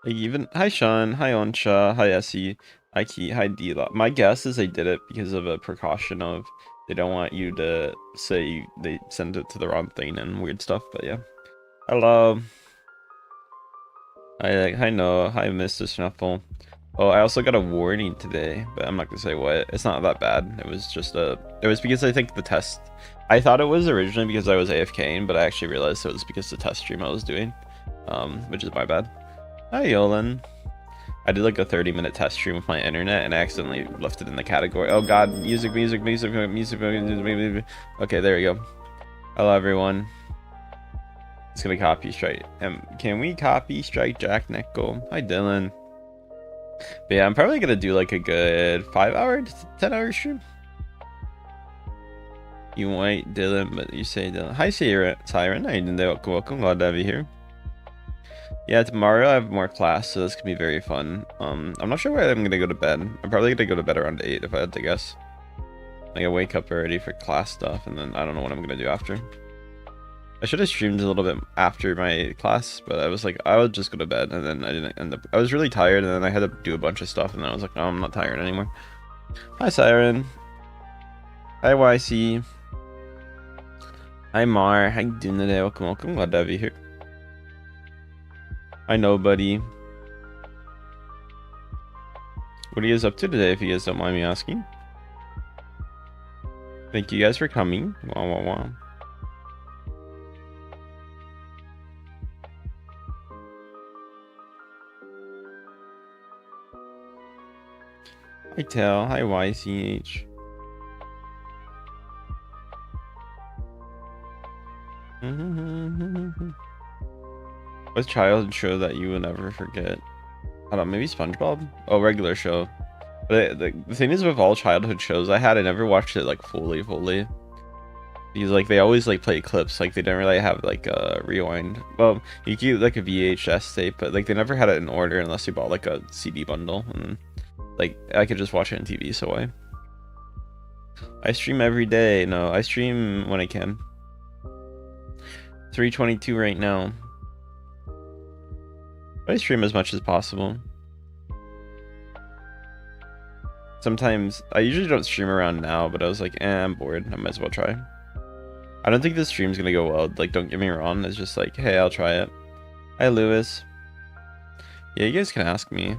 Like even hi Sean, hi Onsha, hi Essie, hi Key, hi D. My guess is they did it because of a precaution of they don't want you to say they sent it to the wrong thing and weird stuff. But yeah, hello, hi Noah, hi Mr. Snuffle. Oh, I also got a warning today, but I'm not gonna say what. It's not that bad. It was just it was because I think the test. I thought it was originally because I was AFKing, but I actually realized it was because the test stream I was doing, which is my bad. Hi Yolan. I did like a 30-minute test stream with my internet and I accidentally left it in the category. Oh god, music. Okay, there we go. Hello everyone. It's gonna copy strike. Can we copy strike Jack Nickel? Hi Dylan. But yeah, I'm probably gonna do like a good 5-hour, 10-hour stream. You white Dylan, but you say Dylan. Hi Siren. How you doing? Welcome. Glad to have you here. Yeah, tomorrow I have more class, so this could be very fun. I'm not sure where I'm gonna go to bed. I'm probably gonna go to bed around 8 if I had to guess. Like I wake up already for class stuff, and then I don't know what I'm gonna do after. I should have streamed a little bit after my class, but I was like, I would just go to bed, and then I didn't end up. I was really tired, and then I had to do a bunch of stuff, and then I was like, no, I'm not tired anymore. Hi, Siren. Hi, YC. Hi, Mar. How you doing today? Welcome. Glad to have you here. Hi, nobody. What are you guys up to today, if you guys don't mind me asking? Thank you guys for coming. Wow. Hi, Tel. Hi, YCH. What's childhood show that you will never forget? I don't know, maybe SpongeBob? Oh, regular show. But the thing is with all childhood shows I never watched it like fully. Because like they always like play clips, like they didn't really have like a rewind. Well, you keep like a VHS tape, but like they never had it in order unless you bought like a CD bundle. And like I could just watch it on TV, so I stream every day. No, I stream when I can. 3:22 right now. I stream as much as possible. Sometimes I usually don't stream around now, but I was like, I'm bored. I might as well try. I don't think this stream's gonna go well. Like, don't get me wrong. It's just like, hey, I'll try it. Hi, Lewis. Yeah, you guys can ask me.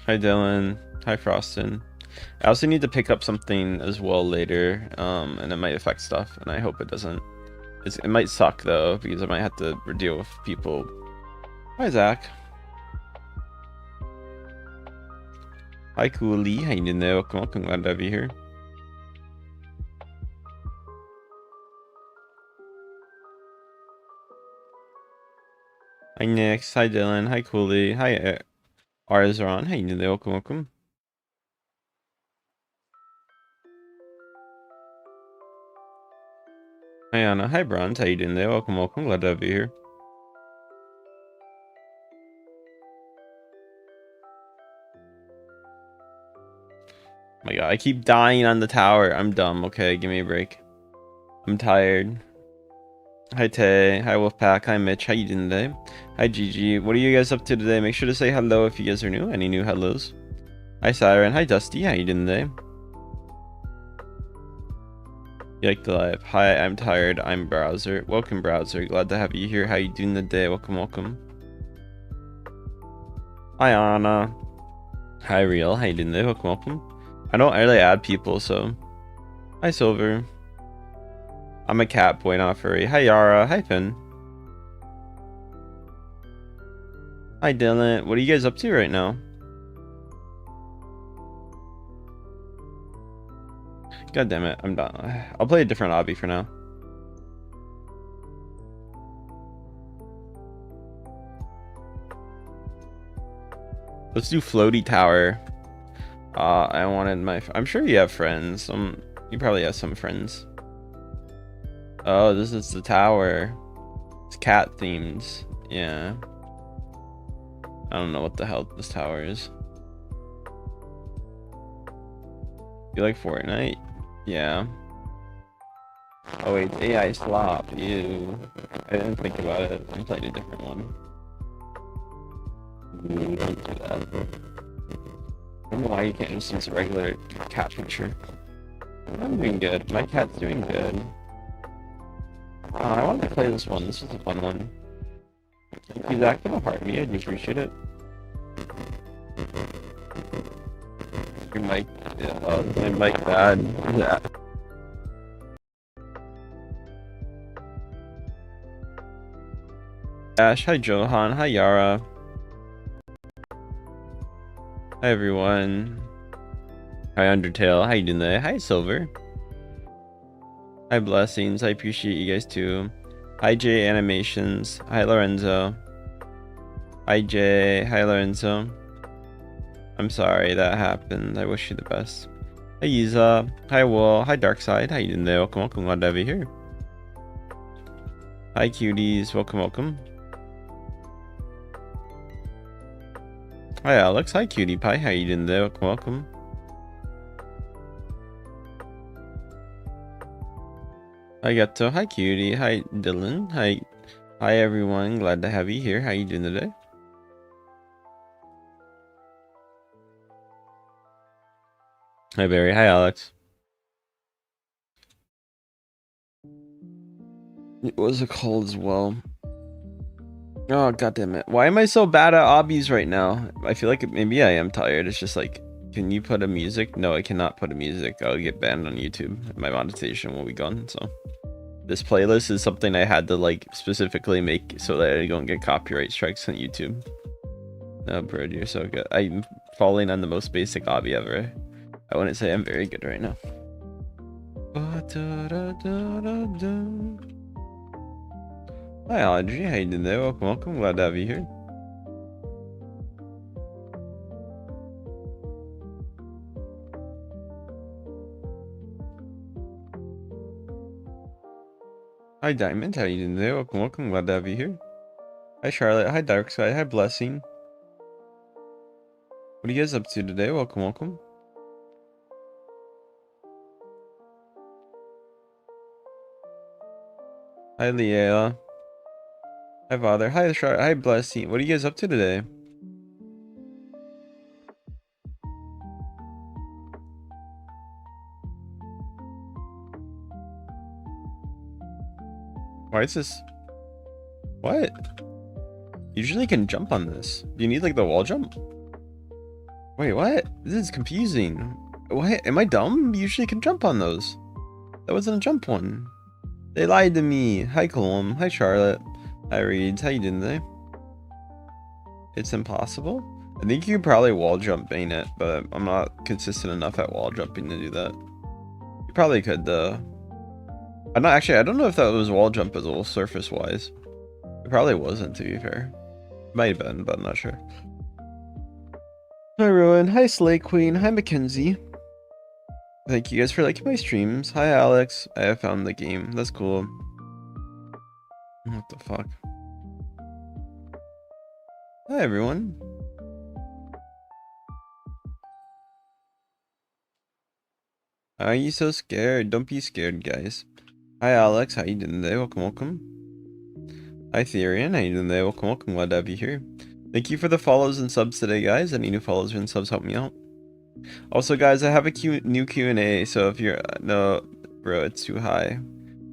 Hi, Dylan. Hi, Frostin. I also need to pick up something as well later, and it might affect stuff, and I hope it doesn't. It might suck, though, because I might have to deal with people. Hi, Zach. Hi, Cooley. How you doing there? Welcome. Glad to have you here. Hi, Nix. Hi, Dylan. Hi, Cooley. Hi, Arzron. How you doing there? Welcome. Hi, Anna. Hi, Bronze. How you doing there? Welcome. Glad to have you here. Oh my god, I keep dying on the tower. I'm dumb. Okay, give me a break. I'm tired. Hi Tay, hi Wolfpack, hi Mitch, how you doing today? Hi Gigi, what are you guys up to today? Make sure to say hello if you guys are new. Any new hellos? Hi Siren, hi Dusty, how you doing today? You like the live? Hi, I'm tired, I'm Browser. Welcome Browser, glad to have you here. How you doing today? Welcome. Hi Anna. Hi Real, how you doing today? Welcome. I don't really add people, so. Hi Silver. I'm a cat boy, not furry. Hi Yara, hi Finn. Hi Dylan, what are you guys up to right now? God damn it, I'm done. I'll play a different obby for now. Let's do floaty tower. I wanted my. I'm sure you have friends. You probably have some friends. Oh, this is the tower. It's cat themed. Yeah. I don't know what the hell this tower is. You like Fortnite? Yeah. Oh wait, AI slop. Ew. I didn't think about it. I played a different one. Ooh, don't do that. I don't know why you can't just use a regular cat picture. I'm doing good. My cat's doing good. I wanted to play this one. This is a fun one. Thank you, Zach, for the heart me. I do appreciate it. Your mic, my mic bad. Yeah. Ash, hi Johan, hi Yara. Hi everyone. Hi Undertale, how you doing there? Hi Silver. Hi Blessings, I appreciate you guys too. Hi J Animations, hi Lorenzo. Hi Jay, hi Lorenzo. I'm sorry that happened, I wish you the best. Hi Yiza, hi Will, hi Darkside, how you doing there? Welcome, welcome, glad to have you here. Hi cuties, welcome, welcome. Hi Alex, hi Cutie Pie, how you doing there? Welcome, welcome. Hi Gato, hi Cutie, hi Dylan, hi everyone, glad to have you here. How you doing today? Hi Barry, hi Alex. What was it called as well? Oh god damn it. Why am I so bad at obbies right now? I feel like maybe I am tired. It's just like, can you put a music? No, I cannot put a music. I'll get banned on YouTube. My monetization will be gone. So this playlist is something I had to like specifically make so that I don't get copyright strikes on YouTube. No, bro, you're so good. I'm falling on the most basic obby ever. I wouldn't say I'm very good right now. Hi Audrey, how you doing there? Welcome, welcome. Glad to have you here. Hi Diamond, how you doing there? Welcome, welcome. Glad to have you here. Hi Charlotte, hi Darkside, hi Blessing. What are you guys up to today? Welcome, welcome. Hi Leah. Hi Father. Hi Charlotte. Hi Blessing. What are you guys up to today? Why is this? What? Usually can jump on this. Do you need like the wall jump? Wait, what? This is confusing. What? Am I dumb? You usually can jump on those. That wasn't a jump one. They lied to me. Hi Colum. Hi Charlotte. Hi Reeds. How you doing today? It's impossible? I think you could probably wall jump ain't it, but I'm not consistent enough at wall jumping to do that. You probably could though. I'm not actually, I don't know if that was wall jump as well surface wise. It probably wasn't, to be fair. Might have been, but I'm not sure. Hi Rowan, hi Slay Queen, hi Mackenzie. Thank you guys for liking my streams. Hi Alex, I have found the game. That's cool. What the fuck? Hi everyone. Why are you so scared? Don't be scared, guys. Hi Alex, how you doing today? Welcome, welcome. Hi Therian, how you doing today? Welcome, welcome. Glad to have you here. Thank you for the follows and subs today, guys. Any new follows and subs help me out. Also, guys, I have a new Q&A, so if you're... No, bro, it's too high.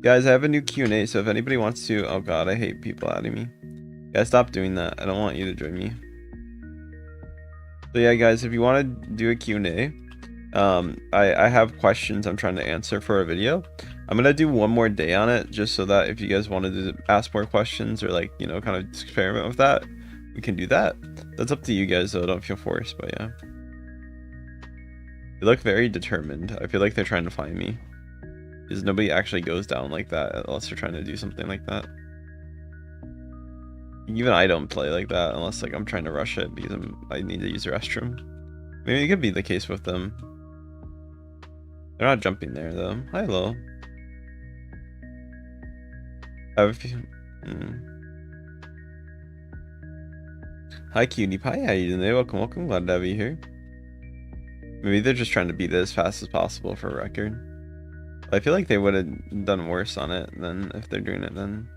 Guys, I have a new Q&A, so if anybody wants to... Oh god, I hate people adding me. Guys, stop doing that. I don't want you to join me. So yeah, guys, if you want to do a Q&A, I have questions I'm trying to answer for a video. I'm gonna do one more day on it, just so that if you guys wanted to ask more questions or like, you know, kind of experiment with that, we can do that. That's up to you guys, though. Don't feel forced, but yeah. They look very determined. I feel like they're trying to find me. Because nobody actually goes down like that unless they're trying to do something like that. Even I don't play like that unless like I'm trying to rush it because I need to use the restroom. Maybe it could be the case with them. They're not jumping there though. Hi, Lil. I have a few... Hi, Cutie Pie. How you doing today? Welcome, welcome. Glad to have you here. Maybe they're just trying to beat it as fast as possible for a record. I feel like they would have done worse on it than if they're doing it then.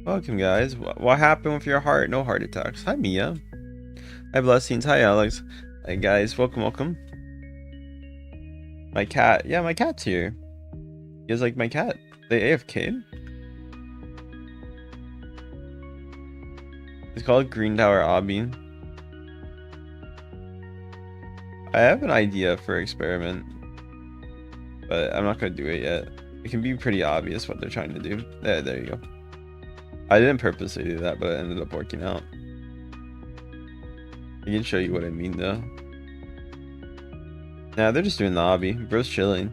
Welcome, guys. What happened with your heart? No heart attacks. Hi, Mia. Hi, Blessings. Hi, Alex. Hi, guys. Welcome, welcome. My cat. Yeah, my cat's here. You guys like my cat? They AFK'd? It's called Green Tower Obby. I have an idea for experiment, but I'm not gonna do it yet. It can be pretty obvious what they're trying to do. There you go. I didn't purposely do that, but it ended up working out. I can show you what I mean though. Nah, they're just doing the obby. Bro's chilling.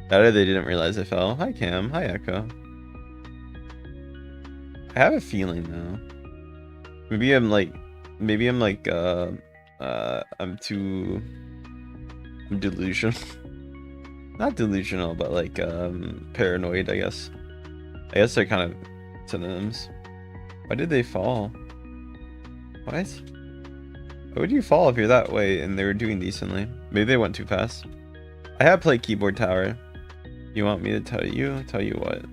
Better they didn't realize I fell. Hi Cam. Hi Echo. I have a feeling though. Maybe I'm delusional. Not delusional, but like paranoid, I guess. I guess they're kind of synonyms. Why did they fall? What? Why would you fall if you're that way and they were doing decently? Maybe they went too fast. I have played Keyboard Tower. You want me to tell you? Tell you what?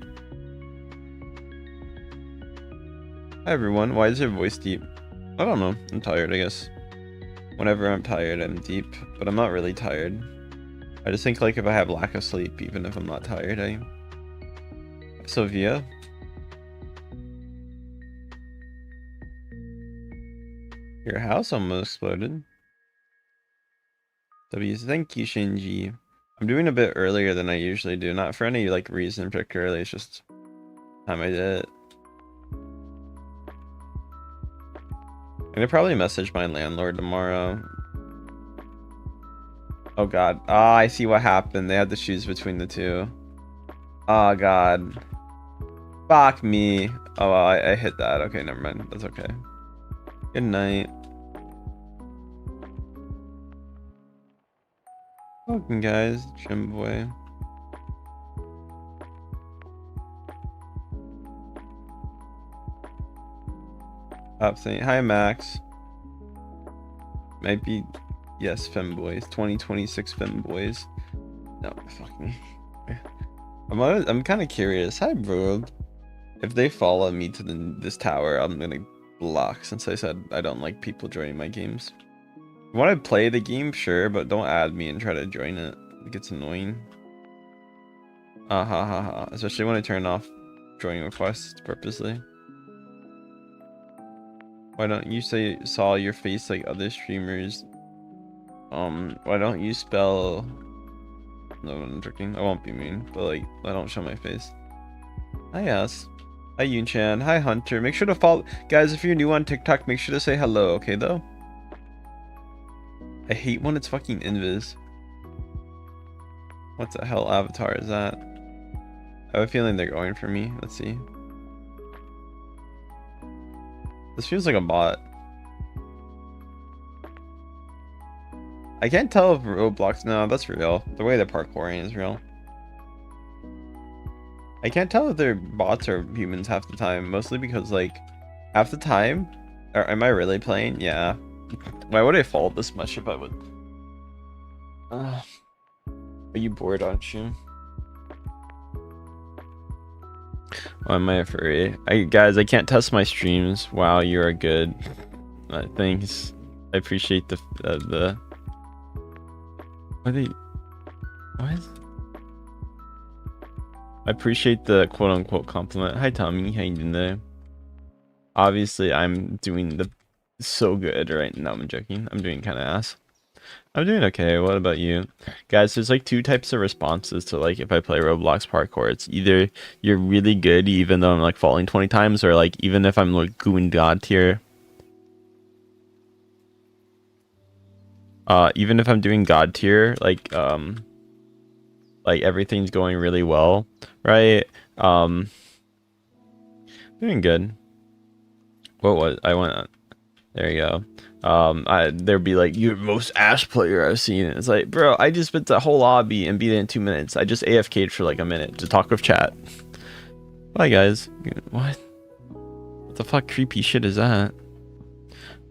Hi everyone, why is your voice deep? I don't know, I'm tired I guess. Whenever I'm tired, I'm deep, but I'm not really tired. I just think like if I have lack of sleep, even if I'm not tired, Hi Sophia. Your house almost exploded. W, thank you Shinji. I'm doing a bit earlier than I usually do, not for any like reason particularly, it's just time I did it. I'm gonna probably message my landlord tomorrow. Oh god. Ah, I see what happened. They had to choose between the two. Oh god. Fuck me. Oh well, I hit that. Okay, never mind. That's okay. Good night. Welcome guys, Trim Boy. Stop saying hi Max. Might be yes, femboys. 2026 femboys. No, fuck me. I'm kind of curious. Hi bro. If they follow me to this tower, I'm gonna block since I said I don't like people joining my games. You want to play the game, sure, but don't add me and try to join it. It gets annoying. Ha ha ha. Especially when I turn off joining requests purposely. Why don't you say saw your face like other streamers? Why don't you spell? No, I'm joking. I won't be mean, but like I don't show my face. Hi Yes. Hi Yunchan. Hi Hunter. Make sure to follow guys. If you're new on TikTok, make sure to say hello. Okay though. I hate when it's fucking invis. What the hell avatar is that? I have a feeling they're going for me. Let's see. This feels like a bot. I can't tell if Roblox. No, that's real. The way they're parkouring is real. I can't tell if they're bots or humans half the time. Mostly because like half the time. Or am I really playing? Yeah. Why would I fall this much if I would? Are you bored, aren't you? Oh, am I a furry? Guys, I can't test my streams. Wow, you are good. Thanks. I appreciate the Are they? What? I appreciate the quote-unquote compliment. Hi, Tommy. How you doing there? Obviously, I'm doing so good right now. I'm joking. I'm doing kind of ass. I'm doing okay. What about you? Guys, there's like two types of responses to like if I play Roblox parkour. It's either you're really good even though I'm like falling 20 times, or like even if I'm like doing god tier. Even if I'm doing god tier, like everything's going really well, right? Doing good. What was I went? There you go. There'd be like, you're the most ass player I've seen. It's like, bro, I just spent the whole lobby and beat it in 2 minutes. I just AFK'd for like a minute to talk with chat. Bye guys. What the fuck creepy shit is that?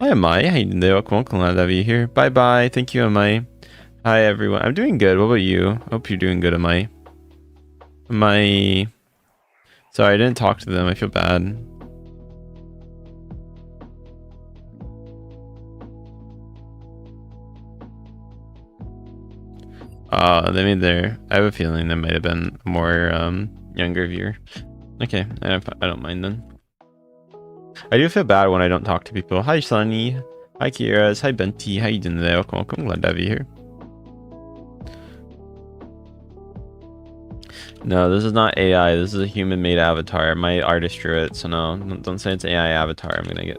Hi Amai, how you doing? Welcome, glad to have you here. Bye bye. Thank you Amai. Hi everyone. I'm doing good. What about you? Hope you're doing good. Am I sorry, I didn't talk to them. I feel bad. They made their I have a feeling that might have been more younger viewer. Okay, I don't mind then. I do feel bad when I don't talk to people. Hi Sunny. Hi Kira's. Hi Benti. How you doing today? Welcome. Glad to have you here. No, this is not AI. This is a human-made avatar. My artist drew it, so no, don't say it's AI avatar. I'm gonna get.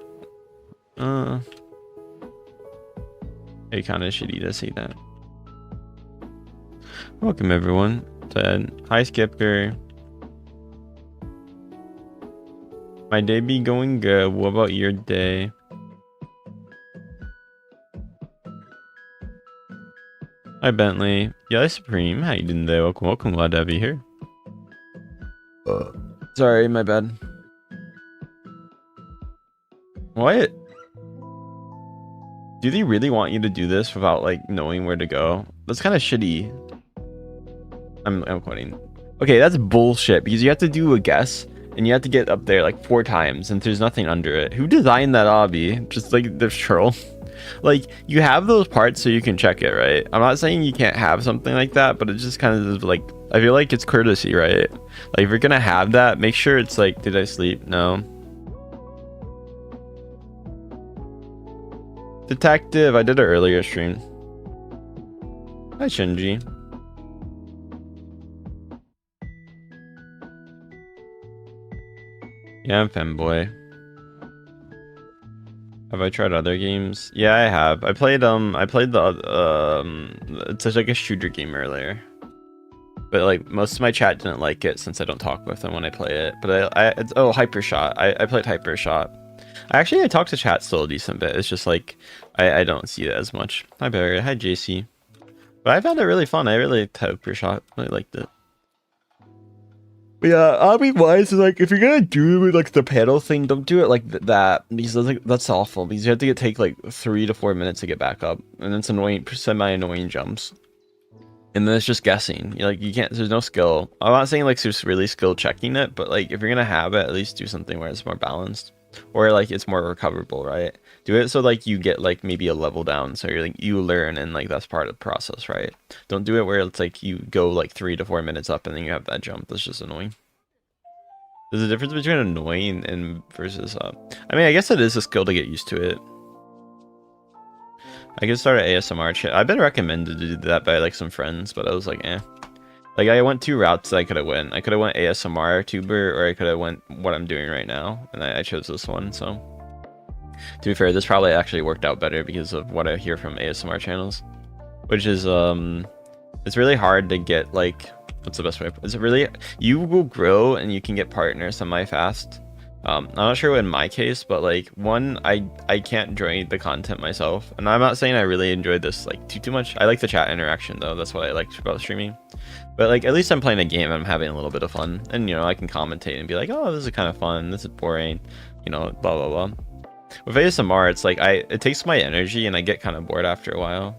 It kind of shitty to say that. Welcome everyone. Hi Skipper. My day be going good. What about your day? Hi Bentley. Yeah, Supreme. How you doing today? Welcome. Glad to have you here. Sorry, my bad. What? Do they really want you to do this without like knowing where to go? That's kind of shitty. I'm quitting. Okay, that's bullshit because you have to do a guess and you have to get up there like 4 times and there's nothing under it. Who designed that obby? Just like the troll. Like you have those parts so you can check it, right? I'm not saying you can't have something like that, but it's just kind of like I feel like it's courtesy, right? Like if you're gonna have that, make sure it's like, did I sleep? No. Detective, I did an earlier stream. Hi Shinji. Yeah, I'm femboy. Have I tried other games? Yeah, I have. I played the it's just like a shooter game earlier. But like most of my chat didn't like it since I don't talk with them when I play it. But it's Hypershot. I played Hypershot. I talk to chat still a decent bit. It's just like I don't see it as much. Hi Barry. Hi JC. But I found it really fun. I really liked Hypershot. I really liked it. But yeah, obby wise, like if you're gonna do like the pedal thing, don't do it like that because that's awful. Because you have to take like 3 to 4 minutes to get back up, and it's annoying, semi-annoying jumps. And then it's just guessing. You can't. There's no skill. I'm not saying like there's really skill checking it, but like if you're gonna have it, at least do something where it's more balanced, or like it's more recoverable, right? Do it so like you get like maybe a level down, so you're like you learn and like that's part of the process, right? Don't do it where it's like you go like 3 to 4 minutes up and then you have that jump. That's just annoying. There's a difference between annoying and versus I mean, I guess it is a skill to get used to it. I could start an ASMR chat. I've been recommended to do that by like some friends, but I was like, eh. Like I went 2 routes that I could have went. I could have went ASMR tuber, or I could have went what I'm doing right now, and I chose this one. So to be fair, this probably actually worked out better because of what I hear from ASMR channels, which is it's really hard to get like, what's the best way? It's really, you will grow and you can get partners semi-fast. I'm not sure in my case, but like one, I can't enjoy the content myself, and I'm not saying I really enjoyed this like too much. I like the chat interaction though. That's what I liked about streaming. But like at least I'm playing a game and I'm having a little bit of fun, and you know I can commentate and be like, oh, this is kind of fun. This is boring, you know, blah blah blah. With ASMR, it's like it takes my energy and I get kind of bored after a while.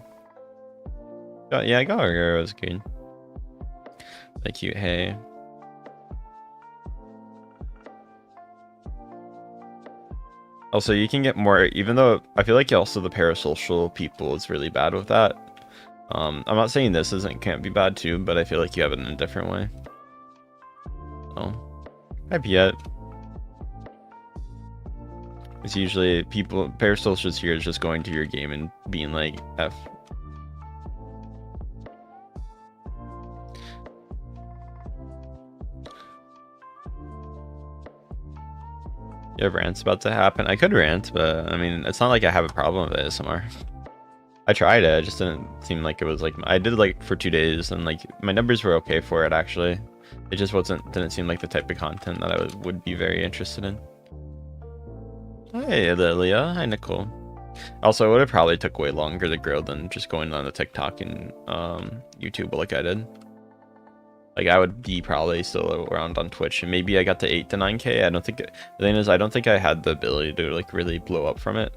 Yeah, Gallagher was good. Like you, hey. Also, you can get more, even though I feel like also the parasocial people is really bad with that. I'm not saying this can't be bad too, but I feel like you have it in a different way. Oh, hi Piet. It's usually people, parasocials here is just going to your game and being like, F. You have rants about to happen? I could rant, but I mean, it's not like I have a problem with ASMR. I tried it, it just didn't seem like it was like, I did like for 2 days and like my numbers were okay for it actually. It just didn't seem like the type of content that I would be very interested in. Hi Lilia, hi Nicole. Also, it would have probably took way longer to grow than just going on the TikTok and YouTube like I did. Like I would be probably still around on Twitch, and maybe I got to 8 to 9K. I don't think the thing is I don't think I had the ability to like really blow up from it.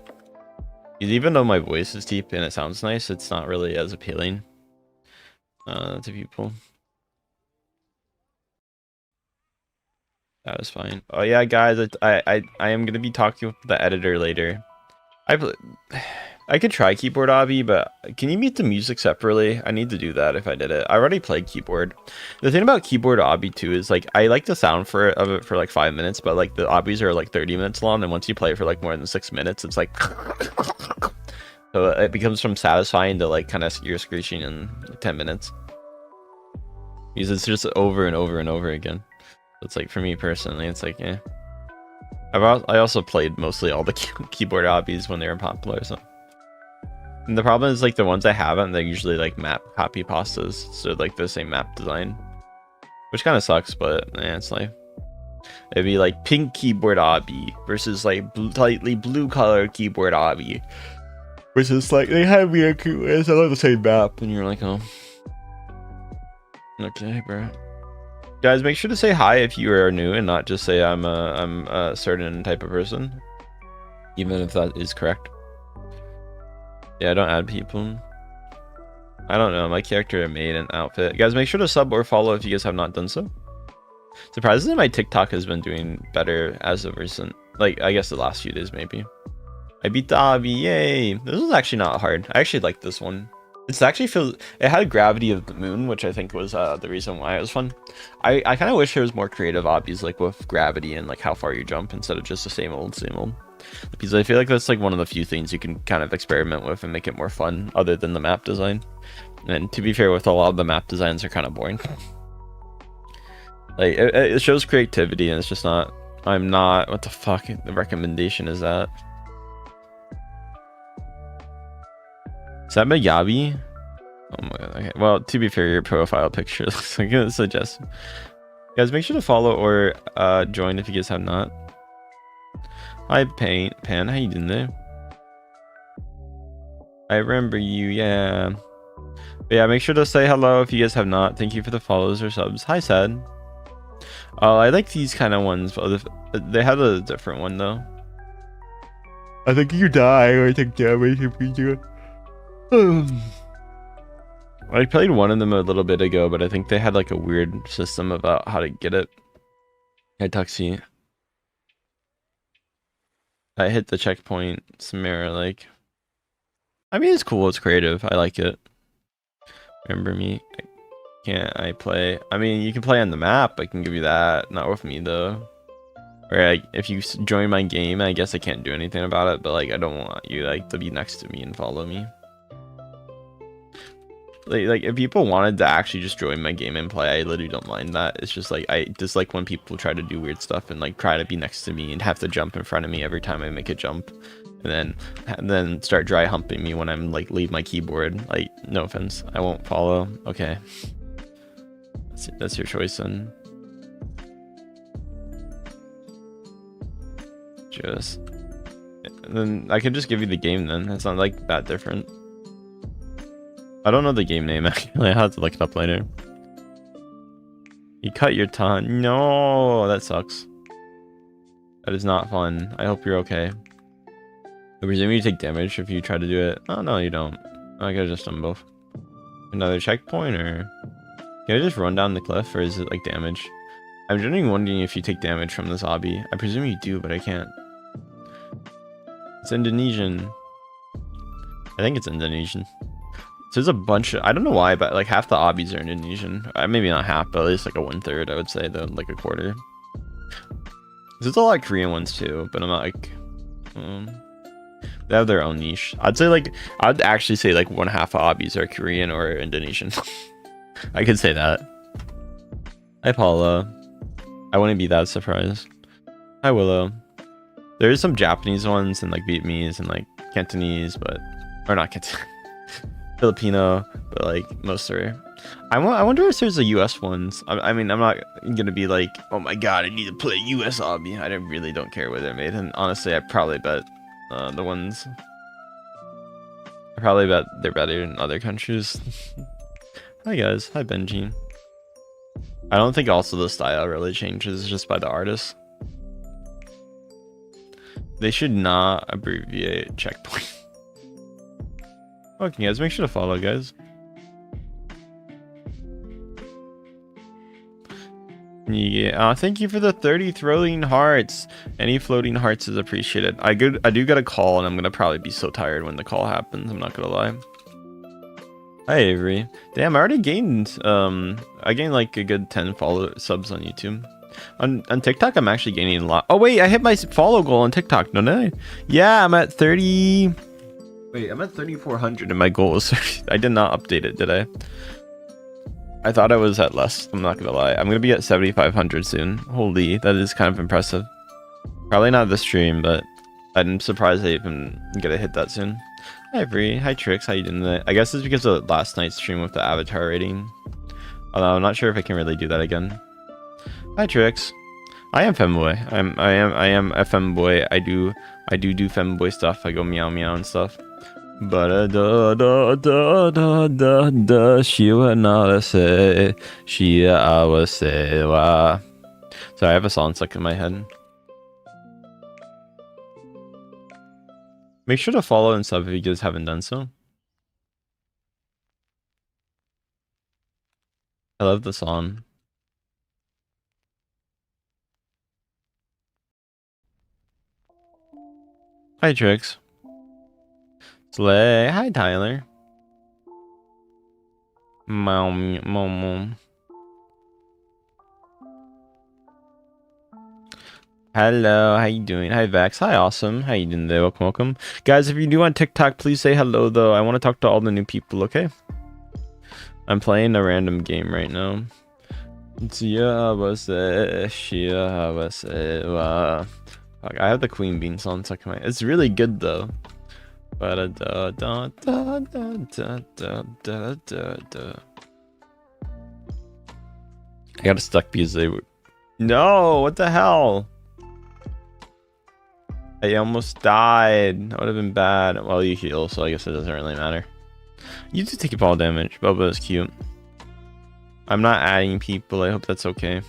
Even though my voice is deep and it sounds nice, it's not really as appealing. to people. That was fine. Oh yeah, guys, I am gonna be talking with the editor later. I could try keyboard obby, but can you mute the music separately? I need to do that if I did it. I already played keyboard. The thing about keyboard obby too is like I like the sound of it for like 5 minutes, but like the obbies are like 30 minutes long, and once you play it for like more than 6 minutes, it's like so it becomes from satisfying to like kind of you're screeching in like 10 minutes. Because it's just over and over and over again. So it's like for me personally, it's like yeah. I also played mostly all the keyboard obbies when they were popular, so. And the problem is like the ones I haven't, they're usually like map copy pastas, so like the same map design, which kind of sucks, but yeah, it's like it'd be like pink keyboard obby versus like slightly blue color keyboard obby, which is like they have weird keywords. I love the same map, and you're like, oh, okay, bro. Guys, make sure to say hi if you are new and not just say I'm a certain type of person, even if that is correct. Yeah, I don't add people. I don't know. My character made an outfit. Guys, make sure to sub or follow if you guys have not done so. Surprisingly, my TikTok has been doing better as of recent. Like, I guess the last few days, maybe. I beat the obby. Yay. This was actually not hard. I actually like this one. It's actually feels... It had gravity of the moon, which I think was the reason why it was fun. I kind of wish there was more creative obbies, like with gravity and like how far you jump instead of just the same old, same old. Because I feel like that's like one of the few things you can kind of experiment with and make it more fun other than the map design. And to be fair, with a lot of the map designs are kind of boring. Like it shows creativity and it's just not. I'm not. What the fuck? The recommendation is that. Is that Magabi? Oh my god. Okay. Well, to be fair, your profile picture looks like a suggestion. Guys, make sure to follow or join if you guys have not. Hi, Pan, how you doing there? I remember you, yeah. But yeah, make sure to say hello if you guys have not. Thank you for the follows or subs. Hi, Sad. Oh, I like these kind of ones, but they had a different one, though. I think you die or take damage if you do it. I played one of them a little bit ago, but I think they had like a weird system about how to get it. Hi, Tuxie. I hit the checkpoint, Samara, like... I mean, it's cool, it's creative, I like it. Remember me? Can't I play? I mean, you can play on the map, I can give you that. Not with me, though. Or, like, if you join my game, I guess I can't do anything about it, but, like, I don't want you, like, to be next to me and follow me. Like, if people wanted to actually just join my game and play, I literally don't mind that. It's just, like, I dislike when people try to do weird stuff and, like, try to be next to me and have to jump in front of me every time I make a jump. And then start dry humping me when I'm, like, leave my keyboard. Like, no offense. I won't follow. Okay. That's your choice, then. Just... Then I could just give you the game, then. It's not, like, that different. I don't know the game name, actually. I have to look it up later. You cut your tongue. No, that sucks. That is not fun. I hope you're okay. I presume you take damage if you try to do it. Oh, no, you don't. I could have just done both. Another checkpoint, or... Can I just run down the cliff, or is it, like, damage? I'm genuinely wondering if you take damage from this obby. I presume you do, but I can't. It's Indonesian. I think it's Indonesian. So there's a bunch of, I don't know why, but like half the obbies are Indonesian. Maybe not half, but at least like a 1/3, I would say, though, like a quarter. There's a lot of Korean ones too, but I'm not like, they have their own niche. I'd actually say like 1/2 of obbies are Korean or Indonesian. I could say that. Hi, Paula. I wouldn't be that surprised. Hi, Willow. There is some Japanese ones and like Vietnamese and like Cantonese, or not Cantonese. Filipino, but like most are. I wonder if there's a US ones. I mean, I'm not gonna be like, oh my god, I need to play US obby. I really don't care where they're made, and honestly, I probably bet the ones. I probably bet they're better in other countries. Hi guys, hi Benji. I don't think also the style really changes just by the artist. They should not abbreviate checkpoint. Okay, guys, make sure to follow, guys. Yeah, thank you for the 30 floating hearts. Any floating hearts is appreciated. I do get a call, and I'm gonna probably be so tired when the call happens. I'm not gonna lie. Hi Avery. Damn, I already gained I gained like a good 10 subs on YouTube. On TikTok, I'm actually gaining a lot. Oh wait, I hit my follow goal on TikTok, don't I? Yeah, I'm at 30. Wait, I'm at 3,400, and my goal was 30. I did not update it, did I? I thought I was at less. I'm not gonna lie. I'm gonna be at 7,500 soon. Holy, that is kind of impressive. Probably not this stream, but I'm surprised I even gonna hit that soon. Hi Bree, hi Trix, how you doing today? I guess it's because of last night's stream with the avatar rating. Although I'm not sure if I can really do that again. Hi Trix. I am femboy. I am a femboy. I do femboy stuff. I go meow meow and stuff. But she would not say she I was say wa. Sorry, I have a song stuck in my head. Make sure to follow and sub if you guys haven't done so. I love the song. Hi Trix. Slay. Hi Tyler. Mom. Hello, how you doing? Hi Vex. Hi Awesome. How you doing today? Welcome. Guys, if you do on TikTok, please say hello though. I want to talk to all the new people, okay? I'm playing a random game right now. I have the Queen Bean song stuck in my. It's really good though. I got it stuck because they were. No, what the hell? I almost died. That would have been bad. Well, you heal, so I guess it doesn't really matter. You do take fall damage. Boba is cute. I'm not adding people. I hope that's okay.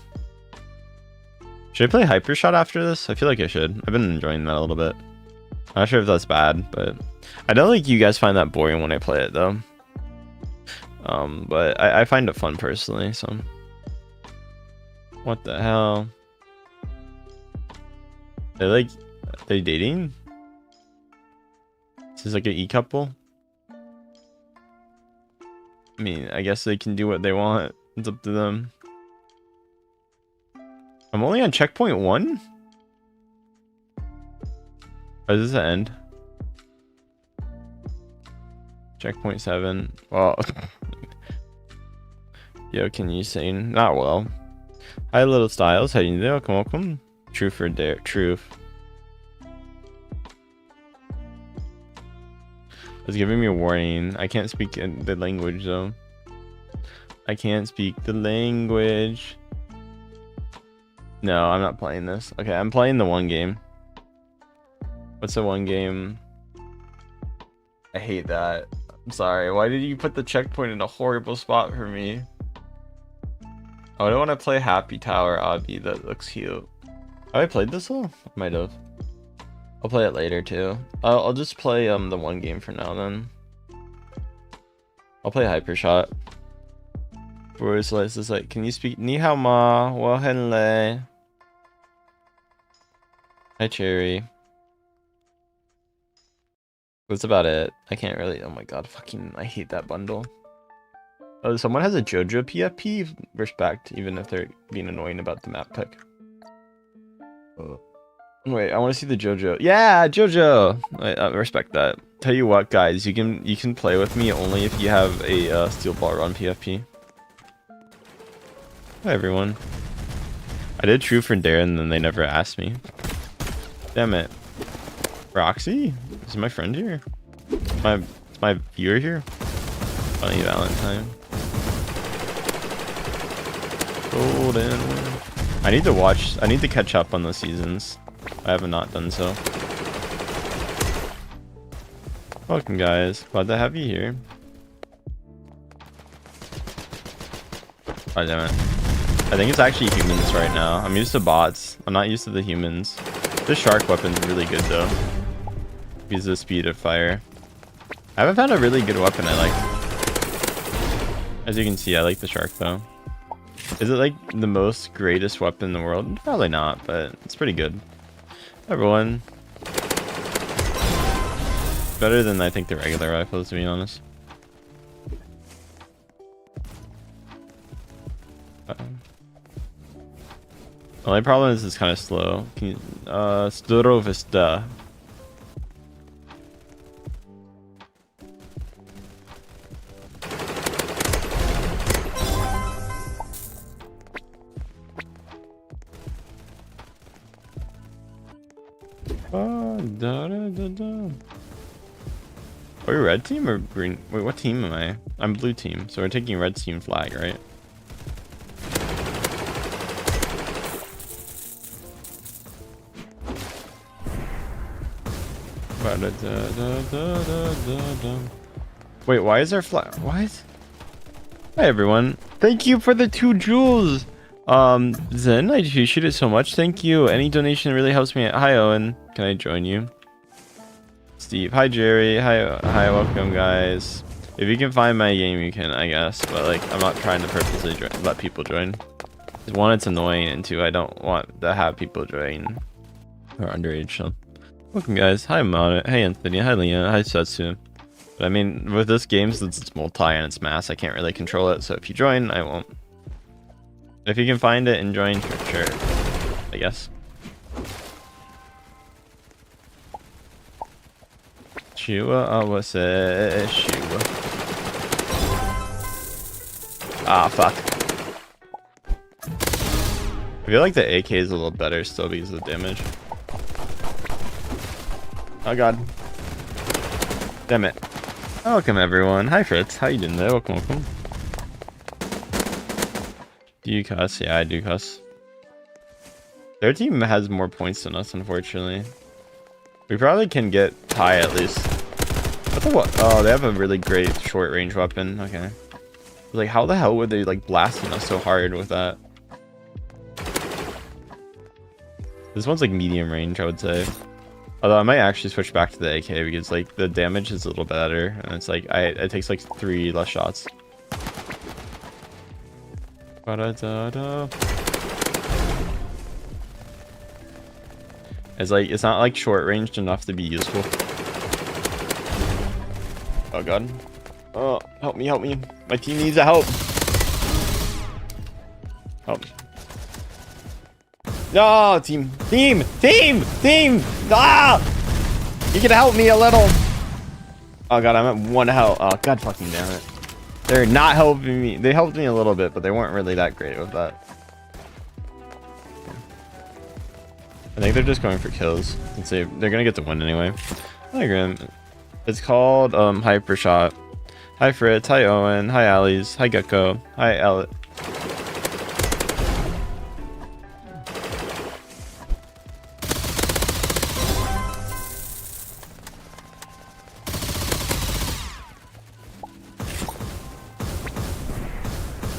Should I play Hyper Shot after this? I feel like I should. I've been enjoying that a little bit. I'm not sure if that's bad, but I don't think you guys find that boring when I play it though. But I find it fun personally, so. What the hell? They dating? This is like an e-couple? I mean, I guess they can do what they want. It's up to them. I'm only on checkpoint 1? Or is this the end? Checkpoint 7. Well. Yo, can you say not well? Hi, Little Styles. How you doing? Welcome. Truth or dare? Truth. It's giving me a warning. I can't speak the language though. I can't speak the language. No, I'm not playing this. Okay, I'm playing the one game. What's the one game? I hate that. I'm sorry. Why did you put the checkpoint in a horrible spot for me? Oh, I don't want to play Happy Tower Obby. That looks cute. Have I played this though? I might have. I'll play it later too. I'll just play the one game for now then. I'll play Hyper Shot. Boris Slice is like, can you speak Ni hao ma? Well, hello. Hi Cherry. That's about it. I can't really. Oh my god, fucking! I hate that bundle. Oh, someone has a JoJo PFP. Respect, even if they're being annoying about the map pick. Oh. Wait, I want to see the JoJo. Yeah, JoJo. I respect that. Tell you what, guys, you can play with me only if you have a steel ball run PFP. Hi everyone. I did True for Dare and then they never asked me. Damn it. Roxy? Is my friend here? My viewer here? Funny Valentine. Golden. I need to catch up on the seasons. I have not done so. Welcome guys. Glad to have you here. Oh damn it. I think it's actually humans right now. I'm used to bots. I'm not used to the humans. This shark weapon's really good though. Use the speed of fire. I haven't found a really good weapon I like. As you can see, I like the shark though. Is it like the most greatest weapon in the world? Probably not, but it's pretty good. Everyone. Better than I think the regular rifles, to be honest. The only problem is it's kind of slow. Can you, Sturovista. Are we red team or green? Wait, what team am I? I'm blue team, so we're taking red team flag, right? Wait, why is there flag? What? Hi everyone. Thank you for the 2 jewels. Zen, I appreciate it so much. Thank you. Any donation really helps me. Hi Owen, can I join you? Steve, hi Jerry. Hi, welcome guys. If you can find my game, you can, I guess. But like, I'm not trying to purposely let people join. One, it's annoying, and two, I don't want to have people join who are underage. So, welcome guys. Hi Mono. Hey Anthony. Hi Leah. Hi Setsu. But I mean, with this game, since it's multi and it's mass, I can't really control it. So if you join, I won't. If you can find it and join, sure, I guess. Shua, what's it? Shua. Ah, fuck. I feel like the AK is a little better still because of the damage. Oh god. Damn it. Welcome everyone. Hi Fritz. How you doing there? Welcome, welcome. Do you cuss? Yeah, I do cuss. Their team has more points than us, unfortunately. We probably can get high at least. What the what? Oh, they have a really great short range weapon. Okay. Like, how the hell would they like blasting us so hard with that? This one's like medium range, I would say. Although I might actually switch back to the AK because like the damage is a little better and it's like it takes like 3 less shots. It's like, it's not like short ranged enough to be useful. Oh god. Oh, help me, help me. My team needs a help. Help. No, team. Ah! You can help me a little. Oh god, I'm at 1 health. Oh god fucking damn it. They're not helping me. They helped me a little bit, but they weren't really that great with that. I think they're just going for kills. Let's see. They're gonna get the win anyway. Hi Grim. It's called Hyper Shot. Hi Fritz. Hi Owen. Hi Alice. Hi Gecko. Hi Elliot.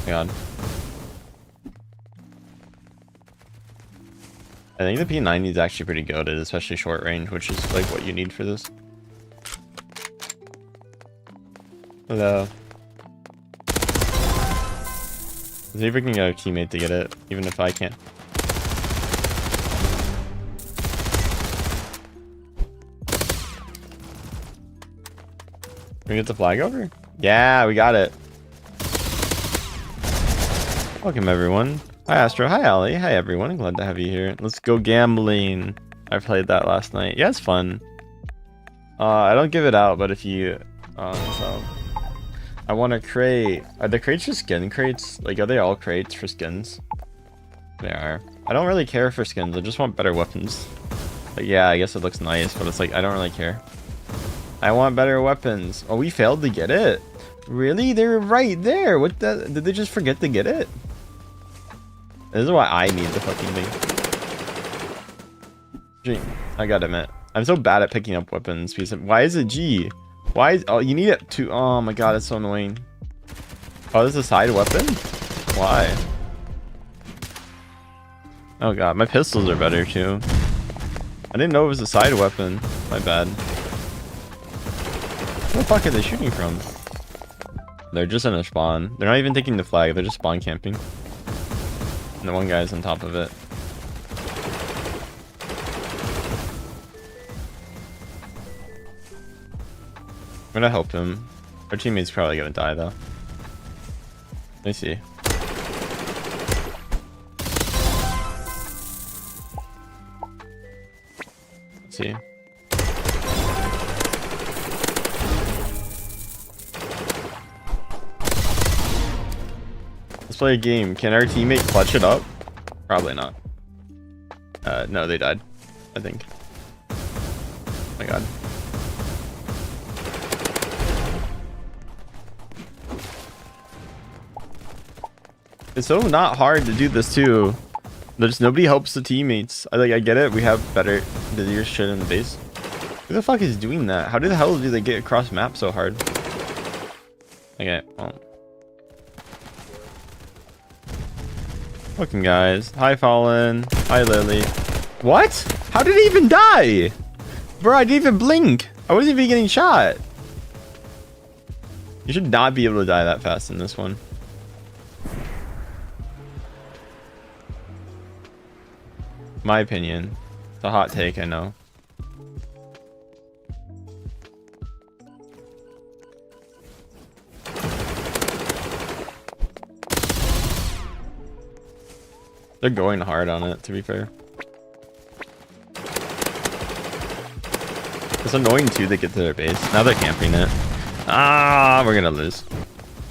God. I think the P90 is actually pretty goated, especially short range, which is like what you need for this. Hello. See if we can get a teammate to get it, even if I can't. Can we get the flag over? Yeah, we got it. Welcome everyone. Hi Astro, hi Ali, hi everyone. Glad to have you here. Let's go gambling. I played that last night. Yeah, it's fun. I don't give it out, but if you so I want a crate. Are the crates just skin crates? Like, are they all crates for skins? They are. I don't really care for skins. I just want better weapons. But yeah, I guess it looks nice, but it's like, I don't really care. I want better weapons. Oh, we failed to get it. Really? They were right there. What the? Did they just forget to get it? This is why I need the fucking thing. I gotta admit, I'm so bad at picking up weapons. Because why is it G? Why is, oh, you need it to, oh my god, it's so annoying. Oh, this is a side weapon? Why? Oh god, my pistols are better too. I didn't know it was a side weapon. My bad. Where the fuck are they shooting from? They're just in a spawn. They're not even taking the flag, they're just spawn camping. And the one guy's on top of it. I'm gonna help him. Our teammate's probably gonna die though. Let me see. Let's see. Let's play a game. Can our teammate clutch it up? Probably not. No, they died, I think. Oh my god. It's so not hard to do this too. There's nobody helps the teammates. I get it. We have busier shit in the base. Who the fuck is doing that? How the hell do they get across map so hard? Okay, well. Welcome guys. Hi Fallen. Hi Lily. What? How did he even die? Bro, I didn't even blink. I wasn't even getting shot. You should not be able to die that fast in this one. My opinion. It's a hot take, I know. They're going hard on it, to be fair. It's annoying too to get to their base. Now they're camping it. Ah, we're gonna lose.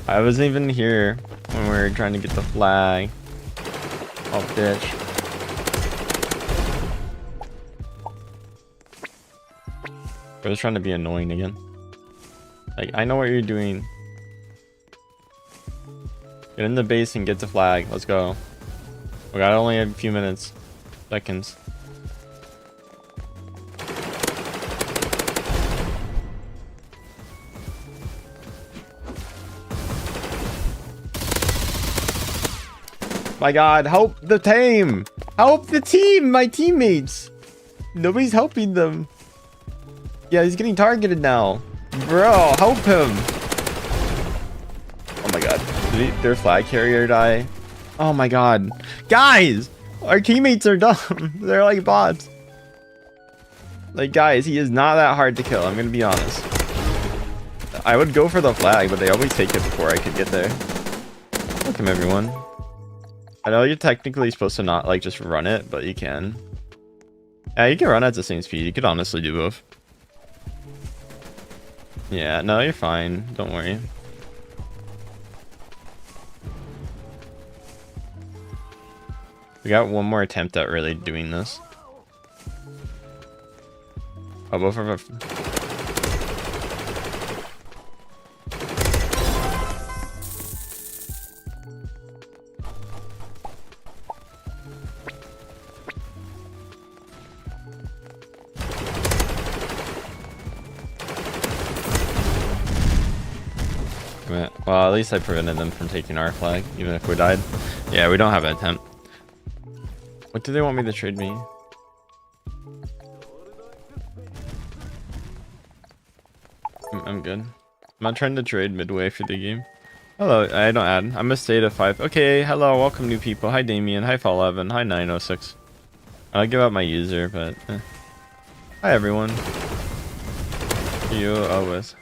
I wasn't even here when we were trying to get the flag. Oh, bitch. I was trying to be annoying again. Like, I know what you're doing. Get in the base and get the flag. Let's go. We got only a few minutes. Seconds. My god, help the team! Help the team! My teammates! Nobody's helping them. Yeah, he's getting targeted now. Bro, help him. Oh my god. Did their flag carrier die? Oh my god. Guys! Our teammates are dumb. They're like bots. Like, guys, he is not that hard to kill. I'm gonna be honest. I would go for the flag, but they always take it before I could get there. Welcome, everyone. I know you're technically supposed to not, like, just run it, but you can. Yeah, you can run at the same speed. You could honestly do both. Yeah, no, you're fine. Don't worry. We got one more attempt at really doing this. Oh, both of our... Well, at least I prevented them from taking our flag, even if we died. Yeah, we don't have an attempt. What do they want me to trade me? I'm good. I'm not trying to trade midway for the game. Hello, I don't add. I'm a state of 5. Okay, hello, welcome new people. Hi Damien, hi Fall11, hi 906. I'll give out my user, but... Hi everyone. You always.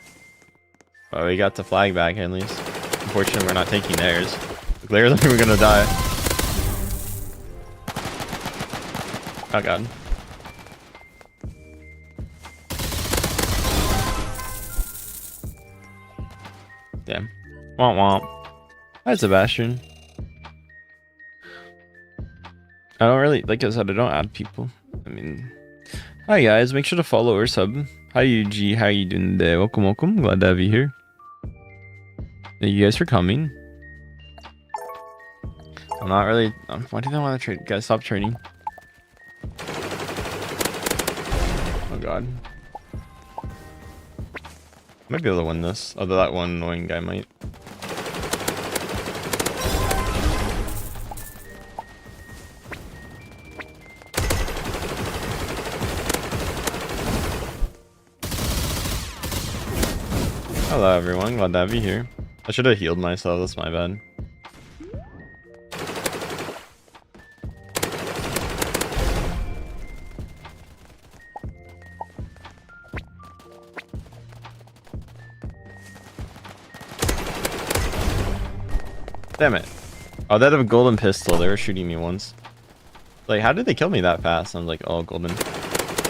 Well, we got the flag back at least. Unfortunately, we're not taking theirs. Clearly, we're gonna die. Oh god. Damn. Womp womp. Hi, Sebastian. I don't really, like I said, I don't add people. I mean, hi guys, make sure to follow or sub. Hi UG, how you doing today? Welcome, welcome. Glad to have you here. Thank you guys for coming. I'm not really... why do they want to trade? Guys, stop trading. Oh god. Might be able to win this. Although that one annoying guy might. Hello everyone, glad to have you here. I should have healed myself, that's my bad. Damn it. Oh, that have a golden pistol. They were shooting me once. Like, how did they kill me that fast? I was like, oh, golden.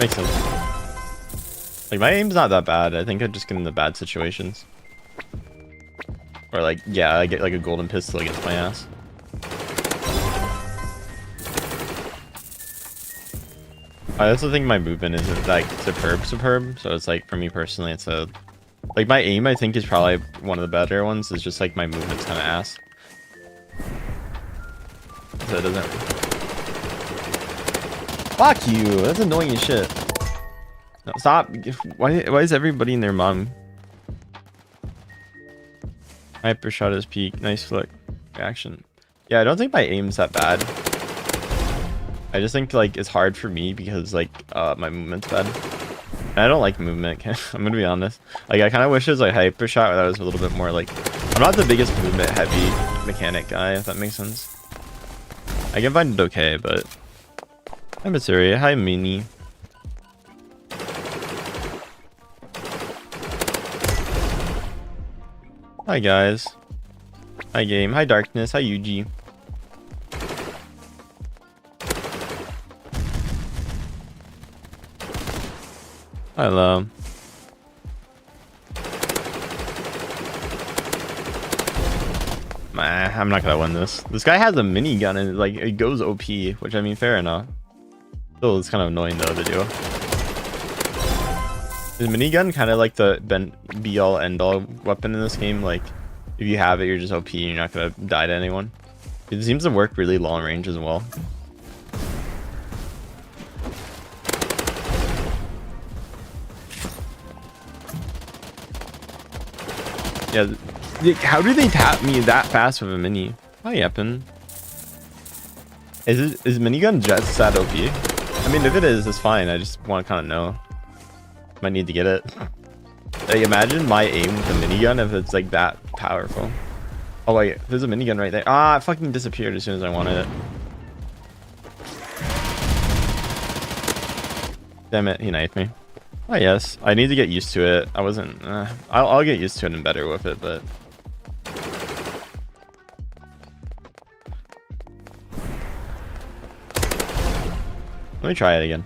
Makes sense. Like, my aim's not that bad. I think I just get into bad situations. Or like, yeah, I get like a golden pistol against my ass. I also think my movement isn't like superb. So it's like, for me personally, it's a... Like, my aim, I think, is probably one of the better ones. It's just like my movement's kind of ass. So it doesn't... Fuck you! That's annoying as shit. No, stop! Why is everybody in their mom? Hyper shot his peak. Nice flick. Reaction. Yeah, I don't think my aim's that bad. I just think like it's hard for me because like my movement's bad. And I don't like movement. I'm gonna be honest. Like I kind of wish it was like hyper shot where that was a little bit more like. I'm not the biggest movement heavy mechanic guy, if that makes sense. I can find it okay, but. Hi Missouri. Hi Mini. Hi guys. Hi game. Hi darkness. Hi Yuji. Hello. I'm not gonna win this. This guy has a minigun and like it goes OP, which I mean fair enough. Still it's kind of annoying though to do. Is minigun kind of like the be all end all weapon in this game? Like if you have it you're just OP and you're not gonna die to anyone. It seems to work really long range as well. Yeah, how do they tap me that fast with a mini? Hi, Eppin. Is minigun just that OP? I mean, if it is, it's fine. I just want to kind of know. Might need to get it. Like, imagine my aim with a minigun if it's like that powerful. Oh wait, there's a minigun right there. Ah, it fucking disappeared as soon as I wanted it. Damn it, he knifed me. Oh yes, I need to get used to it. I wasn't. I'll get used to it and better with it, but. Let me try it again.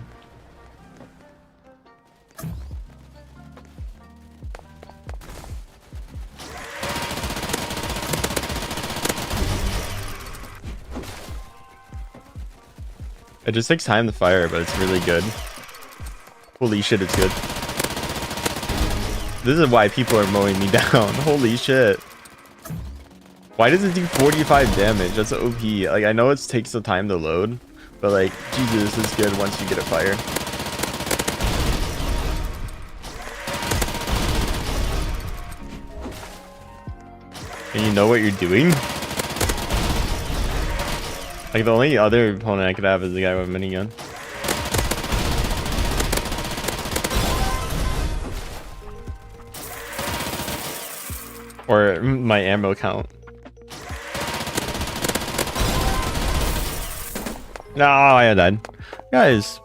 It just takes time to fire, but it's really good. Holy shit, it's good. This is why people are mowing me down. Holy shit. Why does it do 45 damage? That's OP. Like, I know it takes the time to load, but like, Jesus, it's good once you get it fired. And you know what you're doing? Like, the only other opponent I could have is the guy with a minigun. Or my ammo count. No, I died. Guys.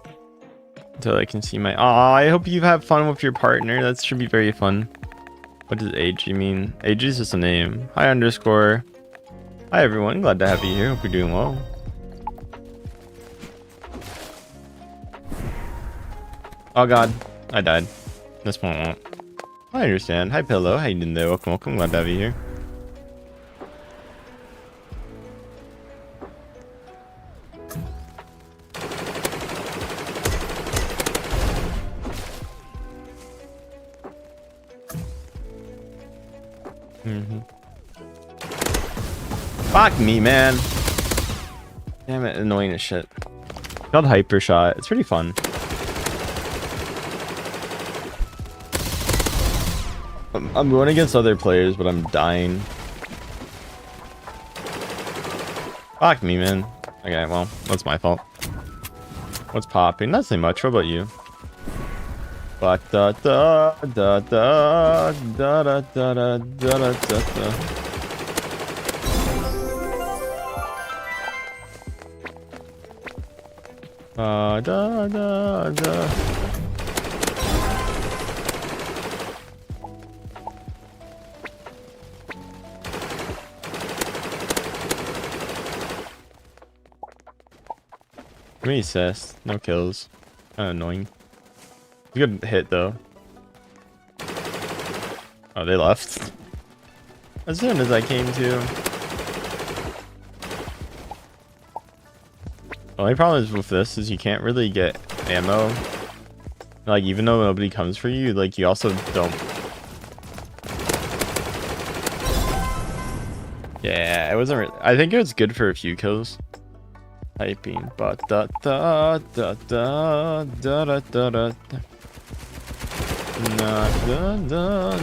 Until I can see my... Aw, I hope you have fun with your partner. That should be very fun. What does age you mean? Age is just a name. Hi underscore. Hi everyone. Glad to have you here. Hope you're doing well. Oh god. I died. This one won't. I understand. Hi Pillow. How you doing there? Welcome, welcome. Glad to have you here. Fuck me, man. Damn it, annoying as shit. It's called Hyper Shot. It's pretty fun. I'm going against other players, but I'm dying. Fuck me, man. Okay, well, that's my fault. What's popping? Nothing much. What about you? But da da da da da da da da da da. Da da da. many assists, no kills. Kind of annoying. Good hit though. Oh, they left. As soon as I came to. The only problem is with this is you can't really get ammo. Like, even though nobody comes for you, like, you also don't. Yeah, it wasn't really. I think it was good for a few kills. Typing, but da da da da da da da da. Da da da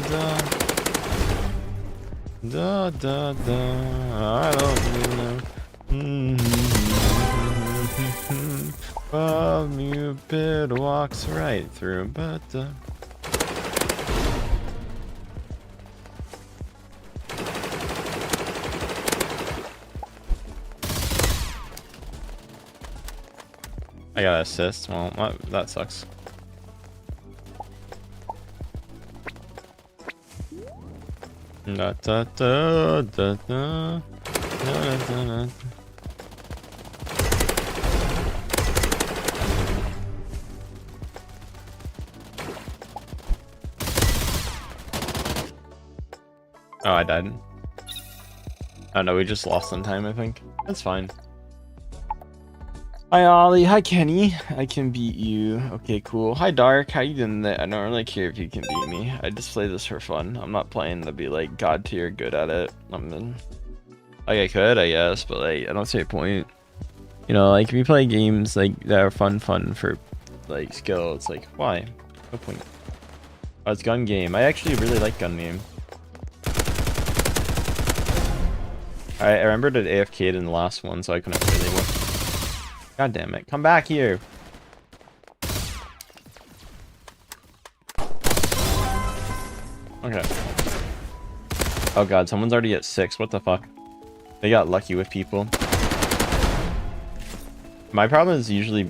da da da da. I don't know. Cupid walks right through, but. I got an assist. Well, that sucks. Da, da, da, da, da, da, da. Oh, I died. Oh no, we just lost some time, I think. That's fine. Hi Ollie, hi Kenny. I can beat you. Okay, cool. Hi Dark, how you doing? I don't really care if you can beat me. I just play this for fun. I'm not playing to be like god tier good at it. Like I could, I guess, but like I don't see a point. You know, like if you play games like that are fun for like skill, it's like why? No point. Oh, it's gun game. I actually really like gun game. I remember that AFK'd in the last one, so I couldn't really win. God damn it. Come back here. Okay. Oh god, someone's already at 6. What the fuck? They got lucky with people. My problem is usually...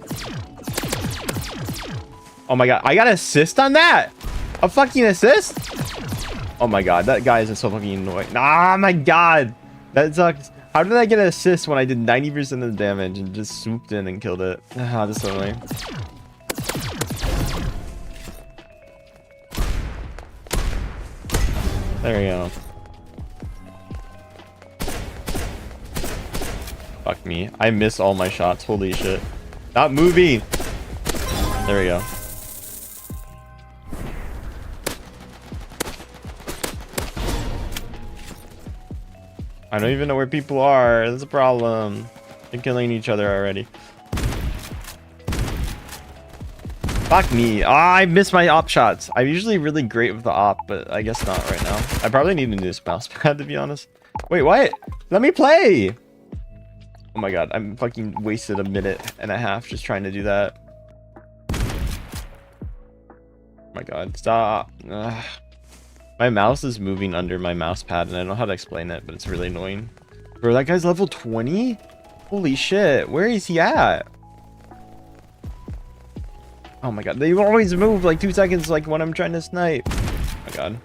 Oh my god, I got an assist on that? A fucking assist? Oh my god, that guy is so fucking annoying. Ah, my god. That sucks. How did I get an assist when I did 90% of the damage and just swooped in and killed it? Ah, that's so annoying. There we go. Fuck me. I miss all my shots. Holy shit. Not moving. There we go. I don't even know where people are. That's a problem. They're killing each other already. Fuck me. I missed my op shots. I'm usually really great with the op, but I guess not right now. I probably need a new mouse pad, to be honest. Wait, what? Let me play. Oh my god. I'm fucking wasted a minute and a half just trying to do that. Oh my god. Stop. Ugh. My mouse is moving under my mouse pad, and I don't know how to explain it, but it's really annoying. Bro, that guy's level 20? Holy shit. Where is he at? Oh my god. They always move like 2 seconds like when I'm trying to snipe. Oh my god.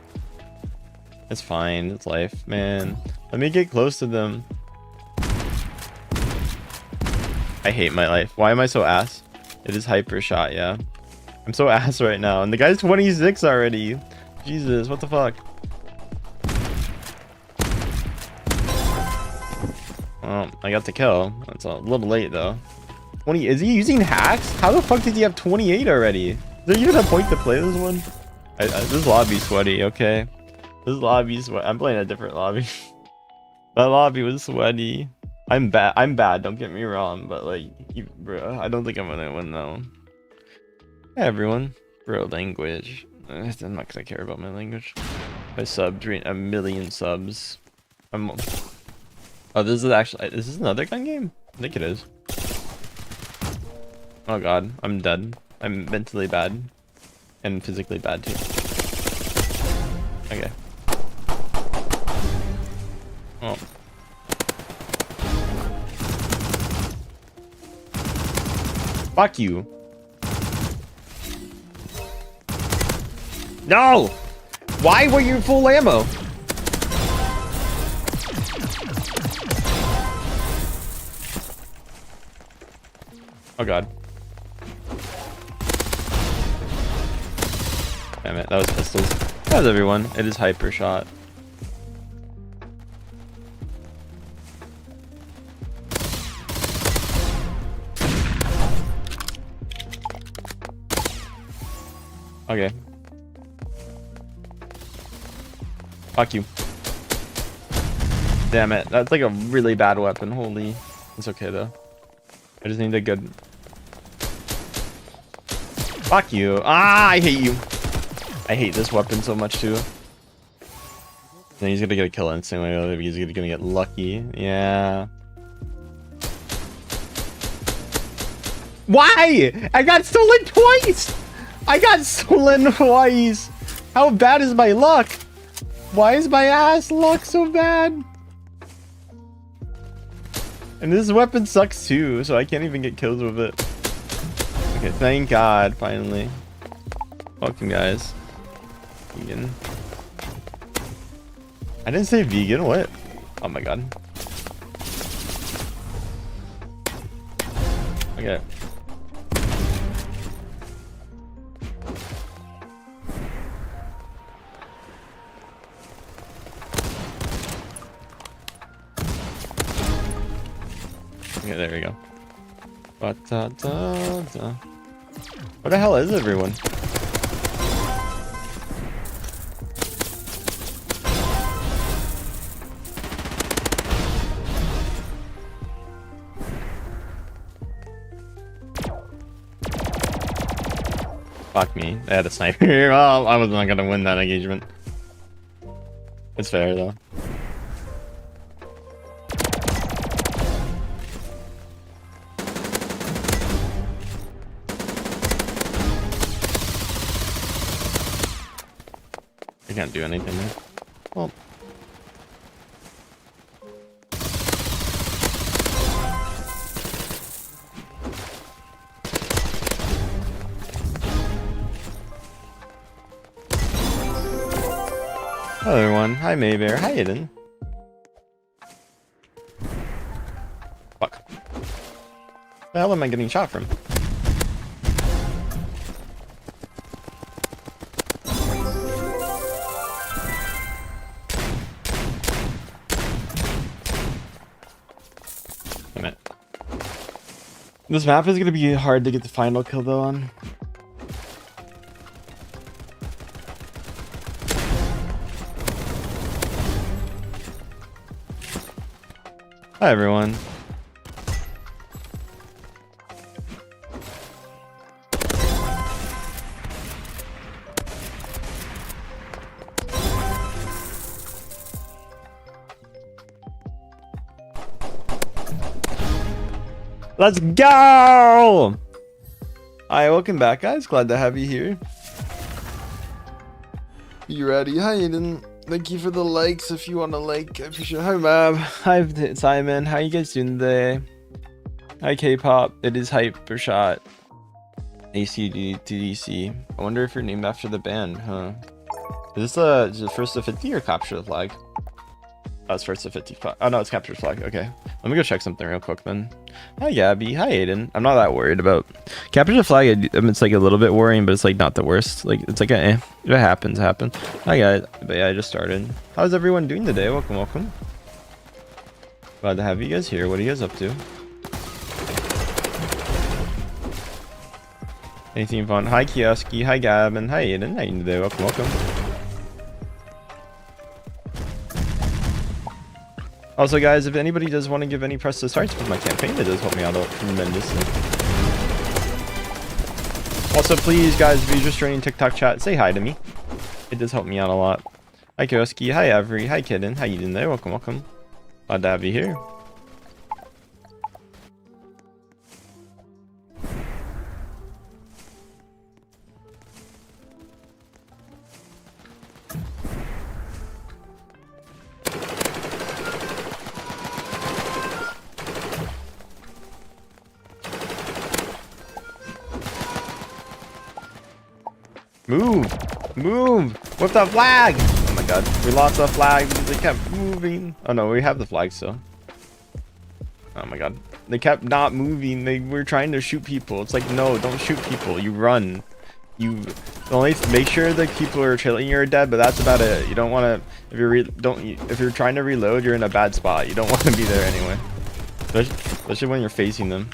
It's fine. It's life, man. Let me get close to them. I hate my life. Why am I so ass? It is hyper shot, yeah. I'm so ass right now. And the guy's 26 already. Jesus, what the fuck? Well, I got the kill. That's a little late though. 20. Is he using hacks? How the fuck did he have 28 already? Is there even a point to play this one? This lobby's sweaty. Okay, this lobby's sweaty. I'm playing a different lobby. That lobby was sweaty. I'm bad. I'm bad. Don't get me wrong, but like, bro, I don't think I'm gonna win that one. Hey everyone, bro. Language. I'm not gonna care about my language. I subbed 1 million subs. Oh, this is actually. Is this another gun game? I think it is. Oh god, I'm dead. I'm mentally bad, and physically bad too. Okay. Oh. Fuck you. No! Why were you full ammo? Oh god. Damn it, that was pistols. That was everyone. It is hyper shot. Okay. Fuck you. Damn it. That's like a really bad weapon. Holy. It's okay though. I just need a good... Fuck you. Ah, I hate you. I hate this weapon so much too. Then he's gonna get a kill instantly. He's gonna get lucky. Yeah. Why? I got stolen twice! I got stolen twice! How bad is my luck? Why is my ass luck so bad? And this weapon sucks too, so I can't even get kills with it. Okay, thank God, finally. Welcome, guys. Vegan. I didn't say vegan, what? Oh my God. Okay. Okay, there we go. Where the hell is everyone? Fuck me. They had a sniper. Well, I was not gonna win that engagement. It's fair though. I can't do anything there. Well. Hello everyone. Hi Maybear. Hi Aiden. Fuck. The hell am I getting shot from? Damn it. This map is gonna be hard to get the final kill though on. Hi everyone. Let's go! Hi, welcome back guys. Glad to have you here. You ready? Hi Aiden. Thank you for the likes. If you want to like, I appreciate it. Hi Mab. Hi Simon. How you guys doing today? Hi K-pop. It is hyper shot. ACDC. I wonder if you're named after the band, huh? Is this first to 50 or capture the flag? Oh, it's first to 55. Oh no, it's capture the flag. Okay. Let me go check something real quick then. Hi Gabby. Hi Aiden. I'm not that worried about capture the flag. It's like a little bit worrying, but it's like not the worst. Like it's like if it happens, it happens. Hi guys. But yeah, I just started. How's everyone doing today? Welcome, welcome. Glad to have you guys here. What are you guys up to? Anything fun? Hi Kioski. Hi Gavin. Hi Aiden. How you doing today? Welcome, welcome. Also guys, if anybody does want to give any press to starts with my campaign, it does help me out tremendously. Also please guys, if you're just joining TikTok chat, say hi to me. It does help me out a lot. Hi Kioski, hi Avery, hi Kidden, how you doing there? Welcome, welcome. Glad to have you here. Move! Move! With the flag! Oh my god. We lost the flag because they kept moving. Oh no, we have the flag still. Oh my god. They kept not moving. They were trying to shoot people. It's like, no, don't shoot people. You run. You only make sure the people are chilling. You're dead, but that's about it. You don't want to. If you're trying to reload, you're in a bad spot. You don't want to be there anyway. Especially when you're facing them.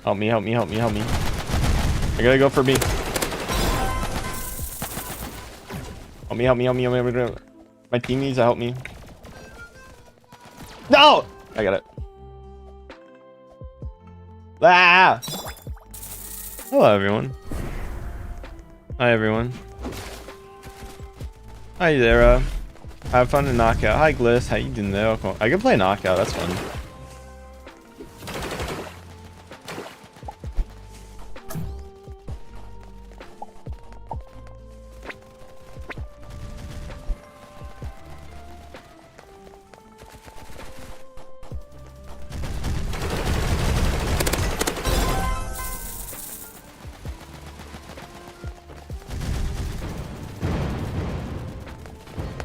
Help me, help me, help me, help me. I gotta go for me. Help me, help me, help me, help me. My team needs to help me. No! I got it. Ah! Hello, everyone. Hi, everyone. Hi there, have fun in Knockout. Hi, Gliss. How you doing there? I can play Knockout. That's fun.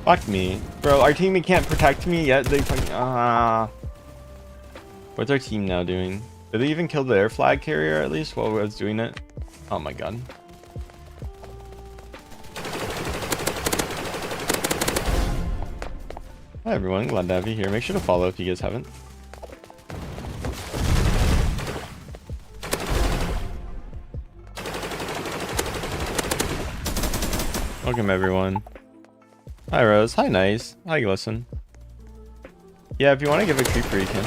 Fuck me. Bro, our team can't protect me yet. They fucking What's our team now doing? Did they even kill the air flag carrier at least while I was doing it? Oh my god. Hi everyone, glad to have you here. Make sure to follow if you guys haven't. Welcome everyone. Hi Rose, hi Nice, hi Glisten. Yeah, if you want to give a creeper you can.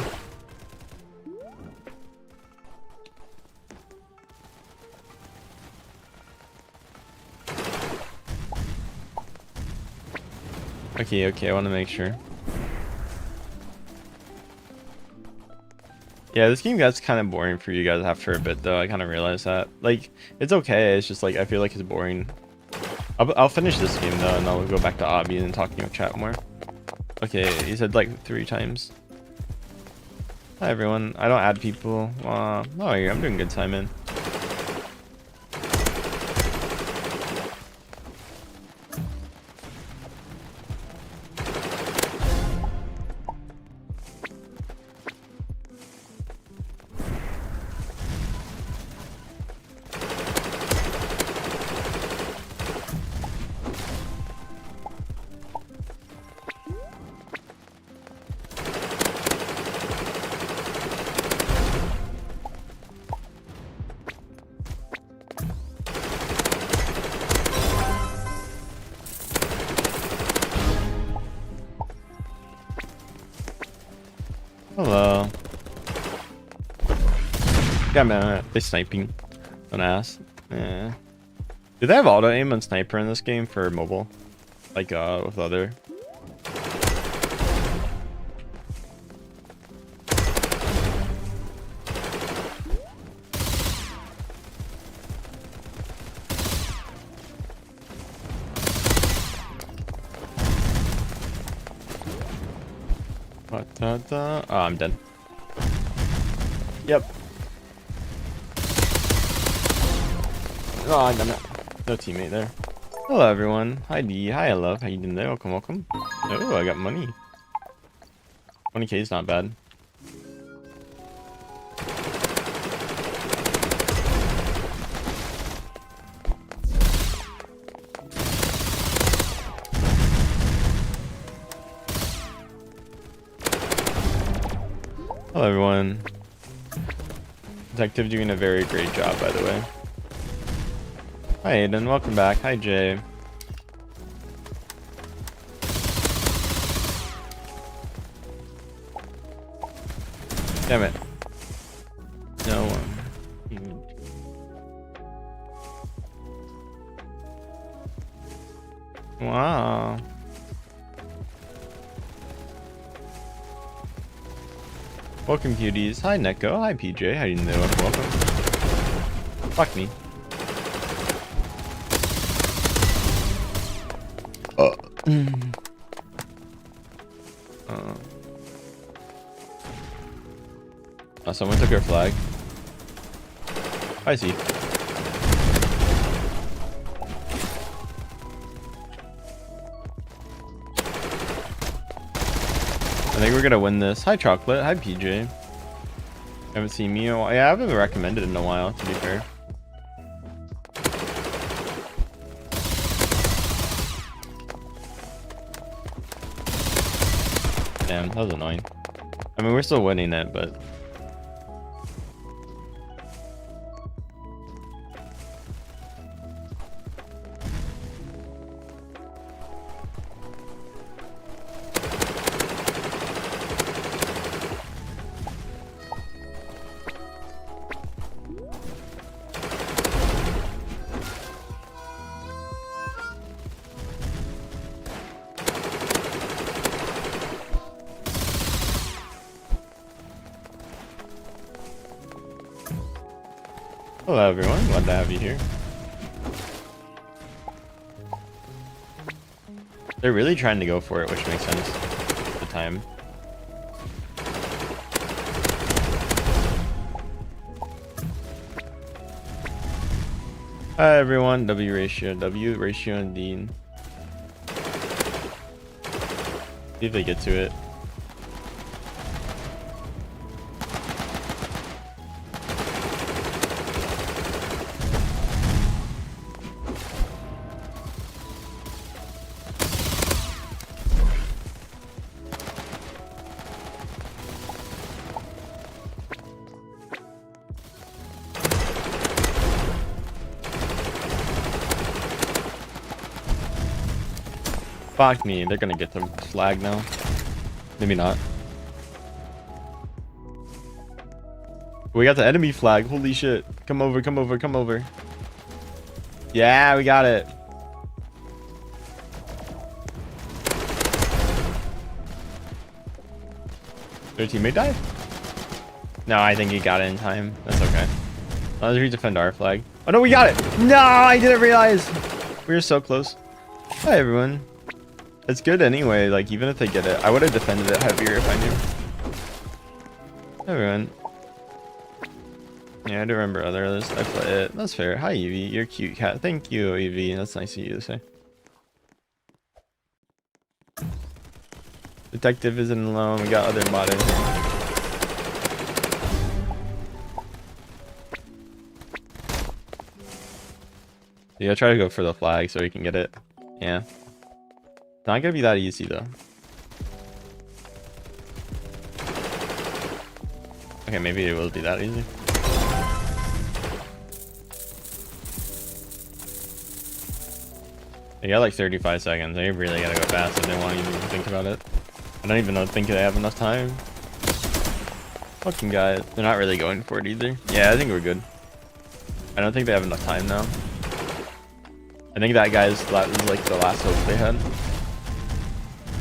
Okay, I want to make sure. Yeah, this game gets kind of boring for you guys after a bit though, I kind of realized that. Like, it's okay, it's just like, I feel like it's boring. I'll finish this game though, and I'll go back to Obby and talk to your chat more. Okay, he said like 3 times. Hi everyone, I don't add people. Oh yeah, I'm doing good, Simon. Hello. Yeah, man, they're sniping. Don't ask. Yeah. Do they have auto aim on sniper in this game for mobile? Like, with other? Oh, I'm dead. Yep. Oh, I done it. No teammate there. Hello, everyone. Hi, D. Hi, I love. How you doing there? Welcome, welcome. Oh, I got money. 20k is not bad. Hello everyone. Detective doing a very great job, by the way. Hi Aiden, welcome back. Hi Jay. Damn it. No one. Wow. Welcome, cuties. Hi, Neko. Hi, PJ. How you doing? Welcome. Fuck me. Someone took our flag. I see. I think we're gonna win this. Hi, Chocolate. Hi, PJ. Haven't seen me in a while. Yeah, I haven't recommended it in a while, to be fair. Damn, that was annoying. I mean, we're still winning it, but... Hello everyone, glad to have you here. They're really trying to go for it, which makes sense at the time. Hi everyone, W ratio and Dean. See if they get to it. Fuck me, they're gonna get the flag now. Maybe not. We got the enemy flag, holy shit. Come over, come over, come over. Yeah, we got it. Did their teammate die? No, I think he got it in time. That's okay. As long as we defend our flag. Oh no, we got it! No, I didn't realize! We were so close. Hi everyone. It's good anyway, like even if they get it, I would have defended it heavier if I knew. Everyone. Yeah, I do remember other others. I play it. That's fair. Hi Evie, you're a cute cat. Thank you, Evie. That's nice of you to say. Detective isn't alone. We got other modders. Yeah, try to go for the flag so we can get it. Yeah. Not gonna be that easy though. Okay, maybe it will be that easy. They got like 35 seconds. They really gotta go fast if they want to even think about it. I don't even think they have enough time. Fucking guys. They're not really going for it either. Yeah, I think we're good. I don't think they have enough time now. I think that was like the last hope they had.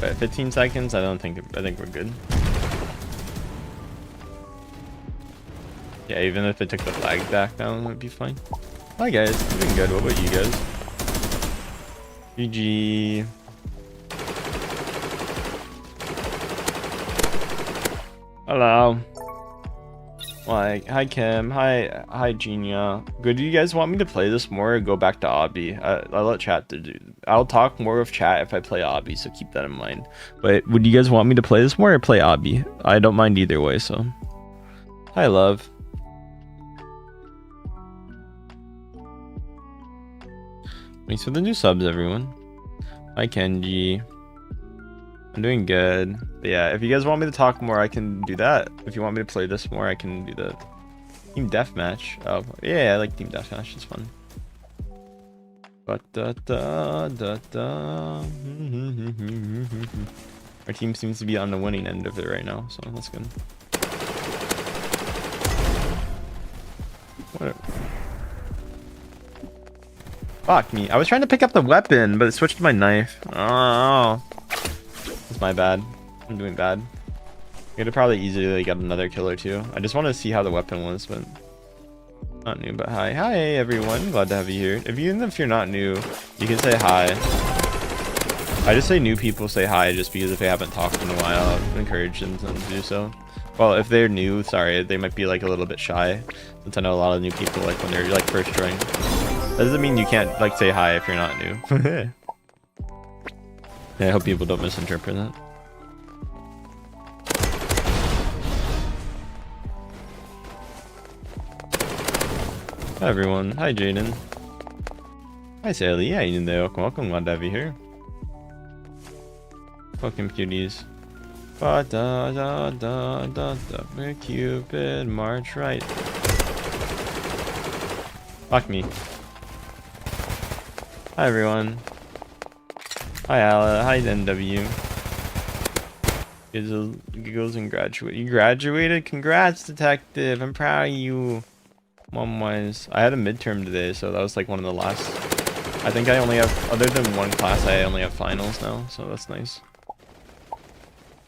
But 15 seconds, I think we're good. Yeah, even if they took the flag back down, it would be fine. Hi guys, I'm doing good. What about you guys? GG. Hello. Like, hi Kim, hi Genia. Good, do you guys want me to play this more or go back to obby? I'll let chat to do. I'll talk more with chat if I play obby, so keep that in mind. But would you guys want me to play this more or play obby? I don't mind either way, so. Hi love. Thanks for the new subs, everyone. Hi Kenji. I'm doing good. But yeah, if you guys want me to talk more, I can do that. If you want me to play this more, I can do that. Team deathmatch. Oh, yeah, I like team deathmatch. It's fun. But our team seems to be on the winning end of it right now, so that's good. Whatever. Fuck me. I was trying to pick up the weapon, but it switched to my knife. Oh. That's my bad. I'm doing bad. I could have probably easily got another kill or two. I just want to see how the weapon was, but not new. But hi everyone, glad to have you here. Even if you're not new, you can say hi. I just say new people say hi just because if they haven't talked in a while, I'll encourage them to do so. Well, if they're new, sorry, they might be like a little bit shy, since I know a lot of new people like when they're like first joining. That doesn't mean you can't like say hi if you're not new. Yeah, I hope people don't misinterpret that. Hi everyone. Hi Jaden. Hi Sally. How you doing there? Welcome. Glad to have you here. Welcome cuties. Ba da da da da da. Cupid, march right. Fuck me. Hi everyone. Hi Ala. Hi NW. Giggles and graduate. You graduated? Congrats, detective. I'm proud of you. Mom was. I had a midterm today, so that was like one of the last. I think I only have, other than one class, I only have finals now, so that's nice.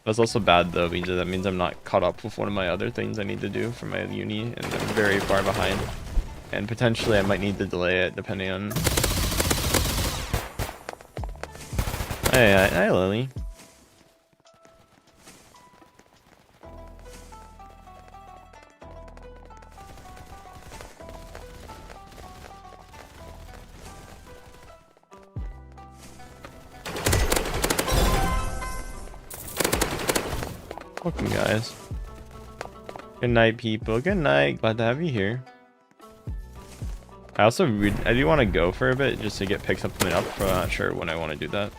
That's also bad though, because that means I'm not caught up with one of my other things I need to do for my uni, and I'm very far behind. And potentially I might need to delay it depending on. Hi Lily. Welcome guys. Good night people. Good night. Glad to have you here. I also I do want to go for a bit just to get pick something up, but I'm not sure when I want to do that.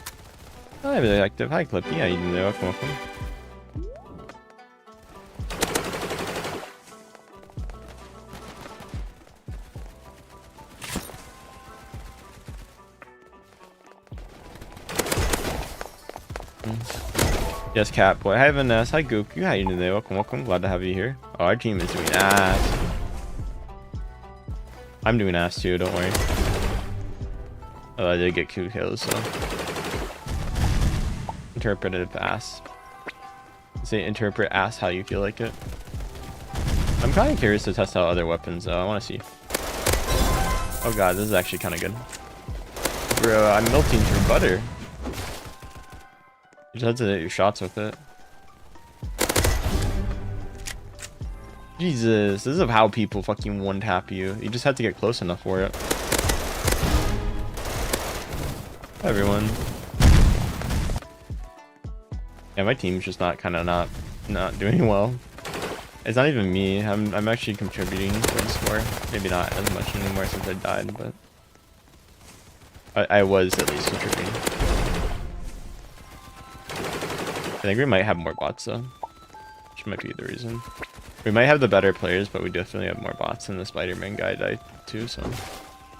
Hi really active. Hi Clippy. Yeah, you know, welcome. Yes, Catboy. Hi, Vanessa. Hi, Goku. How you doing today? Welcome. Glad to have you here. Oh, our team is doing ass. I'm doing ass too, don't worry. Oh, I did get 2 kills, so. Interpretive ass. Say interpret ass how you feel like it. I'm kind of curious to test out other weapons, though. I want to see. Oh god, this is actually kind of good. Bro, I'm melting through butter. You just have to hit your shots with it. Jesus, this is how people fucking one-tap you. You just have to get close enough for it. Hi, everyone. Yeah, my team's just not not doing well. It's not even me. I'm actually contributing to the score. Maybe not as much anymore since I died, but I was at least contributing. I think we might have more bots though, which might be the reason. We might have the better players, but we definitely have more bots, and the Spider-Man guy died too, so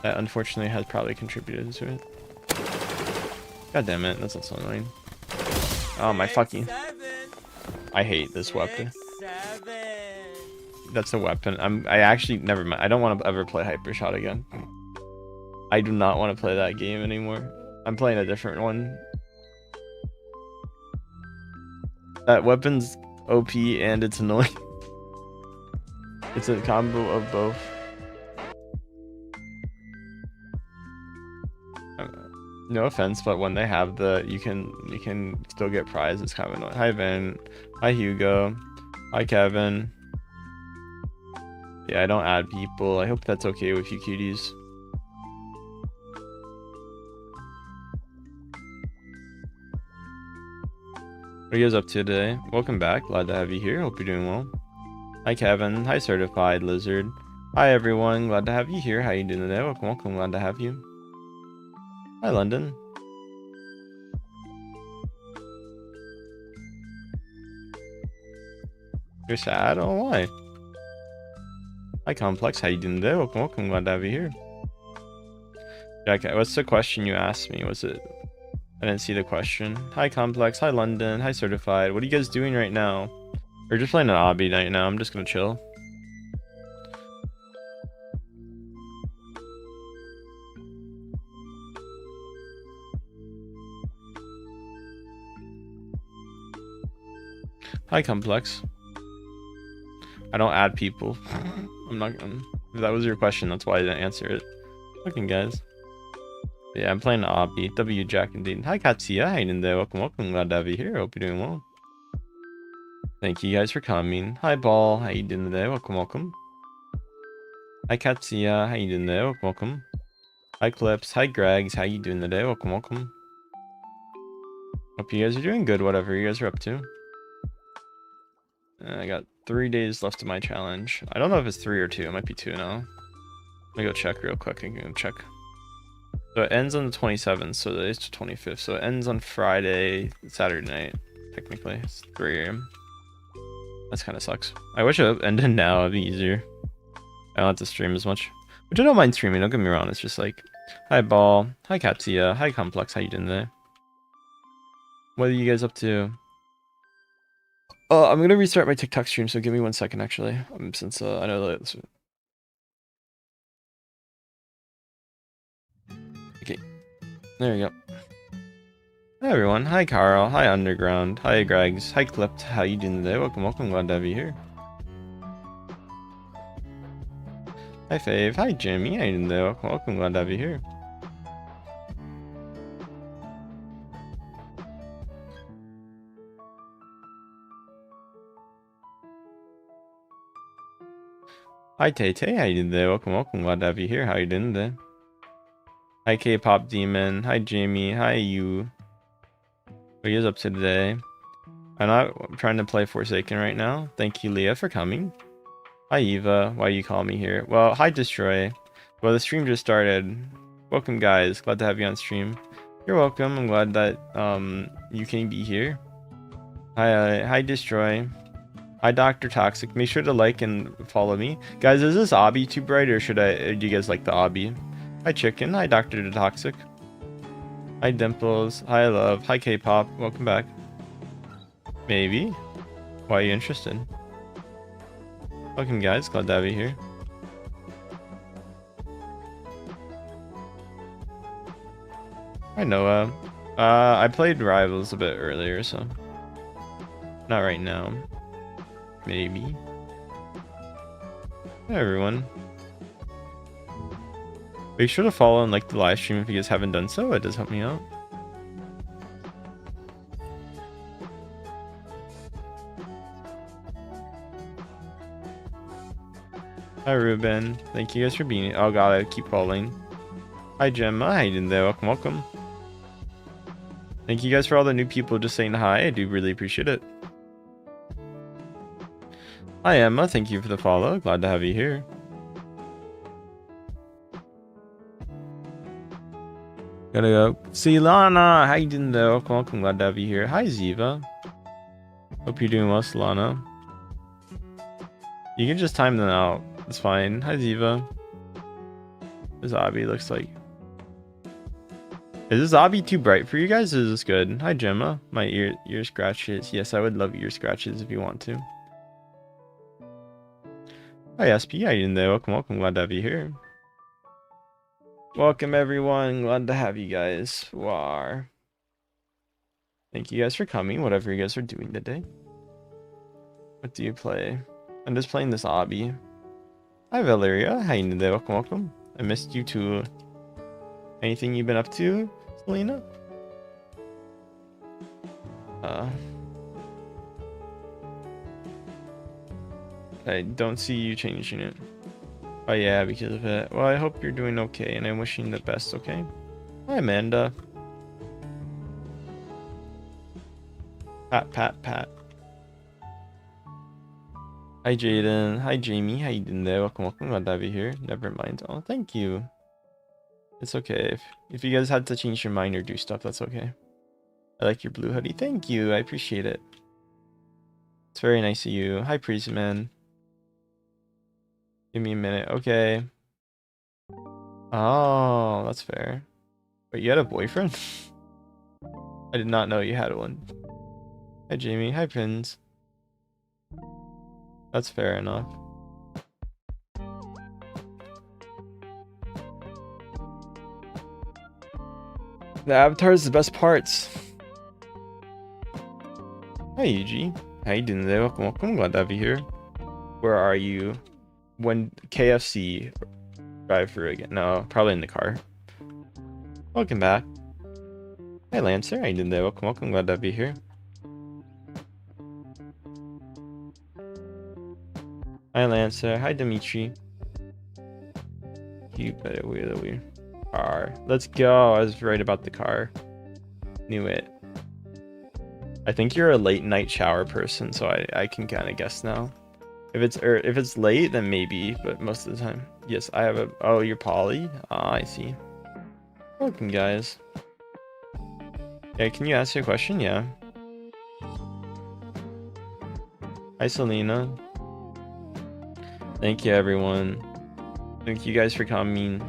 that unfortunately has probably contributed to it. God damn it, that's also annoying. Oh my fucking! I hate this weapon. That's a weapon. I actually never mind. I don't want to ever play Hypershot again. I do not want to play that game anymore. I'm playing a different one. That weapon's OP and it's annoying. It's a combo of both. No offense, but when they have you can still get prize. It's kind of annoying. Hi Van. Hi Hugo. Hi Kevin. Yeah, I don't add people. I hope that's okay with you cuties. What are you guys up to today? Welcome back. Glad to have you here. Hope you're doing well. Hi Kevin. Hi Certified Lizard. Hi everyone. Glad to have you here. How you doing today? Welcome. Glad to have you. Hi London. You're sad? Oh, why? Hi Complex. How you doing today? Welcome. Glad to have you here. Okay, what's the question you asked me? Was it? I didn't see the question. Hi Complex. Hi London. Hi Certified. What are you guys doing right now? We're just playing an obby right now. I'm just gonna chill. Hi Complex. I don't add people. I'm not gonna. If that was your question, that's why I didn't answer it. Looking guys. Yeah, I'm playing obby. W Jack indeed. Hi Katsuya. How you doing there? Welcome. Glad to have you here. Hope you're doing well. Thank you guys for coming. Hi Ball. How you doing today? Welcome. Hi Katsuya. How you doing there? Welcome. Hi Clips. Hi Gregs. How you doing today? Welcome. Hope you guys are doing good, whatever you guys are up to. I got 3 days left of my challenge. I don't know if it's 3 or 2. It might be 2 now. Let me go check real quick. I can check. So it ends on the 27th, so today's the 25th. So it ends on Friday, Saturday night. Technically, it's 3 a.m. That's kind of sucks. I wish it ended now. It'd be easier. I don't have to stream as much. Which I don't mind streaming, don't get me wrong. It's just like, hi Ball, hi Katsuya, hi Complex, how you doing today? What are you guys up to? I'm gonna restart my TikTok stream, so give me 1 second actually. Since I know that. Okay, there you go. Hi everyone, hi Carl, hi Underground, hi Gregs, hi Clipped, how you doing today? Welcome, glad to have you here. Hi Fave, hi Jimmy, how you doing today? Welcome, glad to have you here. Hi Tay Tay, how you doing today? Welcome, glad to have you here. How you doing today? Hi K-pop Demon, hi Jamie, hi you. What are you guys up to today? I'm not trying to play Forsaken right now. Thank you, Leah, for coming. Hi Eva, why you call me here? Well, hi Destroy. Well, the stream just started. Welcome guys, glad to have you on stream. You're welcome, I'm glad that you can be here. Hi Destroy. Hi Dr. Toxic. Make sure to like and follow me. Guys, is this obby too bright or do you guys like the obby? Hi Chicken, hi Dr. Toxic. Hi Dimples, hi Love, hi K-pop, welcome back. Maybe? Why are you interested? Welcome guys, glad to have you here. Hi Noah. I played Rivals a bit earlier, so not right now. Maybe. Hi everyone. Make sure to follow and like the live stream if you guys haven't done so. It does help me out. Hi Ruben. Thank you guys for being. Oh god, I keep falling. Hi Gemma. How you doing there? Welcome. Thank you guys for all the new people just saying hi. I do really appreciate it. Hi Emma, thank you for the follow. Glad to have you here. Gotta go. See Lana, how you doing though? Welcome, glad to have you here. Hi Ziva. Hope you're doing well, Solana. You can just time them out. It's fine. Hi Ziva. This obby looks like. Is this obby too bright for you guys? Or is this good? Hi Gemma. My ear scratches. Yes, I would love ear scratches if you want to. Hi SP, how you doing there? Welcome, glad to have you here. Welcome everyone, glad to have you guys. War. Thank you guys for coming, whatever you guys are doing today. What do you play? I'm just playing this obby. Hi Valeria, how you doing there? Welcome. I missed you too. Anything you've been up to, Selena? I don't see you changing it. Oh yeah, because of it. Well, I hope you're doing okay, and I'm wishing the best, okay? Hi Amanda. Pat. Hi Jaden. Hi Jamie. How you doing there? Welcome. Glad to have you here. Never mind. Oh, thank you. It's okay. If you guys had to change your mind or do stuff, that's okay. I like your blue hoodie. Thank you. I appreciate it. It's very nice of you. Hi Priestman. Give me a minute. Okay. Oh, that's fair. Wait, you had a boyfriend? I did not know you had one. Hi Jamie. Hi Prince. That's fair enough. The avatar is the best parts. Hi Yuji. How you doing today? Welcome. Glad to have you here. Where are you? When KFC drive through again? No, probably in the car. Welcome back. Hi Lancer. How you doing today? Welcome. Glad to have you here. Hi Lancer. Hi Dimitri. You better wheel car. Let's go. I was right about the car. Knew it. I think you're a late night shower person, so I can kind of guess now. If it's late, then maybe, but most of the time. Yes, I have a oh, you're Polly? Ah, I see. Welcome guys. Yeah, can you ask your question? Yeah. Hi Selena. Thank you everyone. Thank you guys for coming.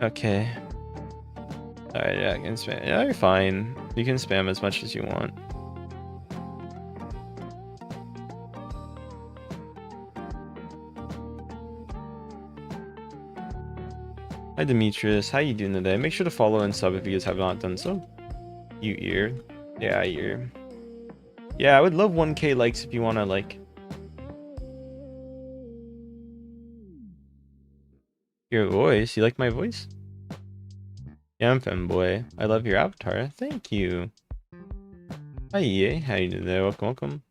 Okay. Alright, yeah, I can spam. Yeah, you're fine. You can spam as much as you want. Hi Demetrius, how you doing today? Make sure to follow and sub if you guys have not done so. You ear. Yeah, ear. Yeah, I would love 1K likes if you wanna like your voice. You like my voice? Yeah, I'm femboy. I love your avatar. Thank you. Hi EA, how you doing today? Welcome, welcome.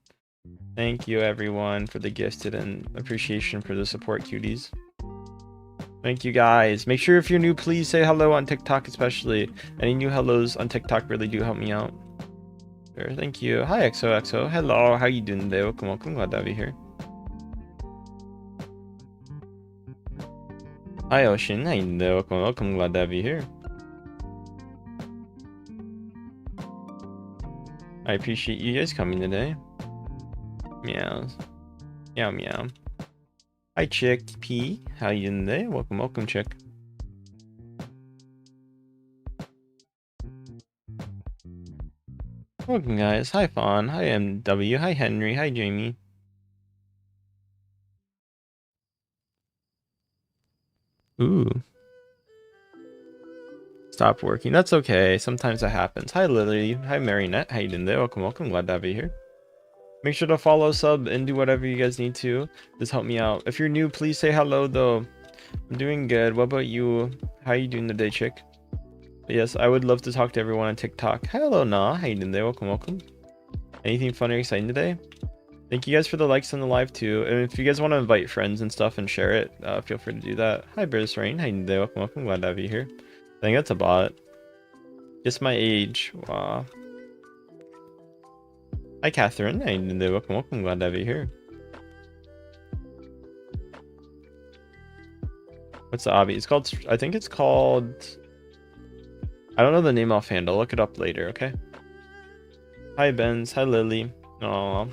Thank you everyone for the gifted and appreciation for the support, cuties. Thank you guys. Make sure if you're new, please say hello on TikTok, especially. Any new hellos on TikTok really do help me out. Sure, thank you. Hi XOXO. Hello, how you doing today? Welcome, welcome. Glad to have you here. Hi Ocean, how you doing today? Welcome, welcome. Glad to have you here. I appreciate you guys coming today. Meows. Meow meow. Hi Chick P, how you doing today? Welcome, welcome Chick. Welcome guys. Hi Fawn. Hi MW. Hi Henry. Hi Jamie. Ooh. Stop working. That's okay. Sometimes that happens. Hi Lily. Hi Marinette. How you doing today? Welcome, welcome. Glad to have you here. Make sure to follow, sub, and do whatever you guys need to. Just help me out. If you're new, please say hello though. I'm doing good. What about you? How you doing today, chick? Yes, I would love to talk to everyone on TikTok. Hello, Nah. How you doing today? Welcome, welcome. Anything fun or exciting today? Thank you guys for the likes on the live too. And if you guys want to invite friends and stuff and share it, feel free to do that. Hi, Briz Rain. How you doing today? Welcome, welcome. Glad to have you here. I think that's a bot. Just my age. Wow. Hi, Catherine. How you doing today? Welcome, welcome. Glad to have you here. What's the obby? It's called, I think it's called, I don't know the name offhand. I'll look it up later, okay? Hi, Benz. Hi, Lily. Oh.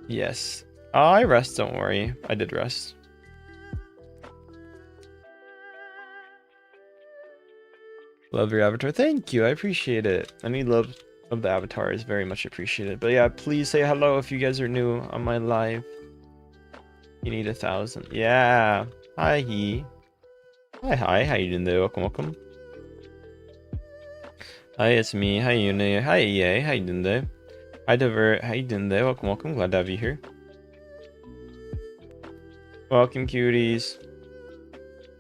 Yes. Oh, I rest, don't worry. I did rest. Love your avatar. Thank you. I appreciate it. Any love of the avatar is very much appreciated. But yeah, please say hello if you guys are new on my live. You need 1,000. Yeah. Hi, he. Hi, hi. How you doing there? Welcome, welcome. Hi, it's me. Hi, Uni. Hi, EA. How you doing there? Hi, Divert. How you doing there? Welcome, welcome. Glad to have you here. Welcome, cuties.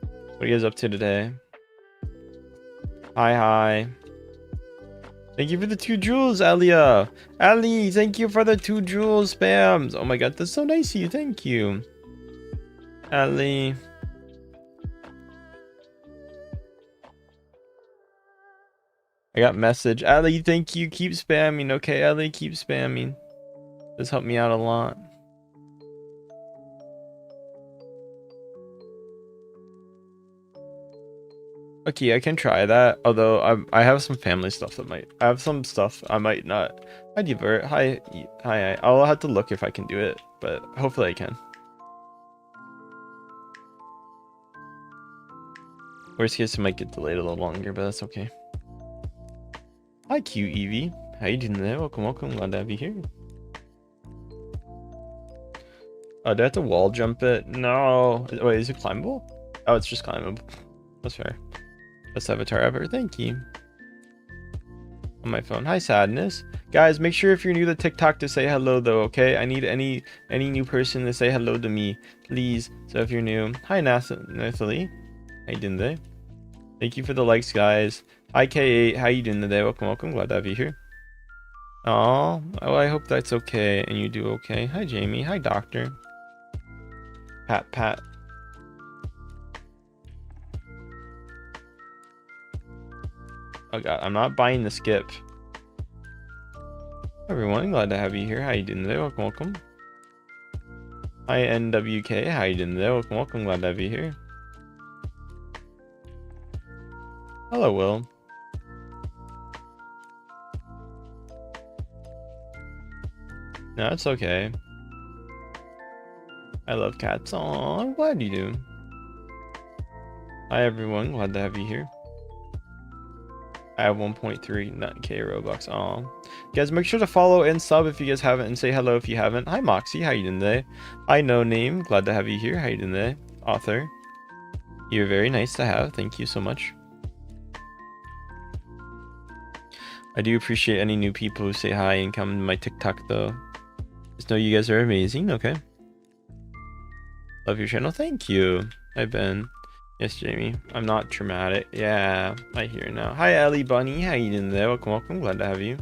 What are you guys up to today? Hi, hi. Thank you for the 2 jewels, Alia. Ali, thank you for the 2 jewels spams. Oh my god, that's so nice of you. Thank you. Ali. I got message. Ali, thank you. Keep spamming. Okay, Ali, keep spamming. This helped me out a lot. Okay, I can try that. Although I have some family stuff that might. I have some stuff I might not. Hi, Divert. Hi, hi. I'll have to look if I can do it, but hopefully I can. Worst case, it might get delayed a little longer, but that's okay. Hi, cute Evie. How you doing there? Welcome, welcome. Glad to have you here. Oh, do I have to wall jump it? No. Wait, is it climbable? Oh, it's just climbable. That's fair. Best avatar ever. Thank you. On my phone. Hi, Sadness. Guys, make sure if you're new to TikTok to say hello, though, okay? I need any new person to say hello to me, please. So if you're new. Hi, Nathalie. How you doing today? Thank you for the likes, guys. Hi, K8. How you doing today? Welcome, welcome. Glad to have you here. Oh, I hope that's okay and you do okay. Hi, Jamie. Hi, Doctor. Pat, Pat. Oh god, I'm not buying the skip. Everyone, glad to have you here. How you doing today? Welcome, welcome. Hi, NWK. How you doing today? Welcome, welcome. Glad to have you here. Hello, Will. No, it's okay. I love cats. Aw, I'm glad you do. Hi, everyone. Glad to have you here. I have 1.3 K Robux. Aw. Guys, make sure to follow and sub if you guys haven't, and say hello if you haven't. Hi, Moxie. How you doing today? Hi, No Name. Glad to have you here. How you doing today? Author. You're very nice to have. Thank you so much. I do appreciate any new people who say hi and come to my TikTok, though. Just know you guys are amazing. Okay. Love your channel. Thank you. Hi, Ben. Yes, Jamie. I'm not traumatic. Yeah, I hear now. Hi, Ellie Bunny. How you doing there? Welcome, welcome. Glad to have you.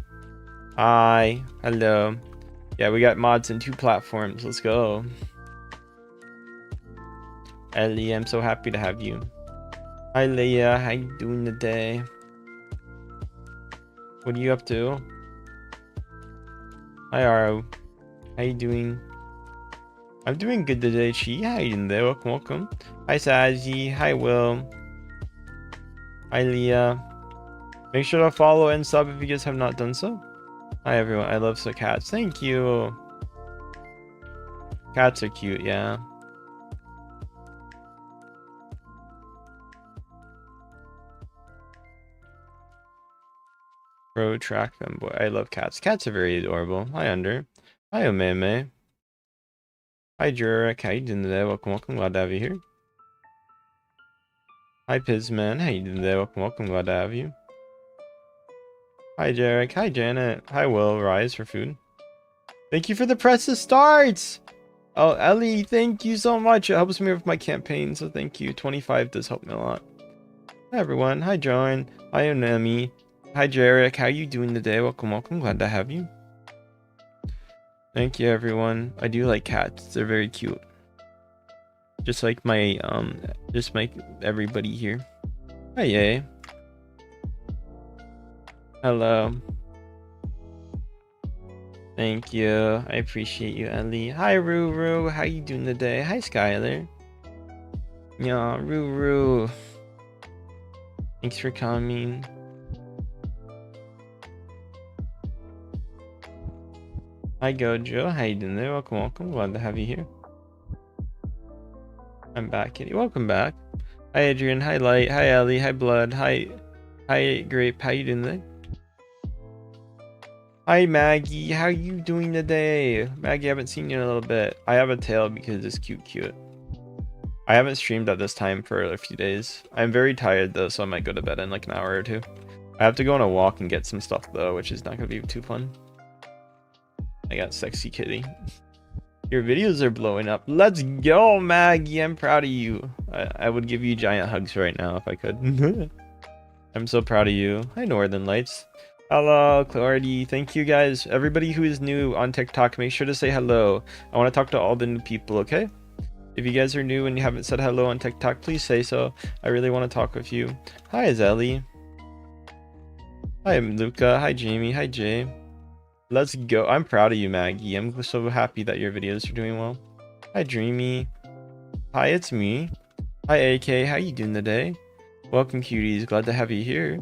Hi. Hello. Yeah, we got mods in 2 platforms. Let's go. Ellie, I'm so happy to have you. Hi, Leah. How you doing today? What are you up to? Hi, Aro. How you doing? I'm doing good today, Chi. How you doing there? Welcome, welcome. Hi, Saji. Hi, Will. Hi, Leah. Make sure to follow and sub if you guys have not done so. Hi, everyone. I love the cats. Thank you. Cats are cute, yeah. Pro track boy. I love cats. Cats are very adorable. Hi, Under. Hi, Omeme. Hi, Jurek. How you doing today? Welcome, welcome. Glad to have you here. Hi, Pizman. How you doing today? Welcome, welcome. Glad to have you. Hi, Jarek. Hi, Janet. Hi, Will. Rise for food. Thank you for the press to start. Oh, Ellie, thank you so much. It helps me with my campaign, so thank you. 25 does help me a lot. Hi, everyone. Hi, John. Hi, Onami. Hi, Jarek. How you doing today? Welcome, welcome. Glad to have you. Thank you, everyone. I do like cats. They're very cute. Just like my everybody here. Hi, yay. Hello. Thank you. I appreciate you, Ellie. Hi, Ruru. How you doing today? Hi, Skylar. Yeah, Ruru. Thanks for coming. Hi, Gojo. How you doing there? Welcome, welcome. Glad to have you here. I'm back, Kitty. Welcome back. Hi, Adrian. Hi, Light. Hi, Ellie. Hi, Blood. Hi, Grape. How you doing today? Hi, Maggie. How you doing today? Maggie, I haven't seen you in a little bit. I have a tail because it's cute. I haven't streamed at this time for a few days. I'm very tired, though, so I might go to bed in like an hour or 2. I have to go on a walk and get some stuff, though, which is not going to be too fun. I got sexy kitty. Your videos are blowing up. Let's go, Maggie. I'm proud of you. I would give you giant hugs right now if I could. I'm so proud of you. Hi, Northern Lights. Hello, Clarity. Thank you, guys. Everybody who is new on TikTok, make sure to say hello. I want to talk to all the new people, okay? If you guys are new and you haven't said hello on TikTok, please say so. I really want to talk with you. Hi, Zelly. Hi, I'm Luca. Hi, Jamie. Hi, Jay. Let's go. I'm proud of you, Maggie. I'm so happy that your videos are doing well. Hi, Dreamy. Hi, it's me. Hi, AK. How you doing today? Welcome, cuties. Glad to have you here.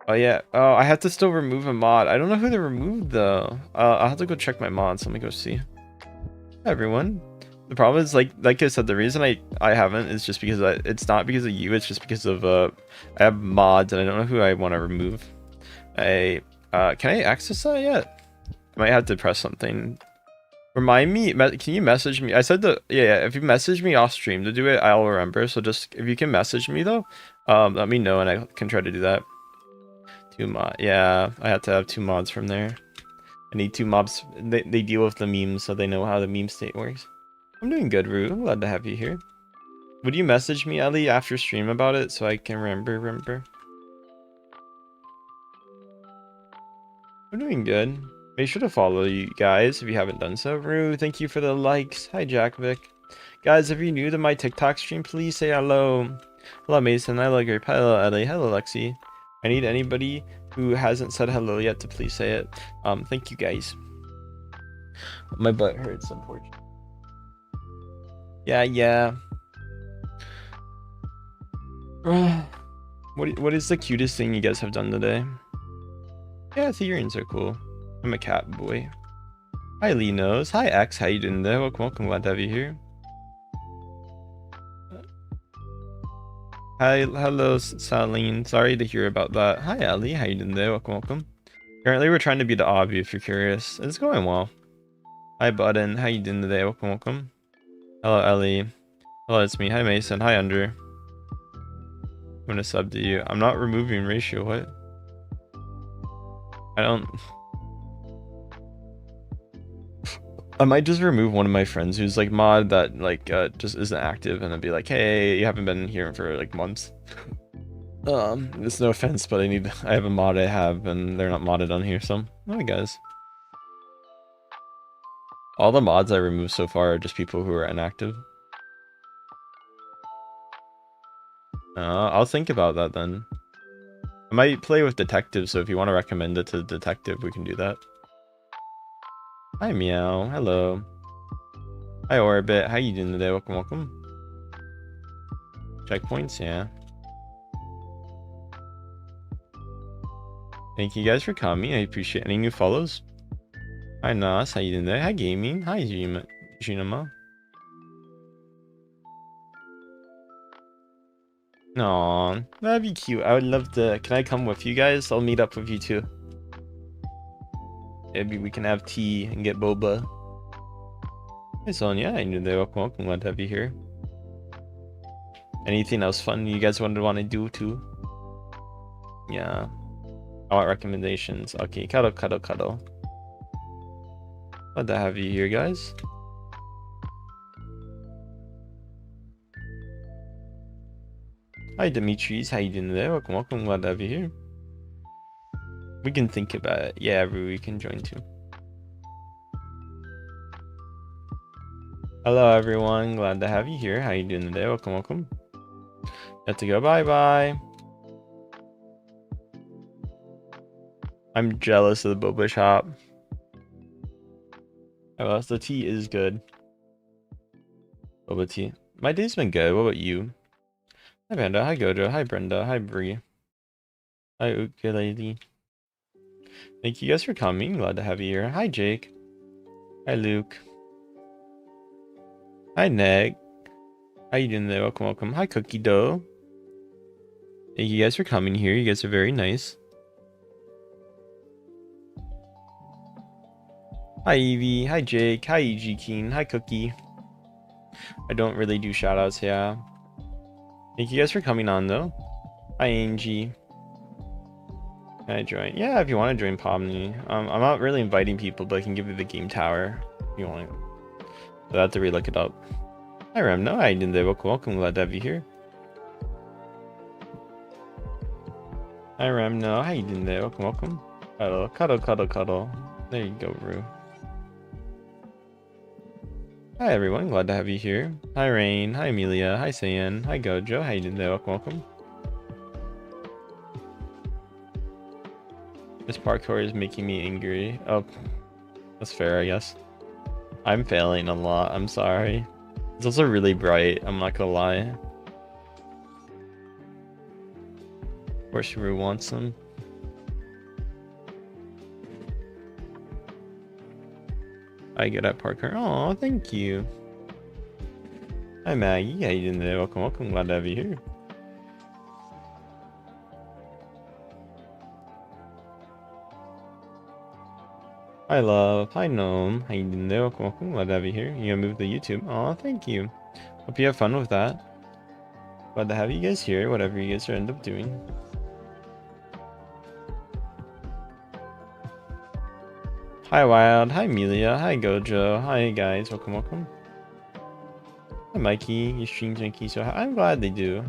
Oh, yeah. Oh, I have to still remove a mod. I don't know who they removed, though. I'll have to go check my mods. Let me go see. Hi, everyone. The problem is, like I said, the reason I haven't is just because it's not because of you. It's just because of I have mods and I don't know who I want to remove. Can I access that yet? I might have to press something. Remind me, can you message me? I said that, yeah, if you message me off stream to do it, I'll remember. So just, if you can message me though, let me know and I can try to do that. 2 mod, yeah, I have to have 2 mods from there. I need 2 mobs. They deal with the memes, so they know how the meme state works. I'm doing good, Rue. I'm glad to have you here. Would you message me, Ellie, after stream about it so I can remember? I'm doing good. Make sure to follow you guys if you haven't done so. Rue, thank you for the likes. Hi, Jack Vic. Guys, if you're new to my TikTok stream, please say hello. Hello, Mason. Hello, Grape. Hello, Ellie. Hello, Lexi. I need anybody who hasn't said hello yet to please say it. Thank you guys. My butt hurts, unfortunately. Yeah. What is the cutest thing you guys have done today? Yeah, Ethereans are cool. I'm a cat boy. Hi, Linos. Hi, X. How you doing there? Welcome. Glad to have you here. Hi, hello, Saline. Sorry to hear about that. Hi, Ellie. How you doing there? Welcome. Currently, we're trying to be the obby if you're curious. It's going well. Hi, Button. How you doing today? Welcome. Hello, Ellie. Hello, it's me. Hi, Mason. Hi, Under. I'm gonna sub to you. I'm not removing ratio. What? I don't. I might just remove one of my friends who's like mod that like just isn't active, and I'd be like, hey, you haven't been here for like months. It's no offense, but I have a mod I have, and they're not modded on here, so hi guys. All the mods I removed so far are just people who are inactive. I'll think about that then. I might play with Detective, so if you want to recommend it to Detective, we can do that. Hi Meow, hello. Hi Orbit, how you doing today? Welcome. Checkpoints, yeah. Thank you guys for coming. I appreciate any new follows. Hi Nas, how you doing there? Hi Gaming. Hi Jinama. Aw, that'd be cute. I would love to. Can I come with you guys? I'll meet up with you too. Maybe we can have tea and get boba. Hey Sonia, I knew they were welcome. Glad to have you here. Anything else fun you guys want to do too? Yeah. I want recommendations. Okay, cuddle. Glad to have you here, guys. Hi Demetrius, how you doing there? Welcome. Glad to have you here. We can think about it. Yeah, every week can join too. Hello everyone, glad to have you here. How you doing today? Welcome. Have to go. Bye. I'm jealous of the boba shop. Oh, well, the tea is good. Boba tea. My day's been good. What about you? Hi Panda. Hi Gojo. Hi Brenda. Hi Bree. Hi Ukulele. Thank you guys for coming. Glad to have you here. Hi Jake. Hi Luke. Hi Neg. How you doing there? Welcome. Hi Cookie Dough. Thank you guys for coming here. You guys are very nice. Hi Evie. Hi Jake. Hi EG Keen. Hi Cookie. I don't really do shoutouts, yeah. Thank you guys for coming on though. Hi Angie. Can I join? Yeah, if you want to join Pomni. I'm not really inviting people, but I can give you the game tower if you want. So I have to re-look it up. Hi Remno. Hi Dinde. Welcome. Glad to have you here. Hi Remno. How you doing there? Welcome. Cuddle. There you go, Rue. Hi everyone, glad to have you here. Hi Rain, hi Amelia, hi Sayan, hi Gojo, how you doing there? Welcome. This parkour is making me angry. Oh, that's fair, I guess. I'm failing a lot, I'm sorry. It's also really bright, I'm not gonna lie. Of course Rue wants them. I get at parkour. Oh, thank you. Hi Maggie, how you doing there? Welcome. Glad to have you here. Hi Love, hi Gnome, how you doing there? Welcome. Glad to have you here. You gonna move to YouTube? Oh, thank you. Hope you have fun with that. Glad to have you guys here, whatever you guys end up doing. Hi Wild, hi Amelia, hi Gojo, hi guys, welcome. Hi Mikey, you stream Janky, so I'm glad they do.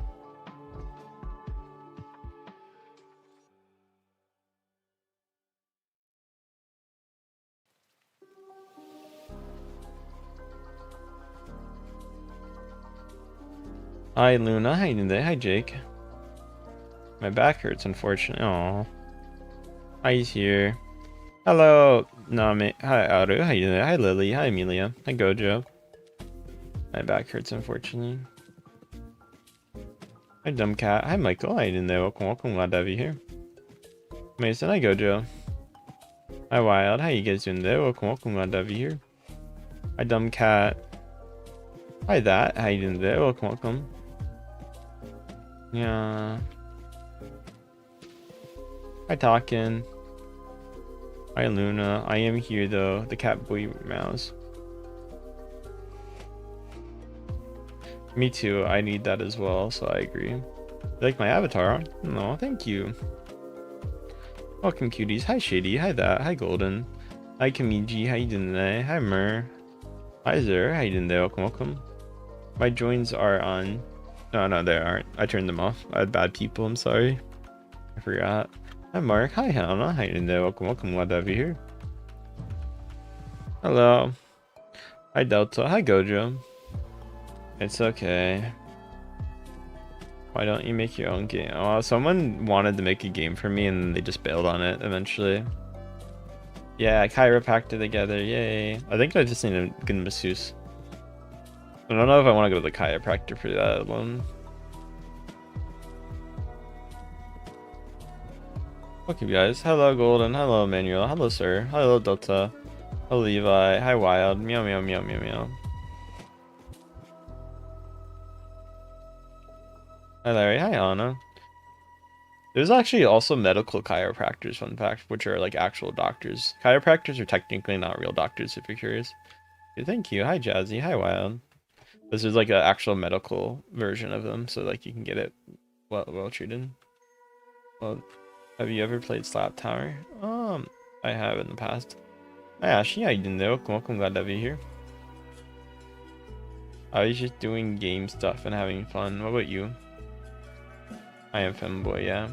Hi Luna, how you doing today? Hi Jake. My back hurts, unfortunately. Oh, he's here. Hello, Nami. Hi, Aru. How you doing? Hi, Lily. Hi, Amelia. Hi, Gojo. My back hurts, unfortunately. Hi, Dumb Cat. Hi, Michael. How you doing there? Welcome. Glad to have you here. Mason. Hi, Gojo. Hi, Wild. How you guys doing there? Welcome. Glad to have you here. Hi, Dumb Cat. Hi, That. How you doing there? Welcome. Yeah. Hi, Talkin. Hi, Luna. I am here, though. The cat boy mouse. Me too. I need that as well, so I agree. You like my avatar? No, thank you. Welcome, cuties. Hi, Shady. Hi, That. Hi, Golden. Hi, Kamiji. How you doing today? Hi, Mur. Hi, Zer. How you doing there? Welcome. My joins are on. No, they aren't. I turned them off. I had bad people. I'm sorry. I forgot. Hi, Mark. Hi, Hannah. How you doing there? Welcome. Glad to have you here. Hello. Hi, Delta. Hi, Gojo. It's okay. Why don't you make your own game? Oh, someone wanted to make a game for me and they just bailed on it eventually. Yeah, chiropractor together. Yay. I think I just need a good masseuse. I don't know if I want to go to the chiropractor for that one. Okay, guys. Hello, Golden. Hello, Emmanuel. Hello, sir. Hello, Delta. Hello, Levi. Hi, Wild. Meow, meow, meow, meow, meow. Hi, Larry. Hi, Anna. There's actually also medical chiropractors, fun fact, which are like actual doctors. Chiropractors are technically not real doctors, if you're curious. Thank you. Hi, Jazzy. Hi, Wild. This is like an actual medical version of them, so like you can get it well treated. Well, have you ever played Slap Tower? I have in the past. Hi, Ashley. How you doing there? Welcome. Glad to have you here. I was just doing game stuff and having fun. What about you? I am femboy, yeah.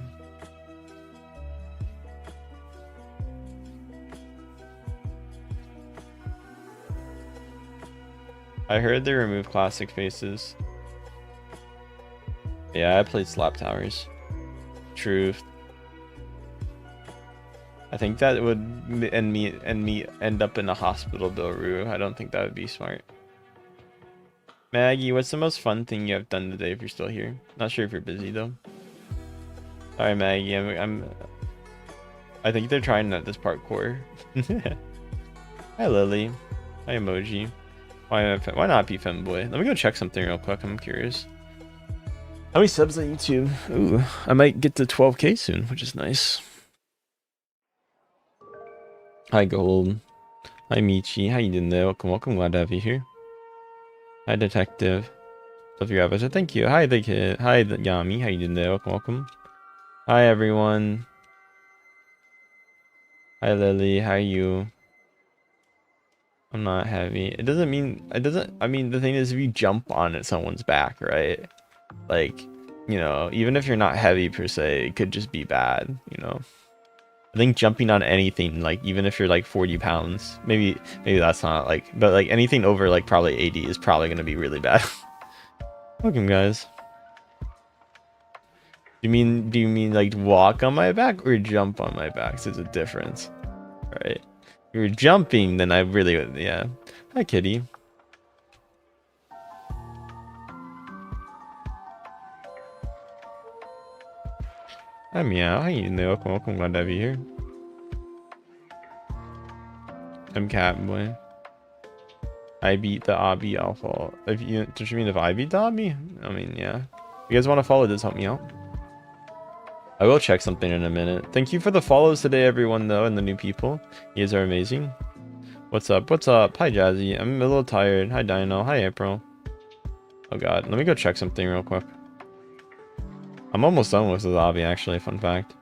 I heard they removed classic faces. Yeah, I played Slap Towers. Truth. I think that would end up in a hospital bill, Rue. I don't think that would be smart. Maggie, what's the most fun thing you have done today if you're still here? Not sure if you're busy though. Sorry, Maggie. I think they're trying this parkour. Hi, Lily. Hi, Emoji. Why not be femboy? Let me go check something real quick. I'm curious. How many subs on YouTube? Ooh, I might get to 12k soon, which is nice. Hi, Gold. Hi, Michi. How you doing there? Welcome. Glad to have you here. Hi, Detective. Love your avatar. Thank you. Hi, the kid. Hi, the Yami. How you doing there? Welcome. Hi, everyone. Hi, Lily. How are you? I'm not heavy. It doesn't mean I mean the thing is if you jump on someone's back, right? Like, you know, even if you're not heavy per se, it could just be bad, you know. I think jumping on anything, like even if you're like 40 pounds, maybe that's not like, but like anything over like probably 80 is probably gonna be really bad. Welcome, guys. Do you mean like walk on my back or jump on my back? So there's a difference, right? If you're jumping, then I really would, yeah. Hi, Kitty. Hi, Meow. How you doing? Welcome. Glad to have you here. I'm Catboy. I beat the obby. I'll follow. If you, does you mean if I beat the obby? I mean, yeah. If you guys want to follow, just help me out. I will check something in a minute. Thank you for the follows today, everyone, though, and the new people. You guys are amazing. What's up? What's up? Hi, Jazzy. I'm a little tired. Hi, Dino. Hi, April. Oh, God. Let me go check something real quick. I'm almost done with the lobby, actually. Fun fact.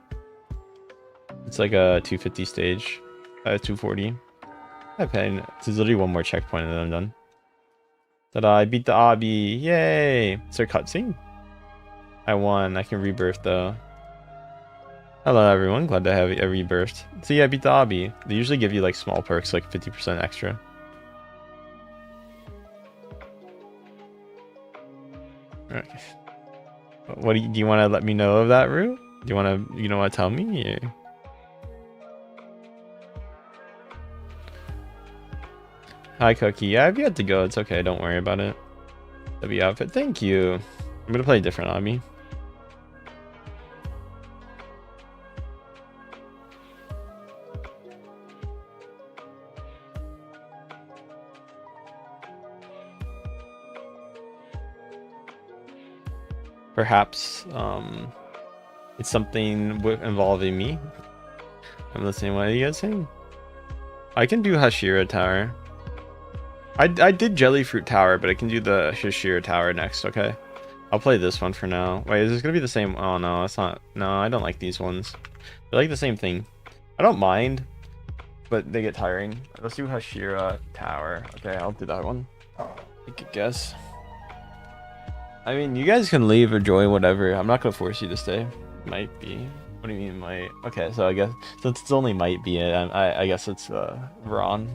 It's like a 250 stage. 240. Hi, Pen. There's literally one more checkpoint and then I'm done. Ta-da, I beat the obby. Yay! Is there a cutscene? I won. I can rebirth, though. Hello, everyone. Glad to have a rebirth. See, I beat the obby. They usually give you, like, small perks, like 50% extra. Okay. What do you want to let me know of that, Rue? You wanna tell me? Or... Hi, Cookie. Yeah, I've yet to go. It's okay. Don't worry about it. W outfit. Thank you. I'm gonna play a different obby. Perhaps it's something involving me. I'm listening. What are you guys saying? I can do Hashira Tower. I did Jellyfruit Tower, but I can do the Hashira Tower next, okay? I'll play this one for now. Wait, is this gonna be the same? Oh no, it's not. No, I don't like these ones. They're like the same thing. I don't mind, but they get tiring. Let's do Hashira Tower. Okay, I'll do that one. You could guess. I mean, you guys can leave or join, whatever. I'm not gonna force you to stay. Might be. What do you mean might? Okay, so I guess since it's only might be it, I guess it's Ron.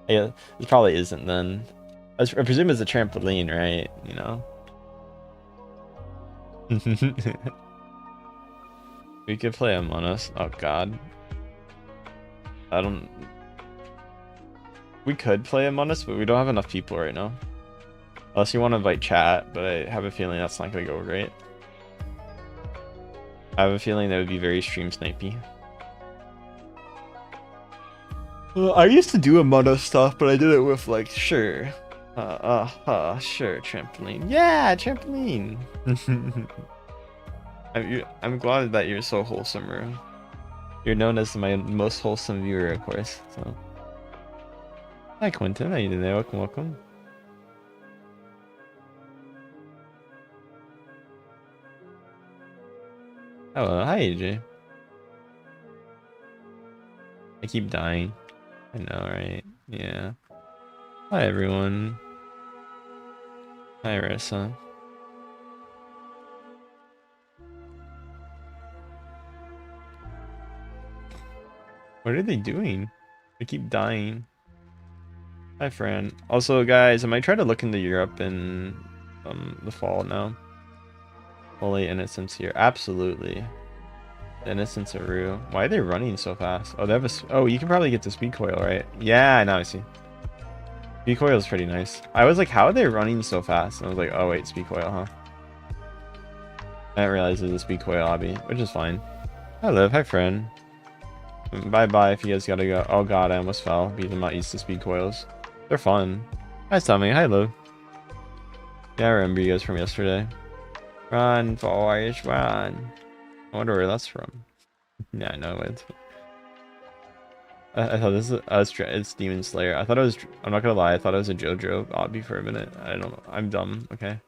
Yeah, it probably isn't then. I presume it's a trampoline, right? You know. We could play Among Us. Oh God. I don't. We could play Among Us, but we don't have enough people right now. Unless you want to invite chat, but I have a feeling that's not gonna go great. I have a feeling that would be very stream snipey. Well, I used to do Among Us stuff, but I did it with like sure, sure, trampoline. Yeah, trampoline. I'm glad that you're so wholesome, bro. You're known as my most wholesome viewer, of course. So, hi Quentin, how you doing there? Welcome, welcome. Oh, hi AJ. I keep dying. I know, right? Yeah. Hi everyone. Hi Arissa. What are they doing? They keep dying. Hi Fran. Also guys, I might try to look into Europe in the fall now. Holy innocence here. Absolutely. The innocence of Rue. Why are they running so fast? Oh, they have a... Oh, you can probably get to speed coil, right? Yeah, now I see. Speed coil is pretty nice. I was like, how are they running so fast? And I was like, oh wait, speed coil, huh? I didn't realize it was a speed coil hobby, which is fine. Hi Liv, hi friend. Bye bye if you guys gotta go. Oh god, I almost fell because I'm not used to speed coils. They're fun. Hi Tommy, hi Liv. Yeah, I remember you guys from yesterday. Run, boys, run. I wonder where that's from. Yeah, I know it. I thought this is it's Demon Slayer. I thought it was. I'm not gonna lie. I thought it was a JoJo obby for a minute. I don't know. I'm dumb. Okay.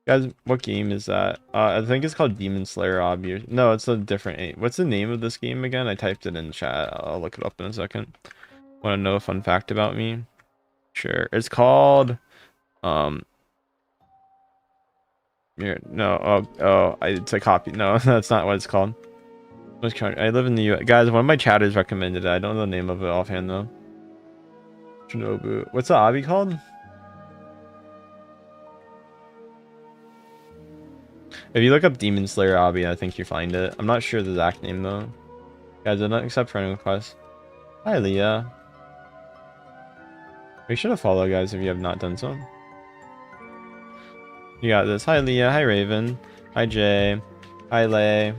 Guys, what game is that? I think it's called Demon Slayer obby. No, it's a different. What's the name of this game again? I typed it in chat. I'll look it up in a second. Want to know a fun fact about me? Sure. It's called. Here, no. It's a copy. No, that's not what it's called. I live in the US. Guys, one of my chatters recommended it. I don't know the name of it offhand though. Shinobu. What's the obby called? If you look up Demon Slayer obby, I think you find it. I'm not sure the exact name though. Guys, I don't accept friend requests. Hi Leah. Make sure to follow guys if you have not done so. You got this. Hi Leah. Hi Raven. Hi Jay. Hi Lay.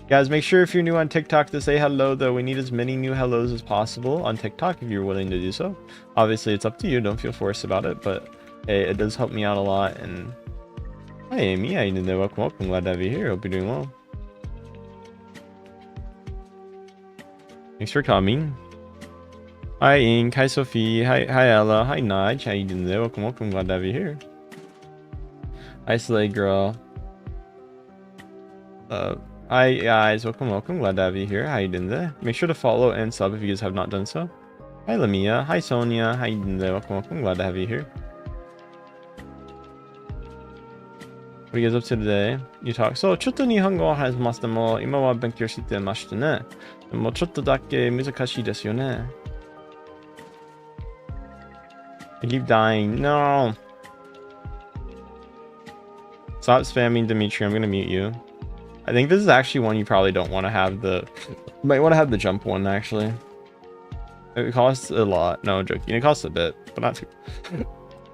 Guys, make sure if you're new on TikTok to say hello, though. We need as many new hellos as possible on TikTok if you're willing to do so. Obviously, it's up to you. Don't feel forced about it, but hey, it does help me out a lot. And hi, Amy. How you doing? Welcome, welcome. Glad to have you here. Hope you're doing well. Thanks for coming. Hi, Ink. Hi, Sophie. Hi, Ella. Hi, Nige. How you doing there? Welcome, welcome. Glad to have you here. Hi, Slay Girl. Hi guys, welcome, welcome. Glad to have you here. How you doing there? Make sure to follow and sub if you guys have not done so. Hi Lamia. Hi Sonia. How you doing there? Welcome, welcome. Glad to have you here. What are you guys up to today? You talk. So, ちょっと日本語を話しましても、今は勉強してましてね。でもちょっとだけ難しいですよね。I keep dying. No. Stop spamming Dimitri. I'm gonna mute you. I think this is actually one you probably don't want to have the... You might want to have the jump one, actually. It costs a lot. No, joking. It costs a bit, but not too...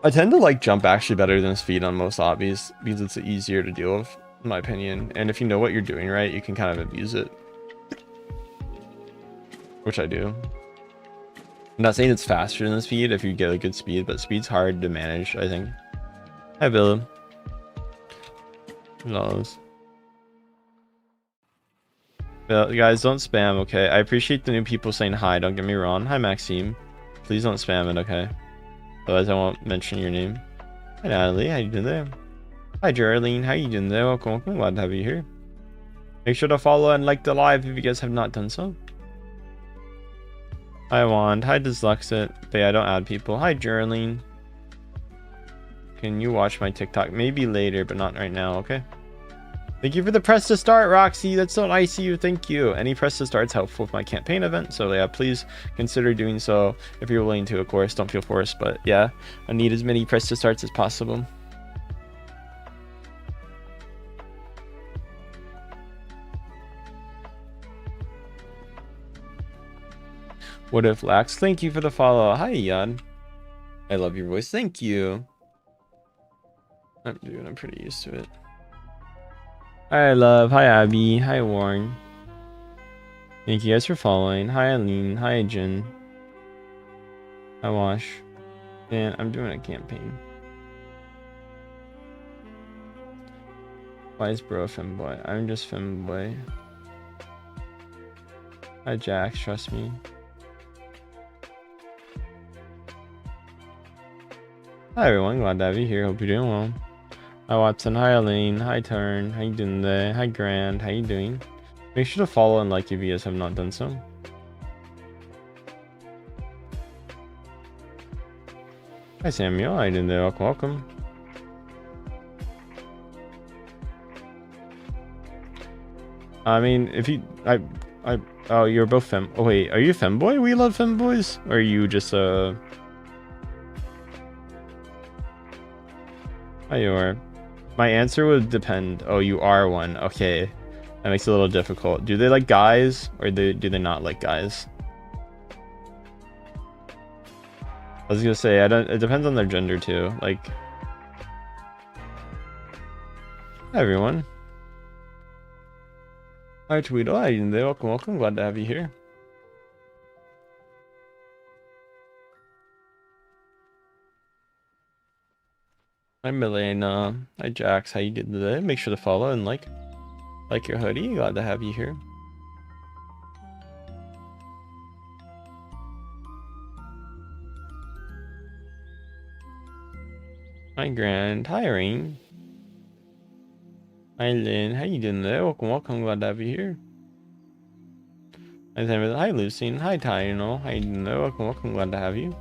I tend to like jump actually better than speed on most obbies because it's easier to deal with, in my opinion. And if you know what you're doing right, you can kind of abuse it. Which I do. I'm not saying it's faster than speed if you get a good speed, but speed's hard to manage, I think. Hi, Bill. Knows. Guys, don't spam, okay? I appreciate the new people saying hi, don't get me wrong. Hi, Maxime. Please don't spam it, okay? Otherwise, I won't mention your name. Hi, Natalie. How you doing there? Hi, Geraldine. How you doing there? Welcome, welcome. Glad to have you here. Make sure to follow and like the live if you guys have not done so. Hi, Wand. Hi, Dyslexit. But yeah, I don't add people. Hi, Geraldine. Can you watch my TikTok? Maybe later, but not right now, okay? Thank you for the press to start, Roxy. That's so nice of you. Thank you. Any press to start is helpful with my campaign event. So yeah, please consider doing so if you're willing to, of course. Don't feel forced. But yeah, I need as many press to starts as possible. What if Lax? Thank you for the follow. Hi, Yan. I love your voice. Thank you. I'm pretty used to it. Hi, Love. Hi, Abby. Hi, Warren. Thank you guys for following. Hi, Eileen. Hi, Jen. Hi, Wash. And I'm doing a campaign. Why is bro a femboy? I'm just femboy. Hi, Jax. Trust me. Hi, everyone. Glad to have you here. Hope you're doing well. Hi, Watson. Hi, Elaine. Hi, Turn. How you doing there? Hi, Grand. How you doing? Make sure to follow and like if you guys have not done so. Hi, Samuel. How you doing there? Welcome, welcome. I mean, if you... Oh, you're both fem... Oh, wait. Are you a femboy? We love femboys? Or are you just a... Oh, you are. My answer would depend. Oh, you are one. Okay. That makes it a little difficult. Do they like guys or do they not like guys? I was gonna say, it depends on their gender too. Like, hi everyone. Hi Tweedle, how you doing? Welcome, welcome. Glad to have you here. Hi Milena. Hi Jax, how you doing today? Make sure to follow and like your hoodie. Glad to have you here. Hi Grand. Hi Irene. Hi Lynn. How you doing today? Welcome, welcome. Glad to have you here. Hi Lucy. Hi Tyno. How you doing today? Welcome, welcome. Glad to have you.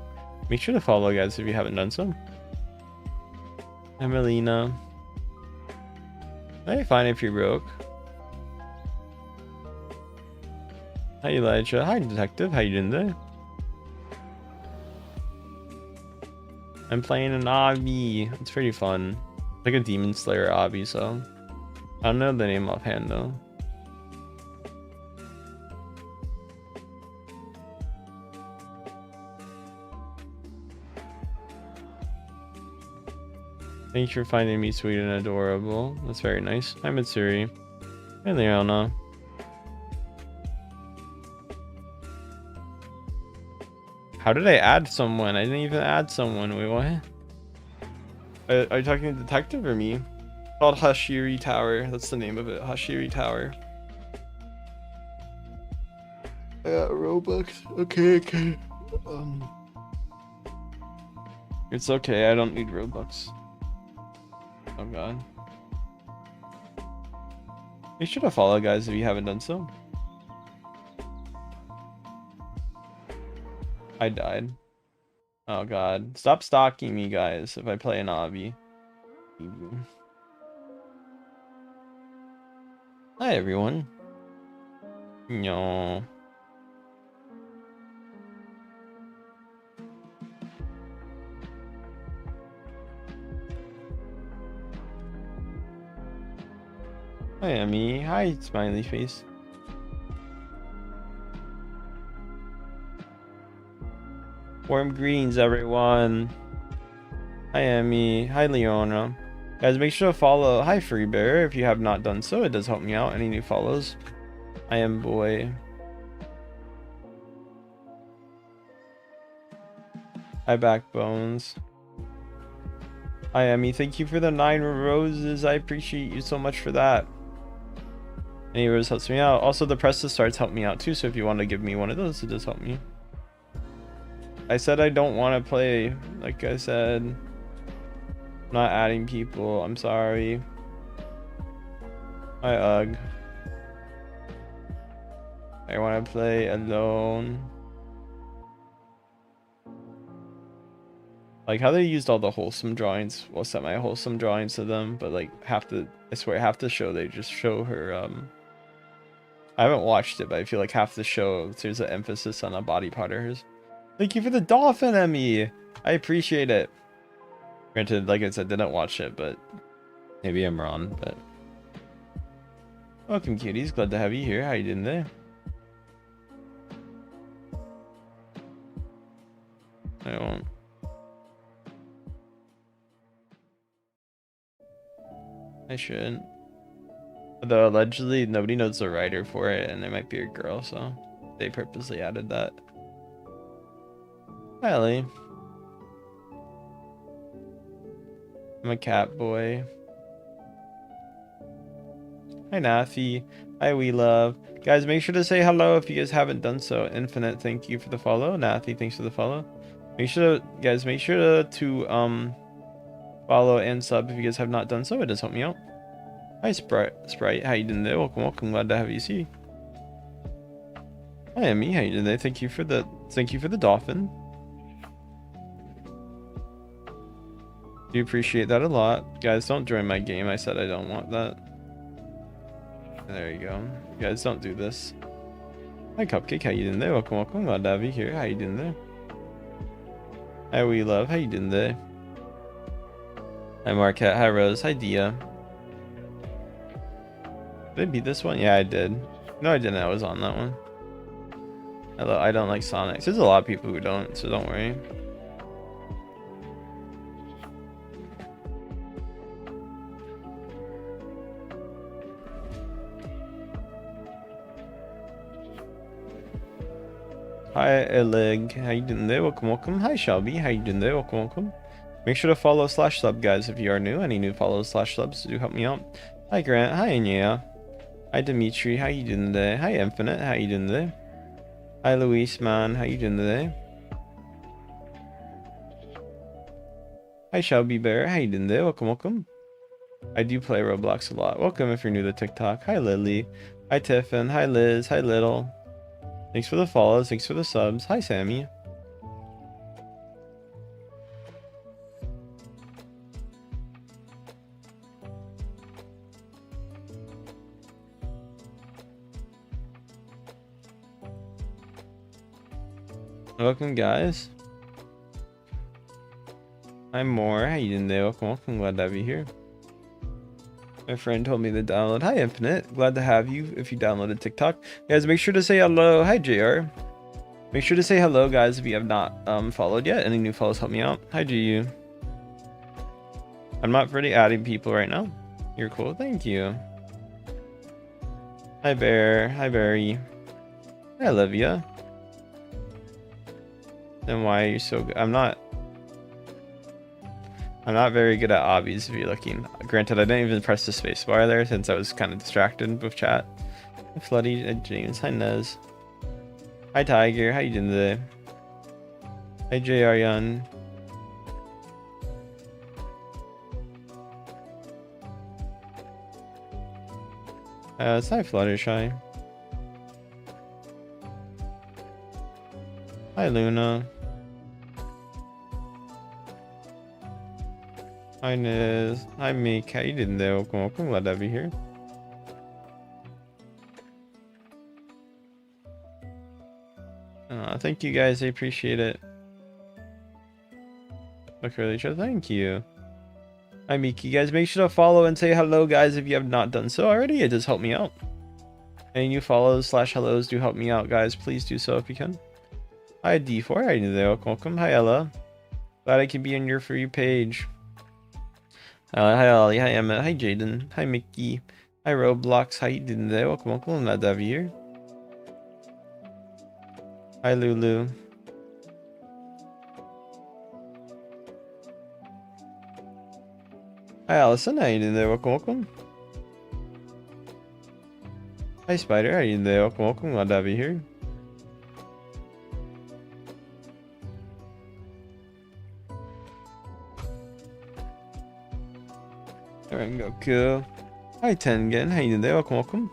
Make sure to follow guys if you haven't done so. Hi Melina. Hey, fine if you're broke. Hi Elijah. Hi Detective. How you doing today? I'm playing an obby. It's pretty fun. It's like a Demon Slayer obby, so I don't know the name offhand though. Thanks for finding me sweet and adorable. That's very nice. Hi Mitsuri. Hi Leona. How did I add someone? I didn't even add someone. Wait, what? Are you talking to Detective or me? It's called Hashiri Tower. That's the name of it. Hashiri Tower. I got Roblox. Okay. It's okay. I don't need Robux. Oh god. Make sure to follow guys if you haven't done so. I died. Oh god. Stop stalking me guys if I play an obby. Hi everyone. No. Hi Hi, Emmy. Hi, smiley face. Warm greetings, everyone. Hi, Emmy. Hi, Leona. Guys, make sure to follow. Hi, Free Bear. If you have not done so, it does help me out. Any new follows? I am boy. Hi, Backbones. Hi, Emmy. Thank you for the 9 roses. I appreciate you so much for that. Any rose helps me out. Also, the press to starts help me out too. So if you want to give me one of those, it does help me. I said I don't want to play. Like I said, I'm not adding people. I'm sorry. Hi, Ugh. I want to play alone. Like how they used all the wholesome drawings, well, semi-wholesome drawings to them, but like I swear half the show they just show her. I haven't watched it, but I feel like half the show there's an emphasis on a body part of hers. Thank you for the dolphin, Emmy. I appreciate it. Granted, like I said, didn't watch it, but maybe I'm wrong. But welcome, cuties. Glad to have you here. How you doing there? I won't. I shouldn't. Although allegedly nobody knows the writer for it, and it might be a girl, so they purposely added that. Hi, Ellie. I'm a cat boy. Hi, Nafi. Hi, We Love. Guys, make sure to say hello if you guys haven't done so. Infinite, thank you for the follow. Nafi, thanks for the follow. Make sure to, guys, make sure to follow and sub if you guys have not done so. It does help me out. Hi, Sprite. How you doing there? Welcome. Glad to have you see. Hi, Emmy. How you doing there? Thank you for the dolphin. Do appreciate that a lot. Guys, don't join my game. I said I don't want that. There you go. Guys, don't do this. Hi, Cupcake. How you doing there? Welcome. Glad to have you here. How you doing there? Hi, We Love. How you doing there? Hi, Marquette. Hi, Rose. Hi, Dia. Did I beat this one? Yeah, I did. No, I didn't. I was on that one. I don't like Sonic. There's a lot of people who don't, so don't worry. Hi, Elig. How you doing there? Welcome. Hi, Shelby. How you doing there? Welcome. Make sure to follow / sub, guys, if you are new. Any new follows / subs do help me out. Hi, Grant. Hi, Anya. Hi, Dimitri. How you doing there? Hi, Infinite. How you doing there? Hi, Luis, man. How you doing today? Hi, Shelby Bear. How you doing there? Welcome. I do play Roblox a lot. Welcome if you're new to TikTok. Hi, Lily. Hi, Tiffin. Hi, Liz. Hi, Little. Thanks for the follows. Thanks for the subs. Hi, Sammy. Welcome, guys. I'm More. How you doing there? Welcome. Glad to have you here. My friend told me to download. Hi, Infinite. Glad to have you if you downloaded TikTok. Guys, make sure to say hello. Hi, JR. Make sure to say hello, guys, if you have not followed yet. Any new follows help me out. Hi, GU. I'm not really adding people right now. You're cool. Thank you. Hi, Bear. Hi, Barry. Hi, Olivia. Then why are you so good? I'm not very good at obbies if you're looking. Granted, I didn't even press the space bar there since I was kind of distracted with chat. Hi, Floody. Hi, James. Hi, Nez. Hi, Tiger. How you doing today? Hi, JR Young. It's hi, Fluttershy. Hi, Luna. Hi, Nez. Hi, Meek. How you doing there? Welcome. Glad to have you here. Thank you, guys. I appreciate it. Look really chill. Thank you. Hi Miki, guys. Make sure to follow and say hello, guys, if you have not done so already. It does help me out. Any new follows / hellos do help me out, guys. Please do so if you can. Hi D4, how you doing there? Welcome. Hi Ella. Glad I can be on your For You page. Hi Ollie. Hi Emma. Hi Jaden. Hi Mickey. Hi Roblox. How you doing there? Welcome. I'm glad to have you here. Hi Lulu. Hi Allison. How you doing there? Welcome. Hi Spider. How you doing there? Welcome. Glad to have you here. Alright, Goku. Hi Tengen. How you doing there? Welcome.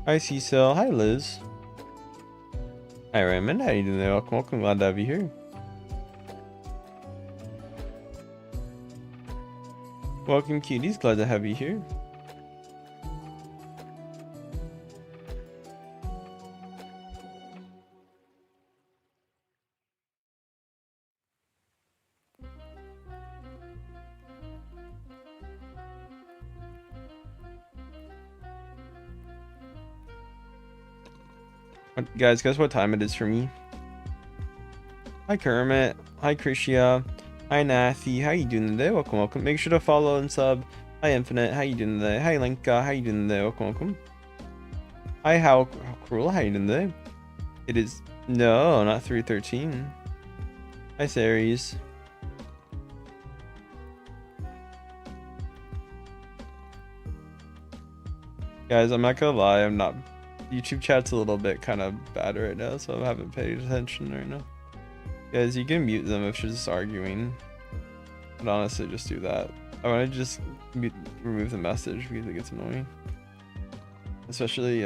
Hi Cecil. Hi Liz. Hi Raymond. How you doing there? Welcome. Glad to have you here. Welcome cuties. Glad to have you here. Guys, guess what time it is for me? Hi Kermit. Hi Krishia. Hi Nathy. How you doing today? Welcome. Make sure to follow and sub. Hi Infinite. How you doing today? Hi Lenka. How you doing today? Welcome. Hi How Cruel. How you doing today? It is no, not 3:13. Hi Ceres. Guys, I'm not gonna lie. I'm not. YouTube chat's a little bit kind of bad right now, so I haven't paid attention right now. Guys, you can mute them if you're just arguing. But honestly, just do that. I want to just remove the message because it gets annoying. Especially,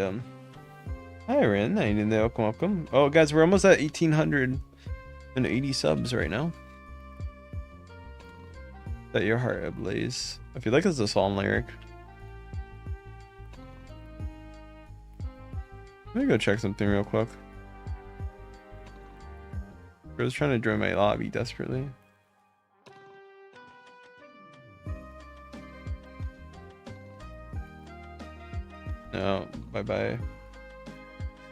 hi Rin, how you doing there? Welcome. Oh, guys, we're almost at 1,880 subs right now. Set your heart ablaze. I feel like it's a song lyric. Let me go check something real quick. I was trying to join my lobby desperately. No, bye-bye.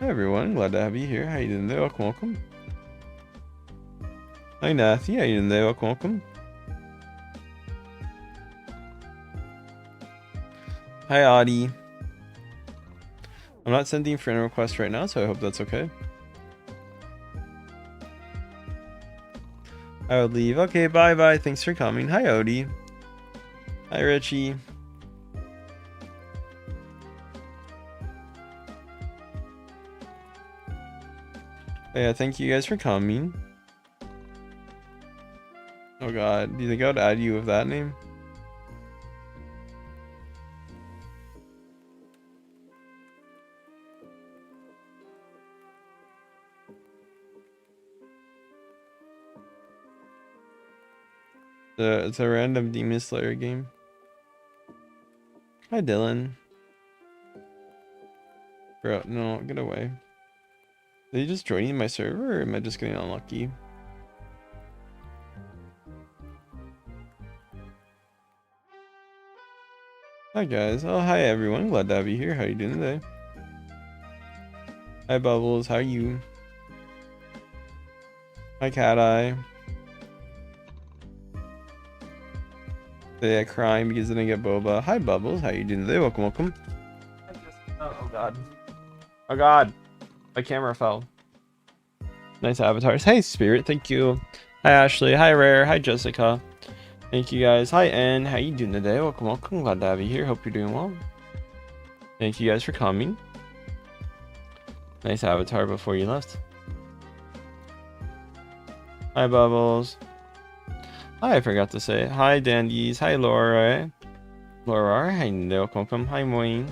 Hi everyone, glad to have you here. How you doing there? Welcome. Hi Nathy, how you doing there? Welcome. Hi Audie. I'm not sending friend requests right now, so I hope that's okay. I would leave. Okay, bye-bye. Thanks for coming. Hi Odie. Hi Richie. Yeah, thank you guys for coming. Oh god, do you think I would add you with that name? It's a random Demon Slayer game. Hi Dylan. Bro, no, get away. Are you just joining my server or am I just getting unlucky? Hi guys. Oh hi everyone. Glad to have you here. How you doing today? Hi Bubbles. How are you? Hi Cat Eye. Yeah, crying because I didn't get boba. Hi Bubbles. How you doing today? Welcome. Oh god. Oh god. My camera fell. Nice avatars. Hey Spirit. Thank you. Hi Ashley. Hi Rare. Hi Jessica. Thank you guys. Hi Ann. How you doing today? Welcome. Glad to have you here. Hope you're doing well. Thank you guys for coming. Nice avatar before you left. Hi Bubbles. Hi, I forgot to say. Hi Dandies. Hi Laura. Laura. Hi welcome. Hi Moing.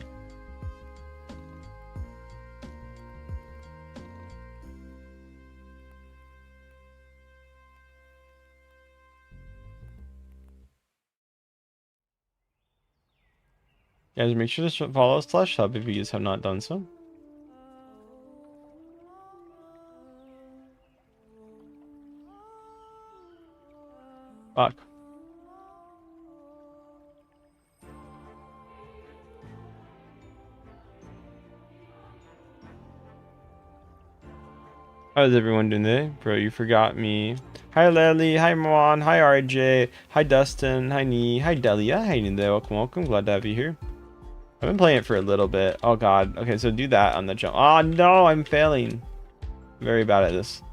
Guys, make sure to follow / sub if you guys have not done so. Fuck. How's everyone doing today? Bro, you forgot me. Hi Lely, hi Moan, hi RJ, hi Dustin, hi Nee, hi Delia, how you doing today? Welcome, welcome. Glad to have you here. I've been playing it for a little bit. Oh god. Okay, so do that on the jump. Oh no, I'm failing. I'm very bad at this.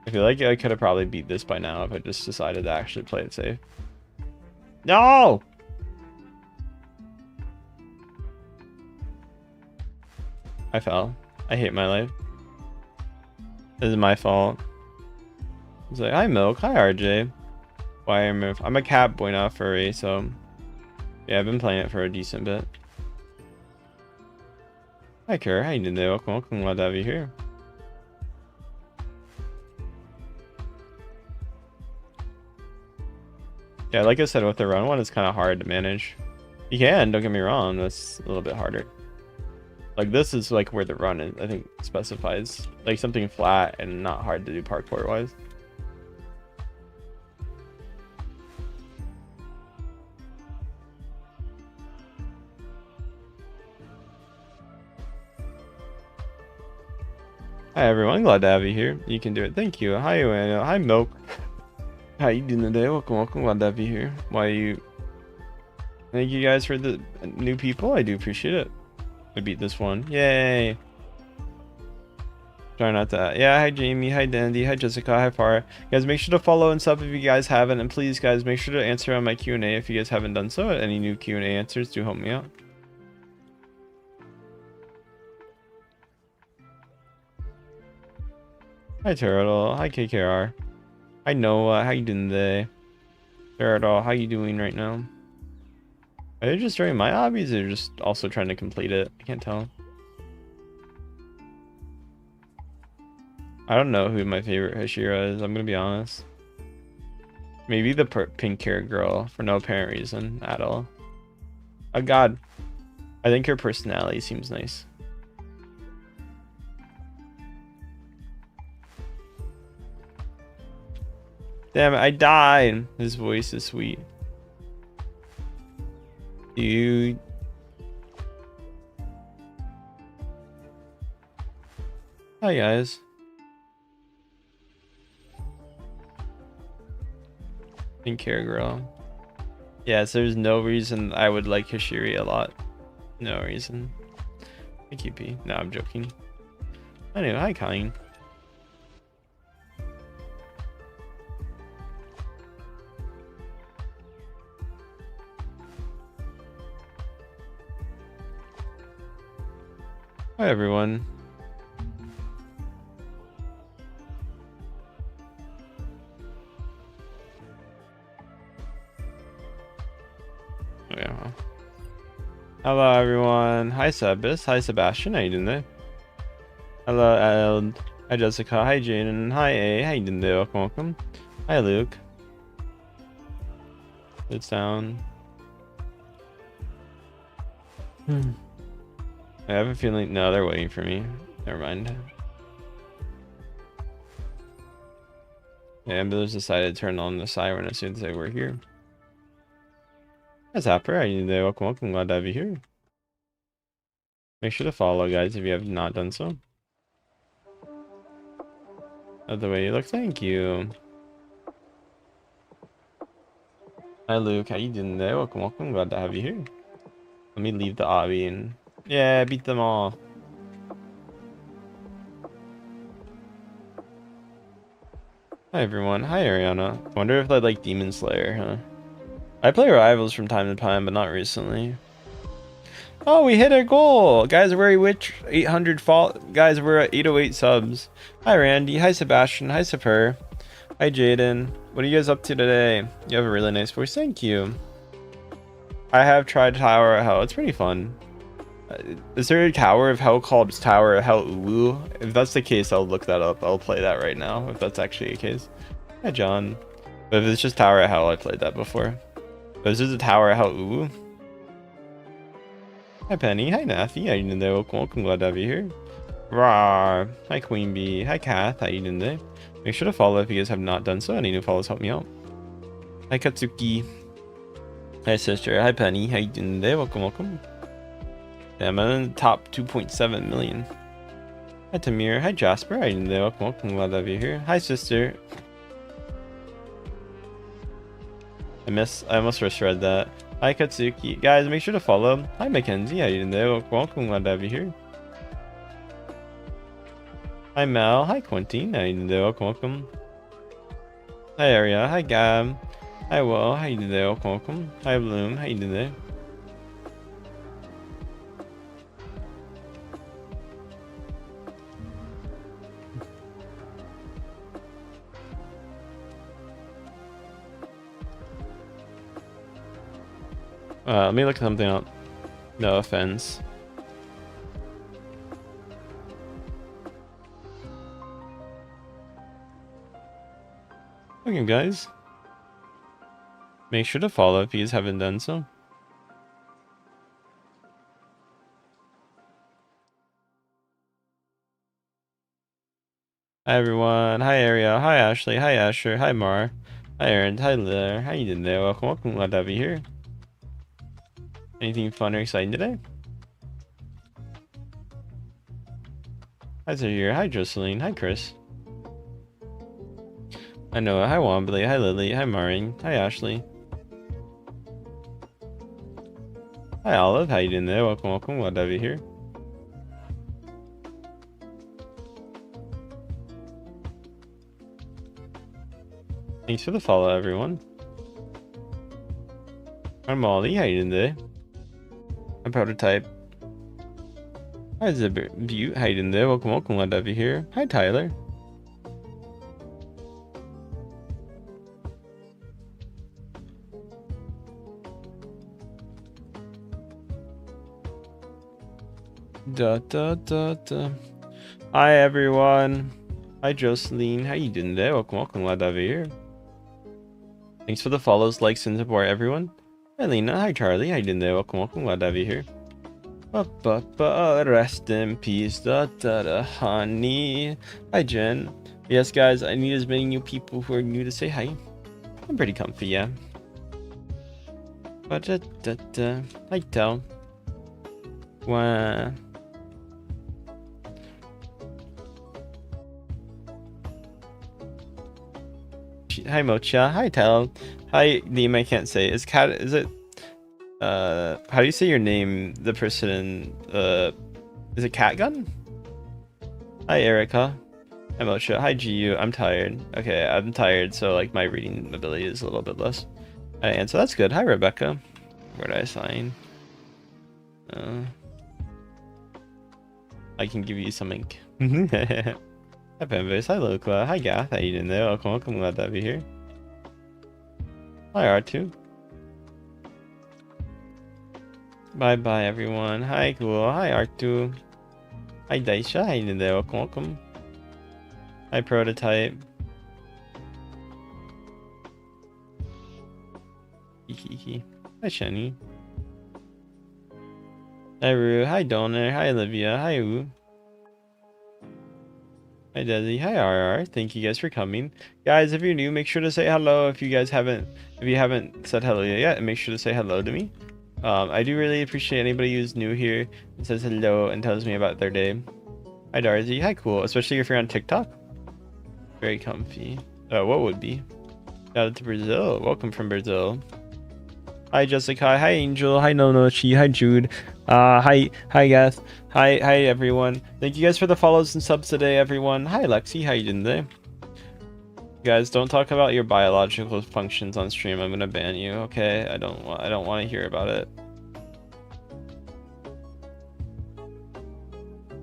I feel like I could have probably beat this by now if I just decided to actually play it safe. No! I fell. I hate my life. This is my fault. It's like, hi Milk, hi RJ. Why am I? I'm a cat boy, not furry, so yeah, I've been playing it for a decent bit. Hi Kara, how you doing today? Welcome, welcome, glad to have you here. Yeah, like I said, with the run one, it's kind of hard to manage. You can, don't get me wrong, that's a little bit harder. Like this is like where the run is, I think specifies like something flat and not hard to do parkour wise. Hi everyone, glad to have you here. You can do it. Thank you. Hi Joanna. Hi Milk. How you doing today? Welcome, welcome. Glad to have you here. Why you? Thank you guys for the new people. I do appreciate it. I beat this one. Yay. Try not to. Yeah, hi Jamie. Hi Dandy. Hi Jessica. Hi Farah. Guys, make sure to follow and sub if you guys haven't. And please, guys, make sure to answer on my Q&A if you guys haven't done so. Any new Q&A answers do help me out. Hi Turtle. Hi KKR. Hi Noah. How you doing today? Turtle, how you doing right now? Are they just joining my hobbies or just also trying to complete it? I can't tell. I don't know who my favorite Hashira is, I'm gonna be honest. Maybe the pink hair girl for no apparent reason at all. Oh god. I think her personality seems nice. Damn it, I died. His voice is sweet. Dude. Hi guys. Pink hair girl. Yes, there's no reason I would like Hashiri a lot. No reason. Thank you, P. No, I'm joking. Anyway, hi Colleen. Hi everyone. Oh, yeah. Hello everyone. Hi Sebas. Hi Sebastian. How you doing there? Hello Eld. Hi Jessica. Hi Jaden. Hi A. How you doing there? Welcome, welcome. Hi Luke. Good sound. I have a feeling. No, they're waiting for me. Never mind. Yeah, Ambulance decided to turn on the siren as soon as they were here. Hi Zapper, how you doing today? Welcome, welcome. Glad to have you here. Make sure to follow, guys, if you have not done so. Love the way you look. Thank you. Hi Luke, how you doing today? Welcome, welcome. Glad to have you here. Let me leave the obby and yeah, beat them all. Hi everyone. Hi Ariana. Wonder if I like Demon Slayer, huh? I play Rivals from time to time, but not recently. Oh, we hit our goal! Guys, we're at 800 guys, we're at 808 subs. Hi Randy. Hi Sebastian. Hi Super. Hi Jaden. What are you guys up to today? You have a really nice voice. Thank you. I have tried Tower of Hell. It's pretty fun. Is there a Tower of Hell called Tower of Hell Uwu? If that's the case, I'll look that up. I'll play that right now, if that's actually the case. Hi, John. But if it's just Tower of Hell, I played that before. But is this a Tower of Hell Uwu? Hi, Penny. Hi, Nathy. How you doing there? Welcome, welcome. Glad to have you here. Rawr. Hi, Queen Bee. Hi, Kath. How you doing today? Make sure to follow if you guys have not done so. Any new follows help me out. Hi, Katsuki. Hi, sister. Hi, Penny. How you doing today? Welcome, welcome. Yeah, I'm in the top 2.7 million. Hi, Tamir. Hi, Jasper. How you doing today? Welcome, welcome. Glad to have you here. Hi, sister. I almost misread that. Hi, Katsuki. Guys, make sure to follow. Hi, Mackenzie. How you doing today? Welcome, welcome. Glad to have you here. Hi, Mel. Hi, Quentin. How you doing today? Welcome, welcome. Hi, Aria. Hi, Gab. Hi, Will. How you doing today? Welcome, welcome. Hi, Bloom. How you doing today? Let me look something up. No offense. Okay, guys. Make sure to follow if you guys haven't done so. Hi, everyone. Hi, Ariel. Hi, Ashley. Hi, Asher. Hi, Mar. Hi, Aaron. Hi, Lair. How you doing today? Welcome, welcome. Glad to have you here. Anything fun or exciting today? Hi, Zahir. Hi, Jocelyn. Hi, Chris. Hi, Noah. Hi, Wombly. Hi, Lily. Hi, Marin. Hi, Ashley. Hi, Olive. How you doing today? Welcome, welcome. Glad to have you here. Thanks for the follow, everyone. I'm Molly. How you doing today? I'm Prototype. Hi, Butte. How you doing today? Welcome, welcome. Glad to have you here. Hi, Tyler. Da da da da. Hi, everyone. Hi, Jocelyn. How you doing today? Welcome, welcome. Glad to have you here. Thanks for the follows, likes, and support, everyone. Hi, Lena. Hi, Charlie. How you doing today? Welcome, welcome. Glad to have you here. Rest in peace, da da da, honey. Hi, Jen. Yes, guys, I need as many new people who are new to say hi. I'm pretty comfy, yeah. Da da da. Hi, Tel. Wow. Hi, Mocha. Hi, Tel. Hi, name I can't say. Is it how do you say your name? The person is it Catgun? Hi, Erica. Hi, Mocha. Hi, GU. I'm tired. Okay, I'm tired, so like my reading ability is a little bit less. And so that's good. Hi, Rebecca. Where did I sign? I can give you some ink. Hi, Pemvis. Hi, Luca. Hi, Gath. How you doing there? Welcome, welcome. Glad to have you here. Hi, R2. Bye bye, everyone. Hi, Cool. Hi, R2. Hi, Daisha. How you doing there? Welcome, welcome. Hi, Prototype. Hihihi. Hi, Shani. Hi, Rue. Hi, Donor. Hi, Olivia. Hi, Wu. Hi, Desi. Hi, RR. Thank you guys for coming. Guys, if you're new, make sure to say hello. If you haven't said hello yet, make sure to say hello to me. I do really appreciate anybody who's new here and says hello and tells me about their day. Hi, Darcy. Hi, cool. Especially if you're on TikTok. Very comfy. What would be? Shout out to Brazil. Welcome from Brazil. Hi, Jessica. Hi, Angel. Hi, Nonochi. Hi, Jude. Hi, Gath. Hi, everyone. Thank you guys for the follows and subs today, everyone. Hi, Lexi. How you doing today? Guys, don't talk about your biological functions on stream. I'm gonna ban you. Okay? I don't want to hear about it.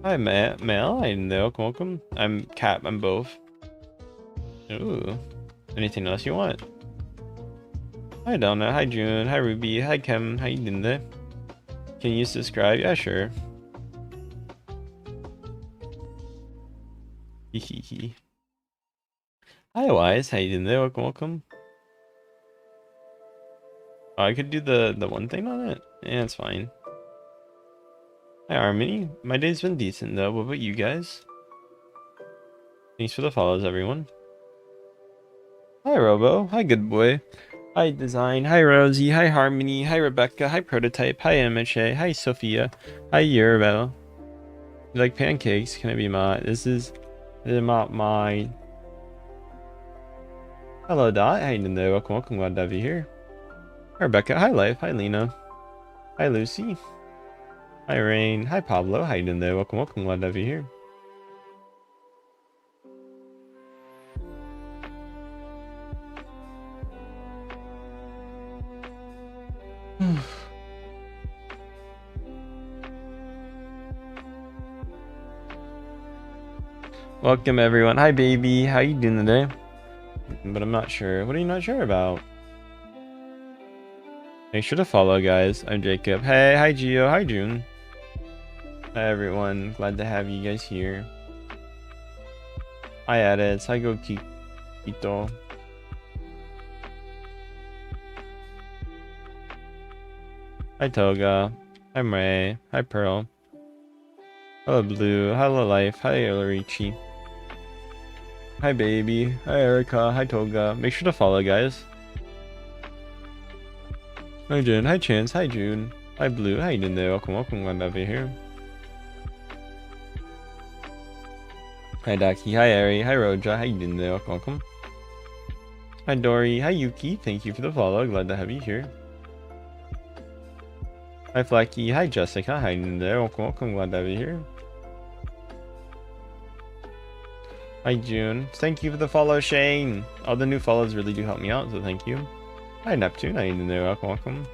Hi, Mel. Hi, Nook. Welcome. I'm Cat. I'm both. Ooh. Anything else you want? Hi, Donna. Hi, June. Hi, Ruby. Hi, Kim. How you doing today? Can you subscribe? Yeah, sure. Hehehe. Hi, Wise. How you doing today? Welcome, welcome. Oh, I could do the one thing on it. Yeah, it's fine. Hi, Harmony. My day's been decent, though. What about you guys? Thanks for the follows, everyone. Hi, Robo. Hi, good boy. Hi, Design. Hi, Rosie. Hi, Harmony. Hi, Rebecca. Hi, Prototype. Hi, MHA. Hi, Sophia. Hi, Eurobell. You like pancakes? Can I be my... This is my... Hello, Dot. How you doing there? Welcome, welcome. Glad to have you here. Hi, Rebecca. Hi, Life. Hi, Lena. Hi, Lucy. Hi, Rain. Hi, Pablo. How you doing there? Welcome, welcome. Glad to have you here. Welcome, everyone. Hi, baby. How you doing today? But I'm not sure. What are you not sure about? Make sure to follow, guys. I'm Jacob. Hey, hi, Gio. Hi, June. Hi, everyone. Glad to have you guys here. Hi, Edits. Hi, Go Kito. Hi, Toga. Hi, Ray. Hi, Pearl. Hello, Blue. Hello, Life. Hi, Ilarichi. Hi, baby. Hi, Erica. Hi, Toga. Make sure to follow, guys. Hi, Jen. Hi, Chance. Hi, June. Hi, Blue. How you doing there? Welcome, welcome. Glad to have you here. Hi, Daki. Hi, Ari. Hi, Roja. How you doing there? Welcome, welcome. Hi, Dory. Hi, Yuki. Thank you for the follow. Glad to have you here. Hi, Flacky. Hi, Jessica. How you doing there? Welcome, welcome. Glad to have you here. Hi, June. Thank you for the follow, Shane. All the new follows really do help me out, so thank you. Hi, Neptune. How you doing there? Welcome, welcome.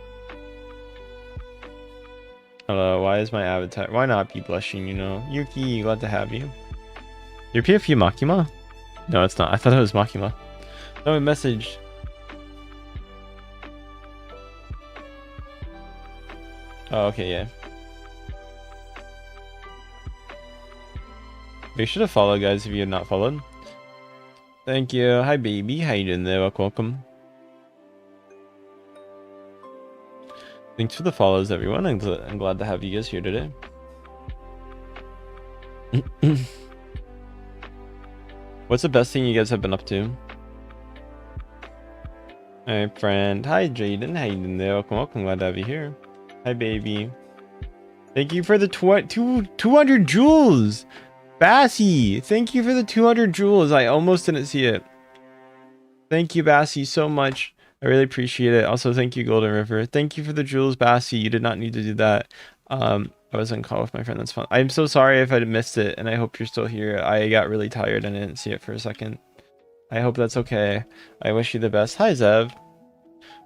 Hello. Why is my avatar? Why not be blushing, you know? Yuki, glad to have you. Your PFU Makima? No, it's not. I thought it was Makima. No, it messaged. Oh, okay, yeah. Make sure to follow, guys, if you have not followed. Thank you. Hi, baby. How you doing there? Welcome, welcome. Thanks for the follows, everyone. I'm glad to have you guys here today. What's the best thing you guys have been up to? Hi, friend. Hi, Jaden. How you doing there? Welcome, welcome. Glad to have you here. Hi, baby. Thank you for the 200 jewels. Bassy, thank you for the 200 jewels. I almost didn't see it. Thank you, Bassy, so much. I really appreciate it. Also, thank you, Golden River. Thank you for the jewels, Bassy. You did not need to do that. I was on call with my friend. That's fun. I'm so sorry if I missed it, and I hope you're still here. I got really tired and I didn't see it for a second. I hope that's okay. I wish you the best. Hi, Zev.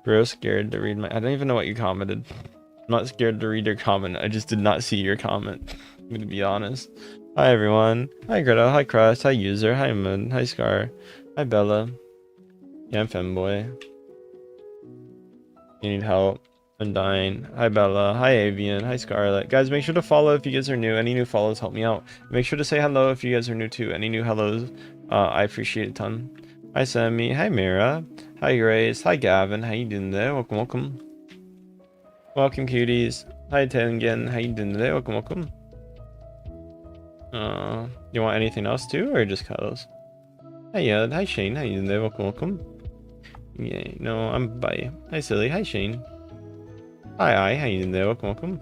Bro, scared to read my... I don't even know what you commented. I'm not scared to read your comment. I just did not see your comment. I'm gonna be honest. Hi, everyone. Hi, Greta. Hi, Crust. Hi, User. Hi, Moon. Hi, Scar. Hi, Bella. Yeah, I'm Femboy. You need help? I'm dying. Hi, Bella. Hi, Avian. Hi, Scarlet. Guys, make sure to follow if you guys are new. Any new follows help me out. Make sure to say hello if you guys are new too. Any new hellos, I appreciate a ton. Hi, Sammy. Hi, Mira. Hi, Grace. Hi, Gavin. How you doing there? Welcome, welcome. Welcome, cuties. Hi, Tengen. How you doing today? Welcome, welcome. You want anything else too, or just cuddles? Hi, hi, Shane. How you doing there? Welcome, welcome. Yeah, no, I'm bye. Hi, Silly. Hi, Shane. Hi, how you doing there? Welcome, welcome.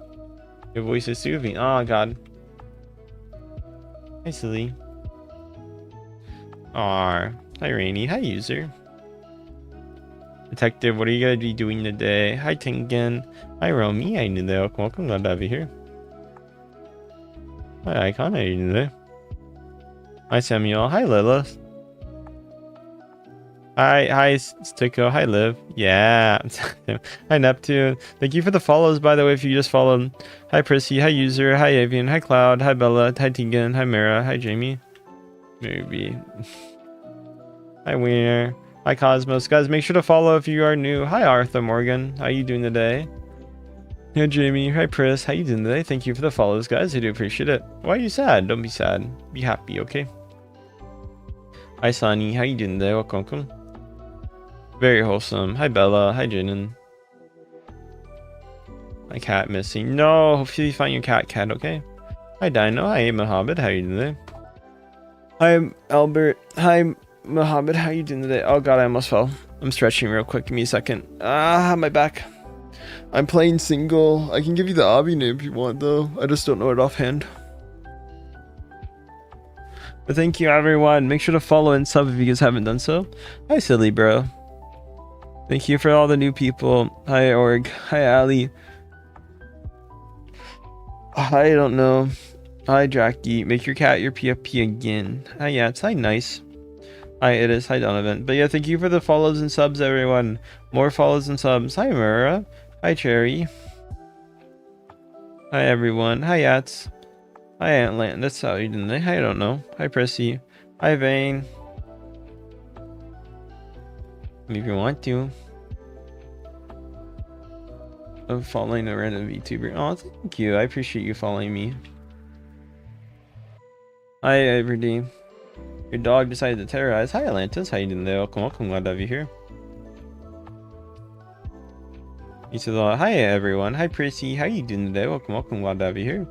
Your voice is soothing. Oh, God. Hi, Silly. Hi, Rainy. Hi, User. Detective, what are you gonna be doing today? Hi, Tengen. Hi, Romy. How you doing there? Welcome, welcome. Glad to have you here. Hi, Icon. How you doing there? Hi, Samuel. Hi, Lilith. Hi, Stico. Hi, Liv. Yeah. Hi, Neptune. Thank you for the follows, by the way, if you just followed. Hi, Prissy. Hi, User. Hi, Avian. Hi, Cloud. Hi, Bella. Hi, Tegan. Hi, Mira. Hi, Jamie. Maybe. Hi, Wiener. Hi, Cosmos. Guys, make sure to follow if you are new. Hi, Arthur Morgan. How you doing today? Hi, Jamie. Hi, Pris. How you doing today? Thank you for the follows, guys. I do appreciate it. Why are you sad? Don't be sad. Be happy, okay? Hi, Sunny. How you doing today? Welcome. Very wholesome. Hi, Bella. Hi, Jinin. My cat missing. No, hopefully you find your cat, okay? Hi Dino, hi Mohammed, how you doing today? Hi Albert, hi Mohammed, how you doing today? Oh god, I almost fell. I'm stretching real quick, give me a second. Ah, my back. I'm playing single. I can give you the obby name if you want though. I just don't know it offhand. But thank you everyone. Make sure to follow and sub if you guys haven't done so. Hi silly bro. Thank you for all the new people. Hi Org. Hi Ali. I don't know. Hi Jackie. Make your cat your PFP again. Hi yeah, it's hi nice. Hi it is. Hi Donovan. But yeah, thank you for the follows and subs everyone. More follows and subs. Hi Mura. Hi Cherry. Hi everyone. Hi Yats. Hi Antland. That's how you doing today. I don't know. Hi Prissy. Hi Vane. If you want to. I'm following a random VTuber. Oh, thank you. I appreciate you following me. Hi, Everyday. Your dog decided to terrorize. Hi, Atlantis. How you doing there? Welcome. Glad to have you here. You said, hi, everyone. Hi, Prissy. How you doing today? Welcome. Glad to have you here.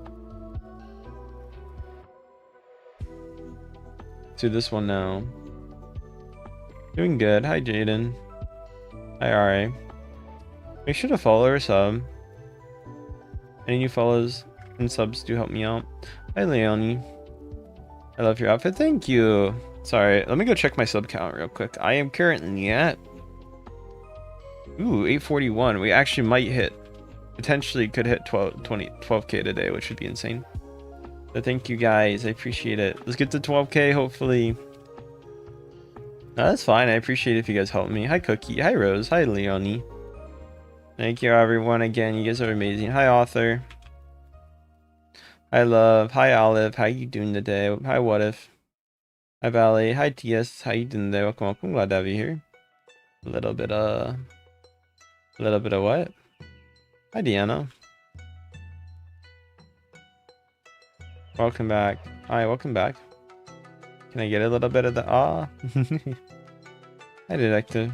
To this one now. Doing good. Hi, Jaden. Hi, Ari. Make sure to follow or sub. Any new follows and subs do help me out. Hi, Leonie. I love your outfit. Thank you. Sorry, let me go check my sub count real quick. I am currently at 841. We actually might hit, potentially could hit 12k today, which would be insane. So thank you guys. I appreciate it. Let's get to 12k hopefully. No, that's fine. I appreciate it if you guys help me. Hi Cookie. Hi Rose. Hi Leonie. Thank you everyone again. You guys are amazing. Hi Author. Hi Love. Hi Olive. How you doing today? Hi What If. Hi Valley. Hi TS. How you doing today? Welcome. Glad to have you here. A little bit of what? Hi Deanna. Welcome back. Hi, welcome back. Can I get a little bit of the Hi Detective.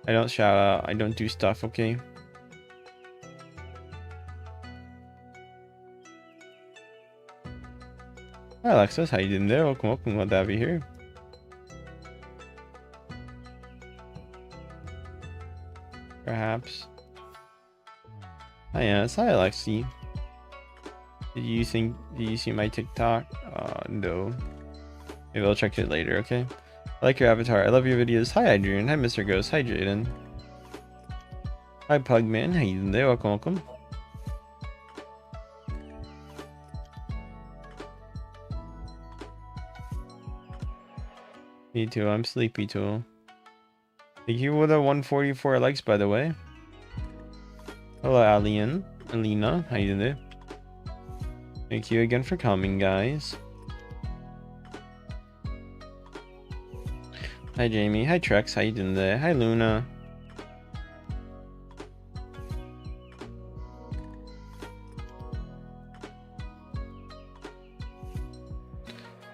I don't shout out. I don't do stuff, okay? Hi Alexis, how you doing there? Welcome. Glad to have you here. Perhaps. Hi Yes. Hi Alexi. Did you see my TikTok? No. Maybe I'll check it later, okay? I like your avatar. I love your videos. Hi Adrian. Hi Mr. Ghost. Hi Jaden. Hi Pugman. How you doing there? Welcome. Me too. I'm sleepy too. Thank you for the 144 likes, by the way. Hello, Alina. How you doing there? Thank you again for coming, guys. Hi, Jamie. Hi, Trex. How you doing there? Hi, Luna.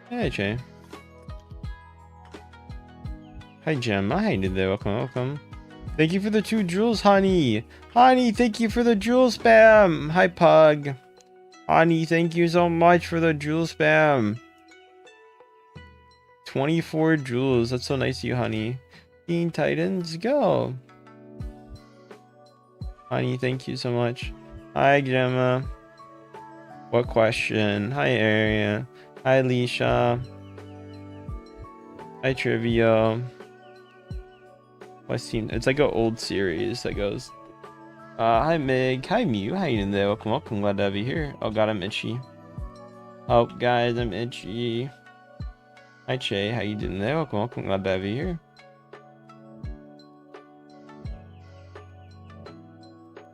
Hey, Jay. Hi, Gemma. How you doing there? Welcome. Thank you for the 2 jewels, honey. Honey, thank you for the jewel spam. Hi, Pug. Honey, thank you so much for the jewel spam. 24 jewels. That's so nice of you, honey. Teen Titans, go. Honey, thank you so much. Hi, Gemma. What question? Hi, Aria. Hi, Alicia. Hi, Trivia. What's team? It's like an old series that goes. Hi, Meg. Hi, Mew. How you doing there? Welcome. Glad to have you here. Oh, God, I'm itchy. Oh, guys, I'm itchy. Hi, Che. How you doing there? Welcome. Glad to have you here.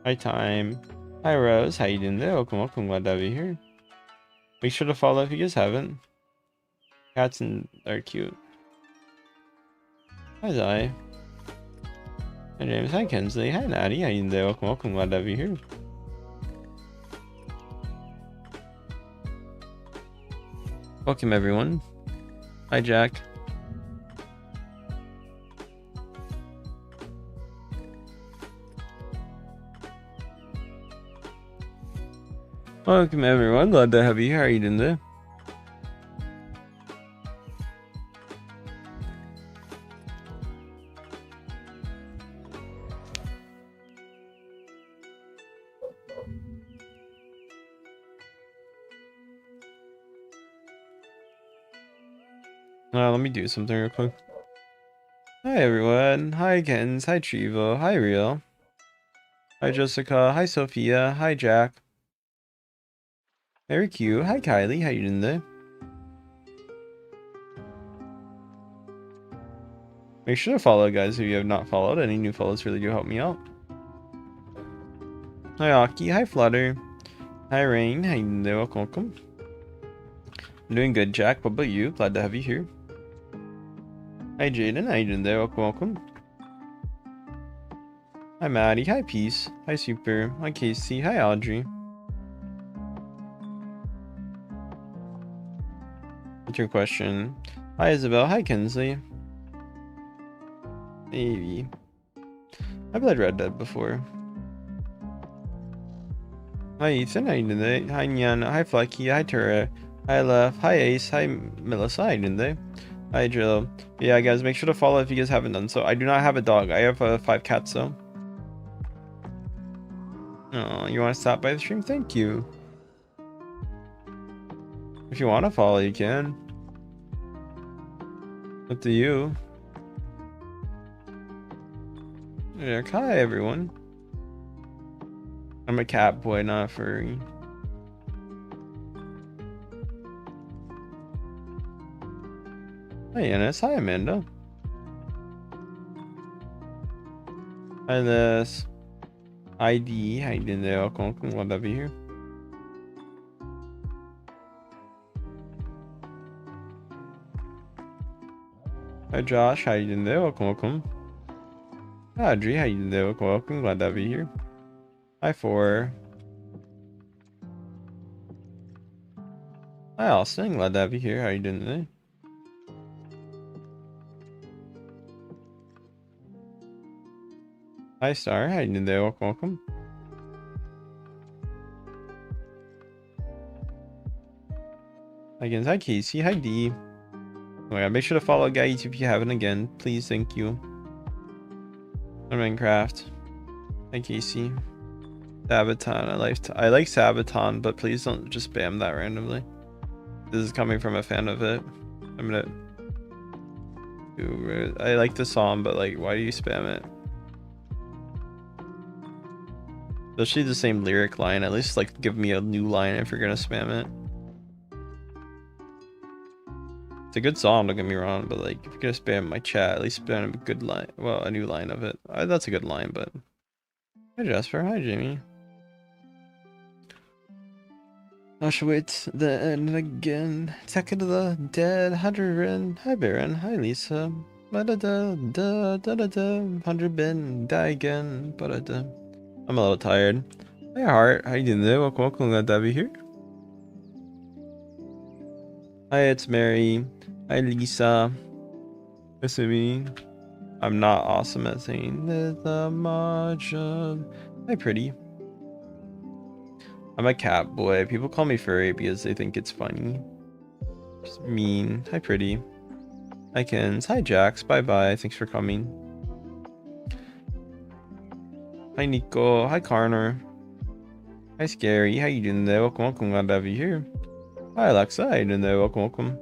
Hi, Time. Hi, Rose. How you doing there? Welcome. Glad to have you here. Make sure to follow if you guys haven't. Cats are cute. Hi, Zai. Hi, James. Hi, Kensley. Hi, Natty. How you doing there? Welcome. Glad to have you here. Welcome, everyone. Hi, Jack. Welcome everyone, glad to have you here. How are you doing today? Let me do something real quick. Hi everyone. Hi Kens. Hi Trivo. Hi Real. Hi Jessica. Hi Sophia. Hi Jack. Very cute. Hi Kylie. How you doing today? Make sure to follow, guys, if you have not followed. Any new follows really do help me out. Hi Aki. Hi Flutter. Hi Rain. How you doing today? Welcome, welcome. I'm doing good, Jack. What about you? Glad to have you here. Hi Jaden. How you doing today? Welcome, welcome. Hi Maddie. Hi Peace. Hi Super. Hi Casey. Hi Audrey. What's your question? Hi Isabel. Hi Kinsley. Maybe. I played Red Dead before. Hi Ethan, how you doing today? Hi Nyan, hi Flecky, hi Tura, hi Lef, hi Ace, hi Melissa, how you doing today? Hi Jill. Yeah guys, make sure to follow if you guys haven't done so. I do not have a dog, I have 5 cats though. Oh, you want to stop by the stream? Thank you. If you want to follow, you can. Up to you. Yeah, hi everyone. I'm a cat boy, not a furry. Hi Ennis, hi Amanda. Hi Liz. ID, how you doing there? Welcome, glad to be here. Hi Josh, how you doing there? Welcome, welcome. Hi Audrey, how you doing there? Welcome, welcome, glad to be here. Hi 4. Hi Austin, glad to have you here. How you doing today? Hi Star, how you doing today? Welcome, welcome. Again, hi Casey, hi D. Oh yeah, make sure to follow guys if you haven't again. Please, thank you. Minecraft. Hi Casey. Sabaton, I like Sabaton, but please don't just spam that randomly. This is coming from a fan of it. I'm gonna I like the song, but like, why do you spam it? Especially the same lyric line. At least like give me a new line if you're gonna spam it. It's a good song, don't get me wrong, but like if you're gonna spam my chat, at least spam a good line. Well, a new line of it. That's a good line, but hi Jasper, hi Jamie. Auschwitz, then again. Attack of the Dead, 100 hi Baron, hi Lisa. Ba-da-da, da-da-da, 100 bin, die again. Ba-da-da. I'm a little tired. Hi Heart, how you doing today? Welcome, welcome, glad to have you here. Hi, it's Mary. Hi Lisa. Nice to meet you. I'm not awesome at saying the margin. Hi pretty. I'm a cat boy. People call me furry because they think it's funny. Just mean. Hi pretty. Hi Kens. Hi Jax. Bye bye. Thanks for coming. Hi Nico. Hi Carner. Hi Scary. How you doing today? Welcome, welcome. Glad to have you here. Hi Alexa. How you doing today? Welcome, welcome.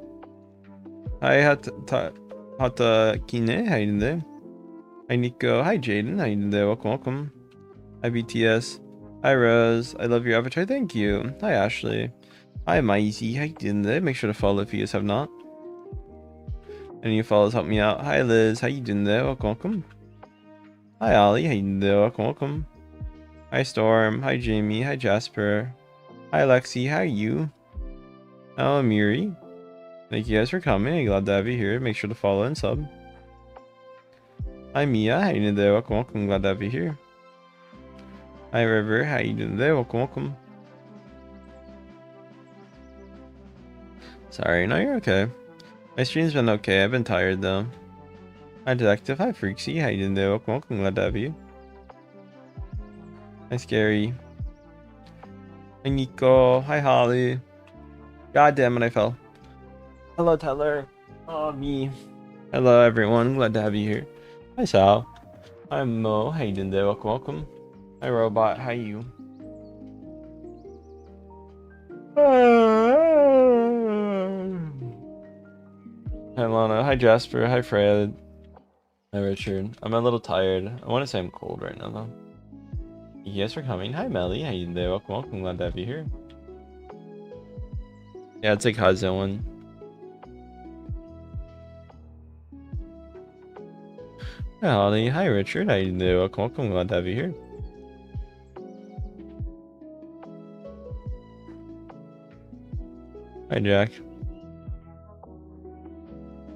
Hi Hata Kine. How you doing today? Hi Nico. Hi Jaden. How you doing today? Welcome, welcome. Hi BTS. Hi Rose. I love your avatar. Thank you. Hi Ashley. Hi Maisie. How you doing today? Make sure to follow if you guys have not. Any new follows help me out. Hi Liz. How you doing today? Welcome, welcome. Hi Ollie. How you doing today? Welcome, welcome. Hi Storm. Hi Jamie. Hi Jasper. Hi Lexi. How are you? Hello Miri. Thank you guys for coming. I'm glad to have you here. Make sure to follow and sub. Hi Mia. How you doing today? Welcome, welcome. Glad to have you here. Hi River. How you doing today? Welcome, welcome. Sorry, no, you're okay. My stream's been okay. I've been tired though. Hi Detective. Hi Freaksy. How you doing today? Welcome, welcome. Glad to have you. Hi Scary. Hi Nico. Hi Holly. God damn it, I fell. Hello Tyler. Oh me. Hello everyone. Glad to have you here. Hi Sal. Hi Mo. How you doing there? Welcome, welcome. Hi Robot. How you? Hi Lana. Hi Jasper. Hi Fred. Hi Richard. I'm a little tired. I want to say I'm cold right now though. Thank you guys for coming. Hi Melly. How you doing there? Welcome, welcome. Glad to have you here. Yeah, it's like Hazoan. Hi Holly. Hi Richard. How you doing there? Welcome, welcome. Glad to have you here. Hi Jack.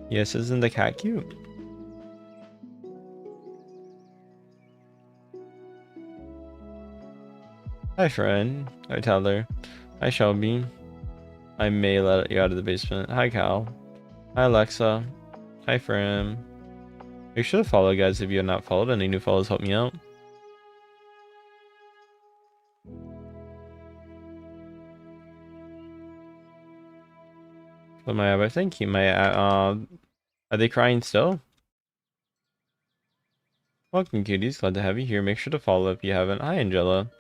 Yes, isn't the cat cute? Hi friend. Hi Tyler. Hi Shelby. I may let you out of the basement. Hi Cal. Hi Alexa. Hi Fram. Make sure to follow guys if you have not followed. Any new follows help me out. But my thank you. My are they crying still? Welcome cuties, glad to have you here. Make sure to follow if you haven't. Hi Angela.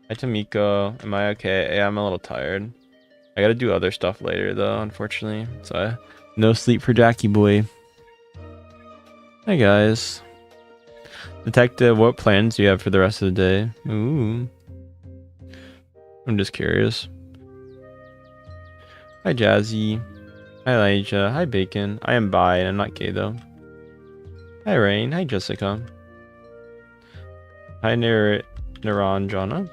Hi Tamiko. Am I okay? Yeah, I'm a little tired. I gotta do other stuff later though, unfortunately. So no sleep for Jackie boy. Hi guys. Detective, what plans do you have for the rest of the day? Ooh. I'm just curious. Hi Jazzy. Hi Elijah. Hi Bacon. I am bi and I'm not gay though. Hi Rain. Hi Jessica. Hi Naranjana.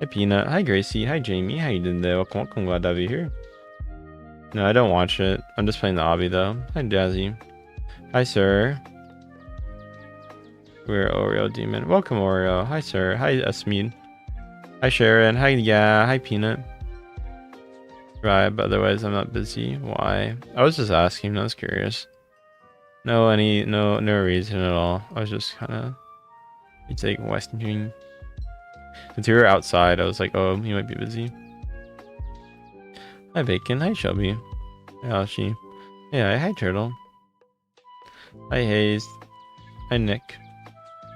Hi Peanut. Hi Gracie. Hi Jamie. How you doing there? Welcome, welcome. Glad to have you here. No, I don't watch it. I'm just playing the obby though. Hi Jazzy. Hi sir. We're Oreo Demon. Welcome Oreo. Hi sir. Hi Esmeed. Hi Sharon. Hi yeah. Hi Peanut. Right, but otherwise I'm not busy. Why? I was just asking. I was curious. No reason at all. I was just kind of like western. Since you were outside, I was like, oh, you might be busy. Hi Bacon. Hi Shelby. Hi Ashi. Yeah, hi Turtle. Hi Hayes. Hi Nick.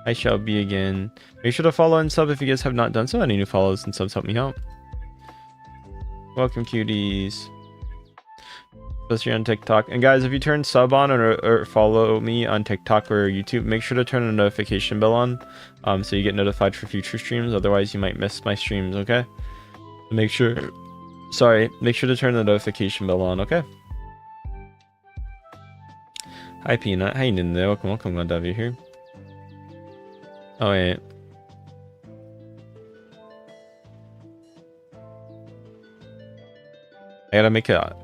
Hi Shelby again. Make sure to follow and sub if you guys have not done so. Any new follows and subs help me out. Welcome cuties. Especially on TikTok. And guys, if you turn sub on or follow me on TikTok or YouTube, make sure to turn the notification bell on so you get notified for future streams. Otherwise, you might miss my streams, okay? Make sure to turn the notification bell on, okay? Hi Peanut. How you doing there? Welcome, welcome. Glad to have you here. Oh, wait. I gotta make a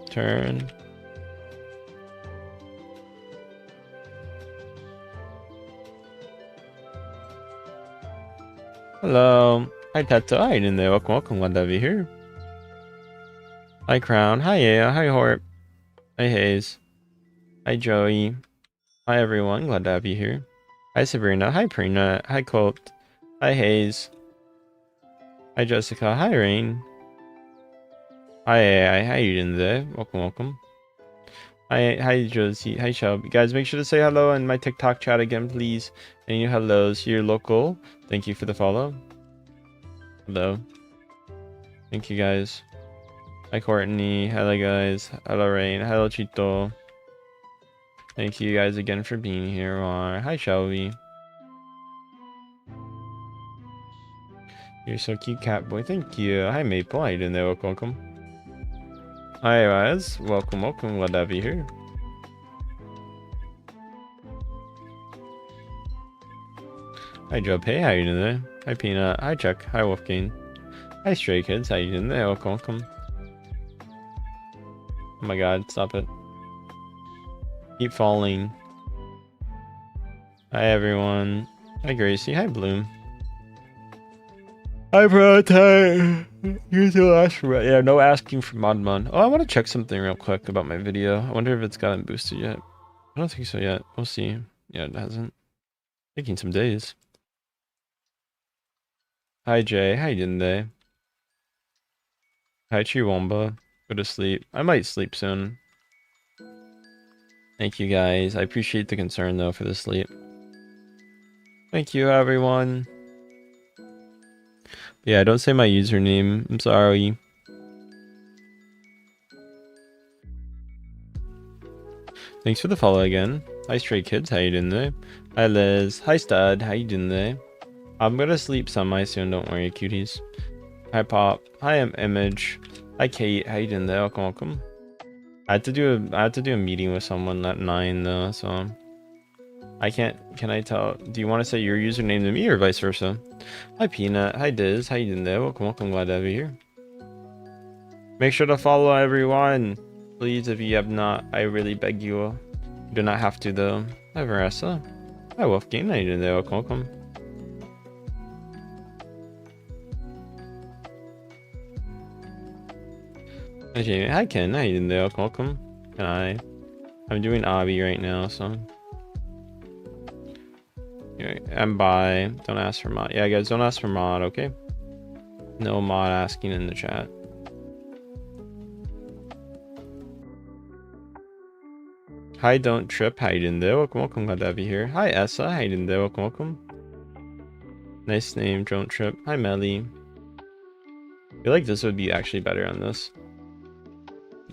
turn. Hello. Hi Teto. How you doing there? Welcome, welcome. Glad to have you here. Hi Crown. Hi Aya. Hi Horp. Hi Hayes. Hi Joey. Hi everyone. Glad to have you here. Hi Sabrina. Hi Prina. Hi Colt. Hi Hayes. Hi Jessica. Hi Rain. Hi AI. How you doing there? Welcome, welcome. Hi Josie. Hi Shelby. Guys, make sure to say hello in my TikTok chat again, please. Any hellos here local. Thank you for the follow. Hello. Thank you guys. Hi Courtney. Hello guys. Hello Rain. Hello Chito. Thank you guys again for being here. Hi Shelby. You're so cute, cat boy. Thank you. Hi Maple. How you doing there? Welcome, welcome. Hi guys. Welcome, welcome. Glad to have you here. Hi Job. Hey, how you doing there? Hi Peanut. Hi Chuck. Hi Wolfgang. Hi Stray Kids. How you doing there? Welcome, welcome. Oh my god, stop it. Keep falling. Hi everyone. Hi Gracie. Hi Bloom. Hi Prototype. You're so asking. Yeah, no asking for Modmon. Oh, I want to check something real quick about my video. I wonder if it's gotten boosted yet. I don't think so yet. We'll see. Yeah, it hasn't. Taking some days. Hi Jay. How you doing today? Hi Chiwomba. Go to sleep. I might sleep soon. Thank you guys. I appreciate the concern though for the sleep. Thank you everyone. Yeah, don't say my username. I'm sorry. Thanks for the follow again. Hi Stray Kids, how you doing there? Hi Liz. Hi Stud, how you doing there? I'm gonna sleep semi soon, don't worry cuties. Hi Pop. Hi Image. Hi Kate, how you doing there? Welcome, welcome. I had to do a meeting with someone at 9 though, so I can't. Can I tell? Do you want to say your username to me or vice versa? Hi Peanut. Hi Diz. How you doing there? Welcome, welcome. Glad to have you here. Make sure to follow everyone, please. If you have not, I really beg you. You do not have to though. Hi Marissa. Hi Wolfgang. How you doing there? Welcome, welcome. Hi Jamie. Hi Ken. How you doing there? Welcome, welcome. And I'm doing obby right now, so. I'm by. Don't ask for mod. Yeah, guys, don't ask for mod, okay? No mod asking in the chat. Hi, don't trip. How you doing there? Welcome, welcome. Glad to have you here. Hi, Essa. How you doing there? Welcome, welcome. Nice name, don't trip. Hi, Melly. I feel like this would be actually better on this.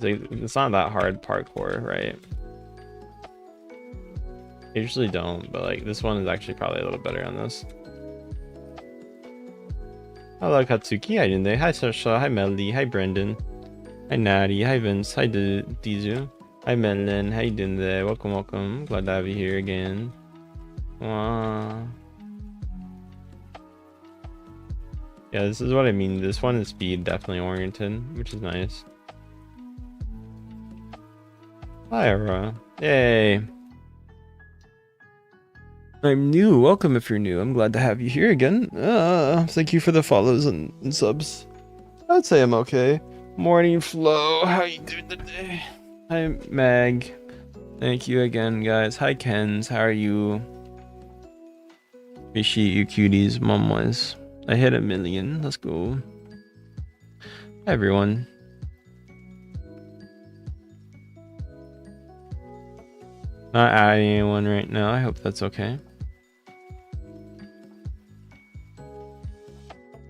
It's not that hard parkour, right? I usually don't, but like this one is actually probably a little better on this. Hello Katsuki, how you doing there? Hi Sasha, hi Melody, hi Brendan, hi Natty, hi Vince, hi Dizu, hi Melon, how you doing there? Welcome, welcome. Glad to have you here again. Wow. Yeah, this is what I mean. This one is speed definitely oriented, which is nice. Hi Aura. Yay. I'm new. Welcome if you're new. I'm glad to have you here again. Thank you for the follows and subs. I'd say I'm okay. Morning Flo, how you doing today? Hi Meg. Thank you again, guys. Hi Kens, how are you? Appreciate you cuties, mom was. I hit 1 million. Let's go. Hi everyone. Not adding anyone right now. I hope that's okay.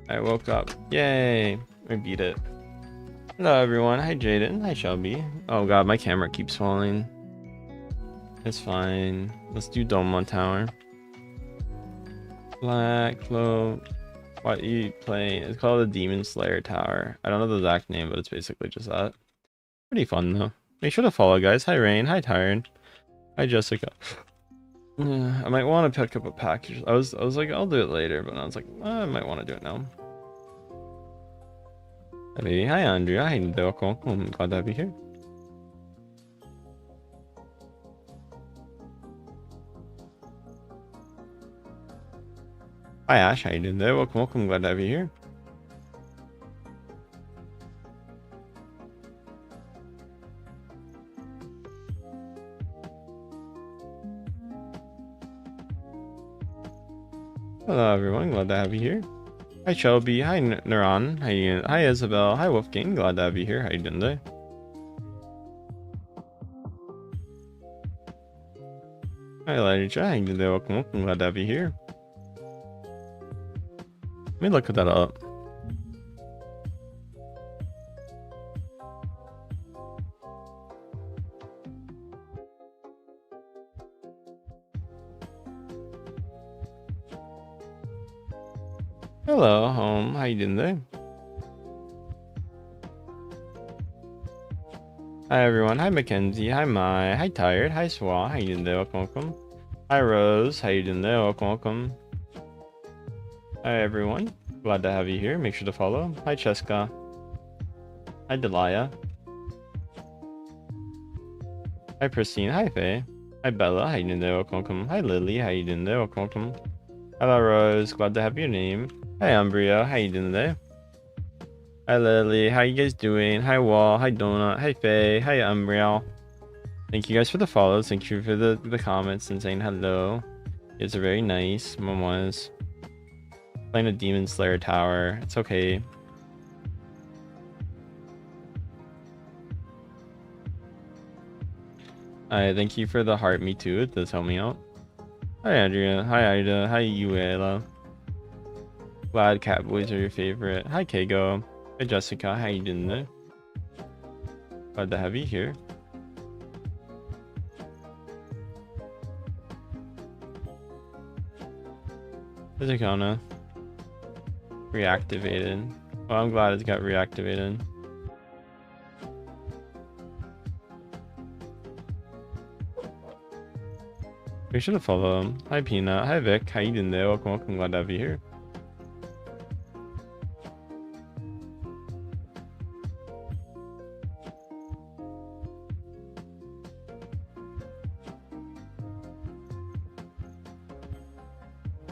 I woke up. Yay! I beat it. Hello everyone. Hi Jaden. Hi Shelby. Oh god, my camera keeps falling. It's fine. Let's do Dome Tower. Black Cloak. What are you playing? It's called the Demon Slayer Tower. I don't know the exact name, but it's basically just that. Pretty fun though. Make sure to follow, guys. Hi Rain. Hi Tyron. Hi Jessica. I might want to pick up a package. I was like, I'll do it later, but I was like, I might want to do it now. Hi baby. Hi Andrea. Hi Welcome. I'm glad to have you here. Hi Ash. How you doing there? Welcome. Welcome. Glad to have you here. Hello everyone. Glad to have you here. Hi Shelby. Hi Neuron. Hi Isabel. Hi Wolfgang. Glad to have you here. How you doing today? Hi Elijah. How you doing today? Welcome. Welcome. Glad to have you here. Let me look that up. Hello, home. How you doing today? Hi everyone. Hi Mackenzie. Hi Mai. Hi Tired. Hi Swa. How you doing today? Welcome, welcome. Hi Rose. How you doing today? Welcome, welcome. Hi everyone. Glad to have you here. Make sure to follow. Hi Cheska. Hi Delia. Hi Pristine. Hi Faye. Hi Bella. How you doing today? Welcome, welcome. Hi Lily. How you doing today? Welcome, welcome. Hello Rose. Glad to have your name. Hi Umbria. How you doing today? Hi Lily. How you guys doing? Hi Wall. Hi Donut. Hi Faye. Hi Umbria. Thank you guys for the follows. Thank you for the comments and saying hello. It's very nice. Mom was playing a Demon Slayer Tower. It's okay. I thank you for the heart. Me too. It does help me out. Hi Andrea. Hi Ida. Hi Uela. Glad Catboys are your favorite. Hi Kago. Hi Jessica. How you doing there? Glad to have you here. Physicana. Reactivated. Well, I'm glad it got reactivated. We should have followed him. Hi Peanut. Hi Vic. How you doing there? Welcome. Glad to have you here.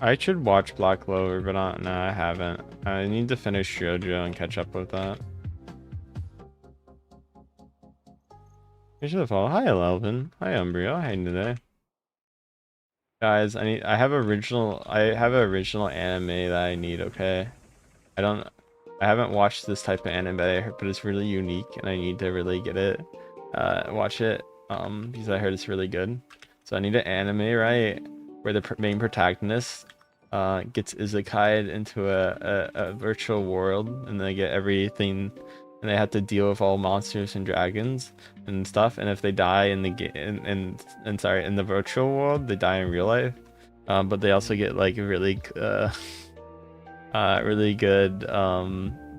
I should watch Black Clover, but no, I haven't. I need to finish JoJo and catch up with that. We should have followed. Hi Elvin. Hi Umbrio. How you today? Guys, I have original anime that I need, okay? I haven't watched this type of anime, but it's really unique and I need to really get it. Watch it. Because I heard it's really good. So I need an anime, right? Where the main protagonist gets isekai'd into a virtual world and they get everything and they have to deal with all monsters and dragons and stuff, and if they die in the game and sorry, in the virtual world, they die in real life, but they also get like really really good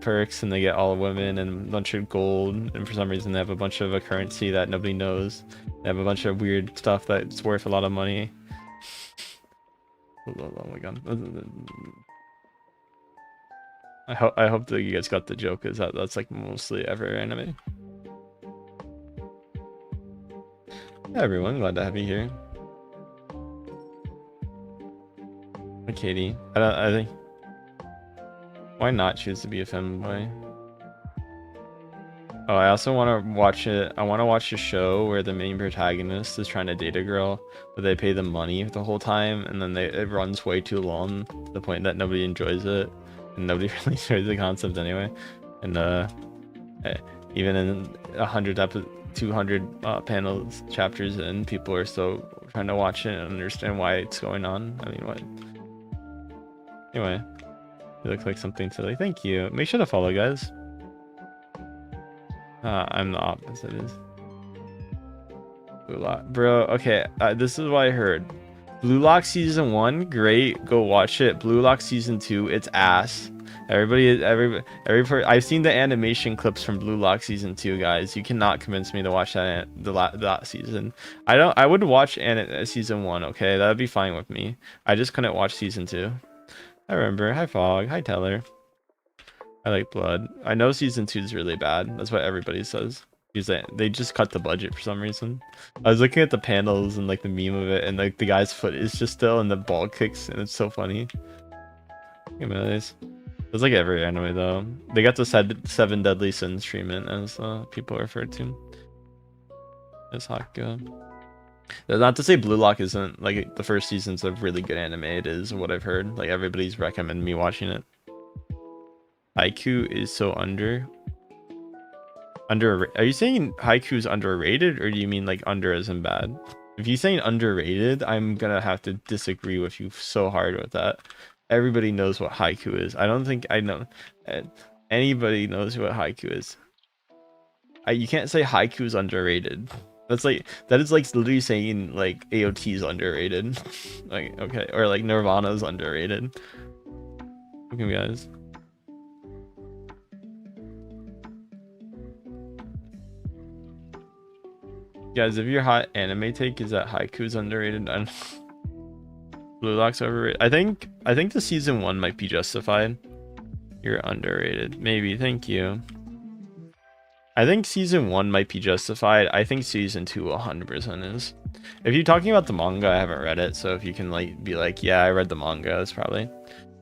perks, and they get all women and a bunch of gold, and for some reason they have a bunch of a currency that nobody knows. They have a bunch of weird stuff that's worth a lot of money. Oh my god. I hope that you guys got the joke, because that's like mostly ever anime. Hi everyone, glad to have you here. Hi Katie. I think, why not choose to be a femboy? Oh, I also want to watch it. I want to watch a show where the main protagonist is trying to date a girl, but they pay them money the whole time, and then it runs way too long to the point that nobody enjoys it, and nobody really enjoys the concept anyway. And even in 200 panels chapters in, people are still trying to watch it and understand why it's going on. I mean, what? Anyway, it looks like something silly. Thank you. Make sure to follow, guys. I'm the opposite. Is Blue Lock, bro. Okay, this is what I heard. Blue Lock season 1, great. Go watch it. Blue Lock season 2, it's ass. Everybody, I've seen the animation clips from Blue Lock season 2, guys. You cannot convince me to watch that that season. I would watch season 1. Okay, that'd be fine with me. I just couldn't watch season 2. I remember. Hi Fog. Hi Teller. I like Blood. I know season 2 is really bad. That's what everybody says. They just cut the budget for some reason. I was looking at the panels and like the meme of it, and like the guy's foot is just still and the ball kicks, and it's so funny. It's like every anime though. They got the 7 deadly sins treatment, as people refer to. It's Hakka. Not to say Blue Lock isn't like the first season's a really good anime. It is what I've heard. Like everybody's recommended me watching it. Haiku is so under. Are you saying Haiku's underrated, or do you mean like under as in bad? If you're saying underrated, I'm gonna have to disagree with you so hard with that. Everybody knows what Haiku is. I don't think I know anybody knows what Haiku is. You can't say Haiku is underrated. That is like literally saying like AOT is underrated. Like, okay, or like Nirvana is underrated. Okay, guys. Guys, if your hot anime take is that Haiku's underrated, and Blue Lock's overrated. I think the season 1 might be justified. You're underrated. Maybe. Thank you. I think season 1 might be justified. I think season 2 100% is. If you're talking about the manga, I haven't read it, so if you can like be like, yeah, I read the manga, that's probably.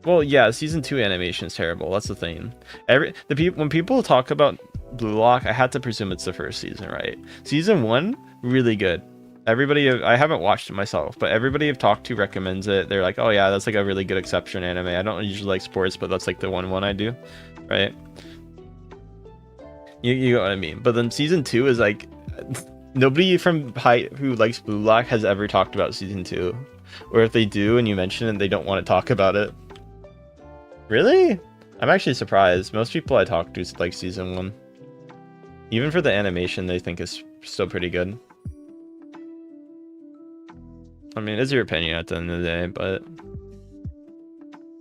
Well, yeah, season 2 animation is terrible. That's the thing. When people talk about Blue Lock, I had to presume it's the first season, right? Season 1, really good. I haven't watched it myself, but everybody I've talked to recommends it. They're like, oh yeah, that's like a really good exception anime. I don't usually like sports, but that's like the one I do, right? You know what I mean? But then season 2 is like, nobody from who likes Blue Lock has ever talked about season 2. Or if they do and you mention it, they don't want to talk about it. Really? I'm actually surprised. Most people I talk to like season 1. Even for the animation, they think is still pretty good. I mean, it's your opinion at the end of the day, but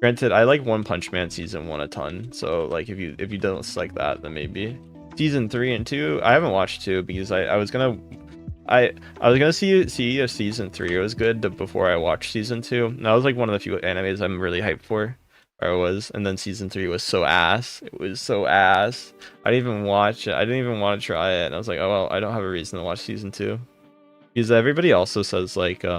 granted, I like One Punch Man season 1 a ton. So like, if you don't like that, then maybe season 3 and 2. I haven't watched 2 because I was gonna see if season 3 was good before I watched season 2. And that was like one of the few animes I'm really hyped for. And then season 3 was so ass. It was so ass. I didn't even watch it. I didn't even want to try it. And I was like, oh well, I don't have a reason to watch season 2. Because everybody also says like a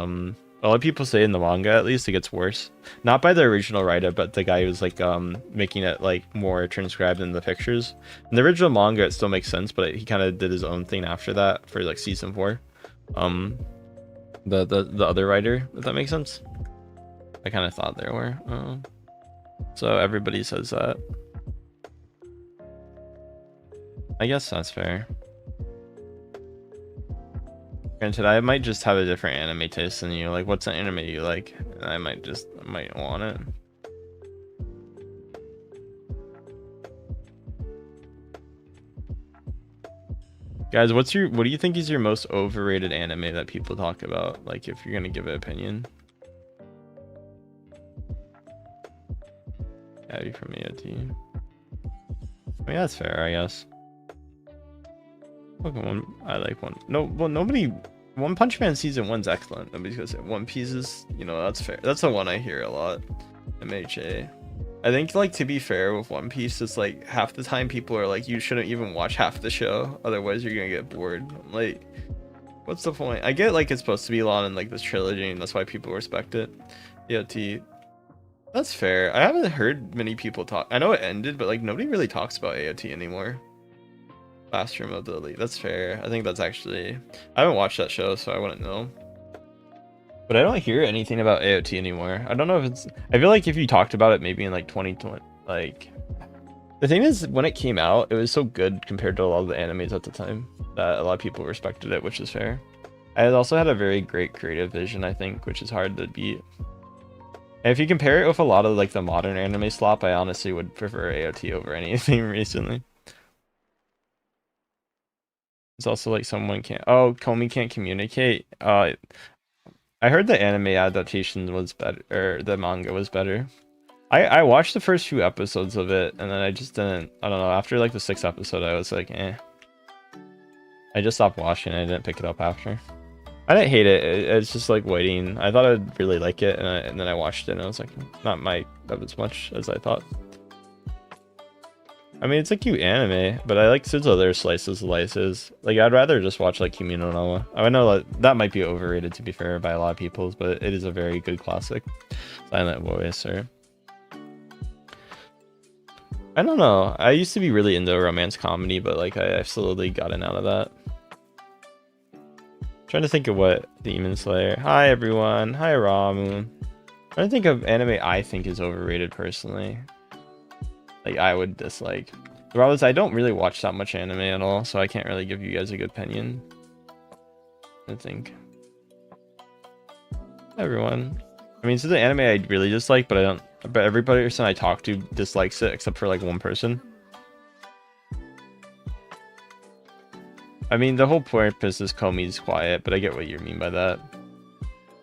lot of people say in the manga at least it gets worse. Not by the original writer, but the guy who's like making it like more transcribed in the pictures. In the original manga it still makes sense, but he kind of did his own thing after that for like season 4. The other writer, if that makes sense. I kind of thought there were. So everybody says that. I guess that's fair. Granted, I might just have a different anime taste than you. Like, what's an anime you like? And I might want it. Guys, what do you think is your most overrated anime that people talk about? Like, if you're gonna give an opinion. Abby from AOT. I mean, that's fair, I guess. Pokemon, I like one. No, well, nobody. One Punch Man season 1's excellent. Nobody's gonna say One Piece is, you know, that's fair. That's the one I hear a lot. MHA. I think, like, to be fair with One Piece, it's like half the time people are like, you shouldn't even watch half the show, otherwise you're gonna get bored. Like, what's the point? I get like it's supposed to be long in like this trilogy, and that's why people respect it. AOT. That's fair. I haven't heard many people talk. I know it ended, but like nobody really talks about AOT anymore. Classroom of the Elite. That's fair. I think that's actually. I haven't watched that show, so I wouldn't know. But I don't hear anything about AOT anymore. I don't know if it's. I feel like if you talked about it maybe in like 2020, like. The thing is, when it came out, it was so good compared to a lot of the animes at the time that a lot of people respected it, which is fair. I also had a very great creative vision, I think, which is hard to beat. And if you compare it with a lot of like the modern anime slop, I honestly would prefer AOT over anything recently. It's also like someone can't. Oh, Komi can't communicate. I heard the anime adaptation was better, or the manga was better. I watched the first few episodes of it, and then I just didn't. I don't know. After like the 6th episode, I was like, eh. I just stopped watching. I didn't pick it up after. I didn't hate it. It's just like waiting. I thought I'd really like it, and then I watched it, and I was like, not as much as I thought. I mean, it's a cute anime, but I like since other slices. Like, I'd rather just watch like Kimi no Na wa. I know that might be overrated, to be fair, by a lot of people, but it is a very good classic. Silent Voice, or I don't know. I used to be really into romance comedy, but like I've slowly gotten out of that. Trying to think of what Demon Slayer. Hi everyone. Hi Ramu. Trying to think of anime I think is overrated personally. Like I would dislike. The problem is I don't really watch that much anime at all, so I can't really give you guys a good opinion. I think. Everyone. I mean, this is an anime I really dislike, but I don't. But every person I talk to dislikes it, except for like one person. I mean, the whole purpose is Komi's quiet, but I get what you mean by that.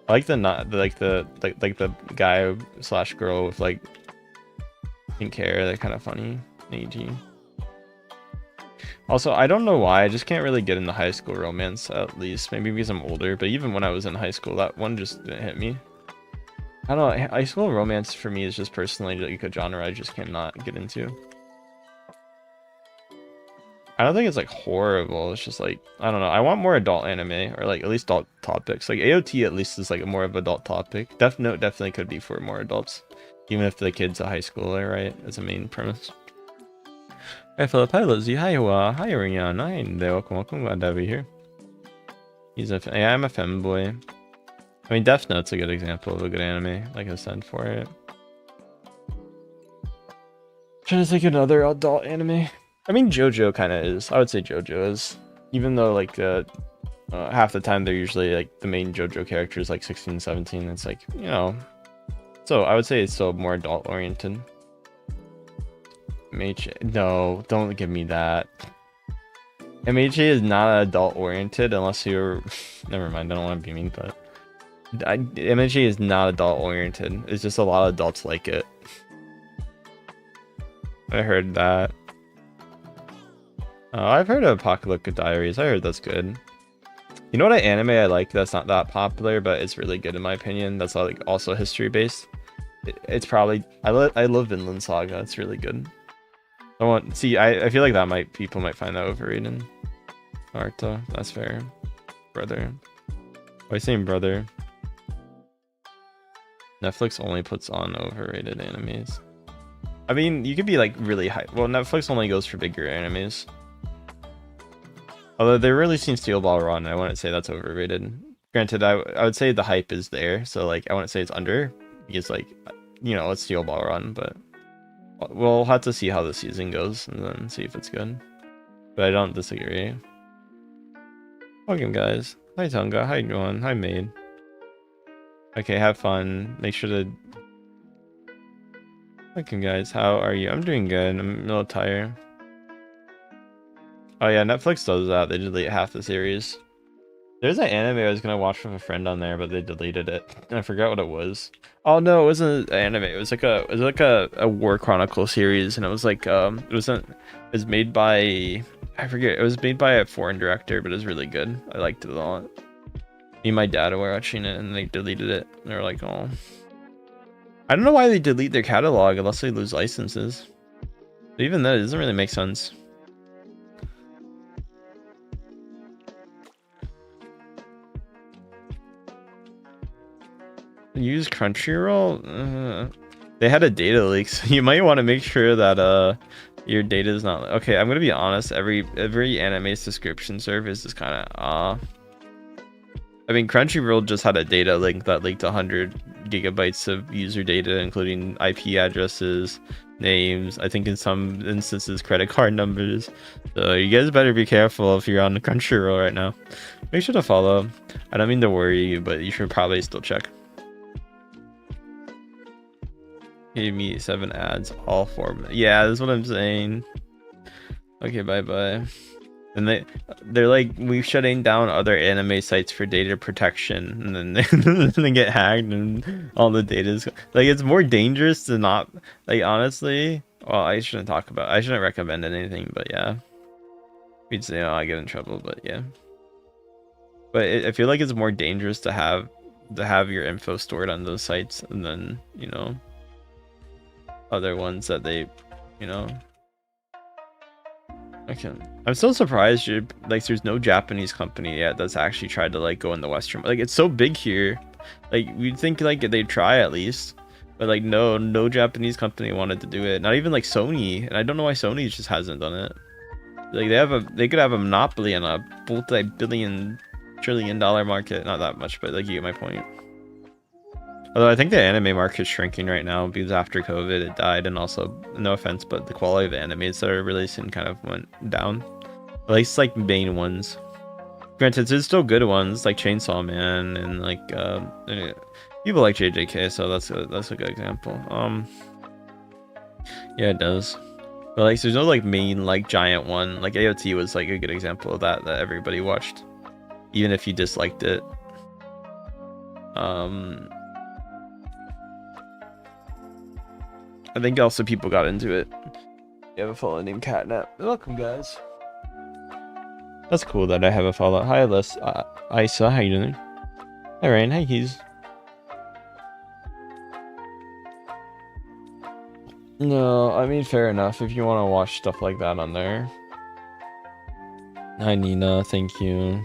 I like the guy slash girl with like pink hair. They're kind of funny. AG. Also, I don't know why. I just can't really get into high school romance, at least. Maybe because I'm older, but even when I was in high school, that one just didn't hit me. I don't know. High school romance for me is just personally like a genre I just cannot get into. I don't think it's like horrible. It's just like, I don't know. I want more adult anime, or like at least adult topics. Like AOT at least is like a more of adult topic. Death Note definitely could be for more adults, even if the kid's a high schooler, right? As a main premise. Hi Philip, hi Lizzie, hi hi Rian, hi welcome, glad to have you here. Yeah, I'm a femboy. I mean, Death Note's a good example of a good anime, like I said for it. Trying to think of another adult anime. I mean, JoJo kind of is. I would say JoJo is, even though like half the time they're usually like the main JoJo character is like 16, 17. It's like, you know, so I would say it's still more adult oriented. MHA, no, don't give me that. MHA is not adult oriented unless you're, never mind, I don't want to be mean, but MHA is not adult oriented. It's just a lot of adults like it. I heard that. Oh, I've heard of Apocalyptic Diaries. I heard that's good. You know what anime I like that's not that popular, but it's really good in my opinion? That's like also history based. It's probably I love Vinland Saga. It's really good. I feel like that people might find that overrated. Naruto, that's fair. Brother. Why saying brother? Netflix only puts on overrated animes. I mean, you could be like really high. Well, Netflix only goes for bigger animes. Although they're releasing Steel Ball Run, I wouldn't say that's overrated. Granted, I would say the hype is there, so like I wouldn't say it's under. Because like, you know, it's Steel Ball Run, but we'll have to see how the season goes and then see if it's good. But I don't disagree. Welcome, guys. Hi, Tonga. How you doing? Hi, Maid. Okay, have fun. Make sure to... Welcome, guys. How are you? I'm doing good. I'm a little tired. Oh, yeah, Netflix does that. They delete half the series. There's an anime I was going to watch with a friend on there, but they deleted it. And I forgot what it was. Oh, no, it wasn't an anime. It was like a War Chronicle series, and it was like, it was made by... I forget. It was made by a foreign director, but it was really good. I liked it a lot. Me and my dad were watching it, and they deleted it. They were like, oh. I don't know why they delete their catalog unless they lose licenses. But even that, it doesn't really make sense. Use Crunchyroll? They had a data leak, so you might want to make sure that your data is not... Okay, I'm gonna be honest, every anime subscription service is kind of I mean, Crunchyroll just had a data link that leaked 100 gigabytes of user data, including IP addresses, names, I think in some instances credit card numbers. So you guys better be careful if you're on Crunchyroll right now. Make sure to follow. I don't mean to worry you, but you should probably still check. Gave me 7 ads, all 4 minutes. Yeah, that's what I'm saying. Okay, bye. And they're like, we're shutting down other anime sites for data protection, and then they get hacked and all the data is like, it's more dangerous to not, like, honestly. Well, I shouldn't recommend anything, but yeah, we'd say, oh, I get in trouble, but yeah. But I feel like it's more dangerous to have your info stored on those sites, and then, you know, other ones that they, you know. Okay, I'm still surprised like there's no Japanese company yet that's actually tried to like go in the Western, like it's so big here, like you'd think like they'd try at least, but like no Japanese company wanted to do it, not even like Sony, and I don't know why Sony just hasn't done it. Like they could have a monopoly on a multi-billion trillion dollar market, not that much, but like you get my point. Although I think the anime market is shrinking right now because after COVID it died, and also, no offense, but the quality of the animes that are releasing kind of went down. At least like main ones. Granted, there's still good ones like Chainsaw Man and like people like JJK, so that's a good example. Yeah, it does. But like there's no like main like giant one. Like AOT was like a good example of that everybody watched, even if you disliked it. I think also people got into it. You have a follow named Catnap. Welcome, guys. That's cool that I have a follow. Hi, Isa, how you doing? Hi, Ryan. Hi, Keys. No, I mean, fair enough if you want to watch stuff like that on there. Hi, Nina. Thank you.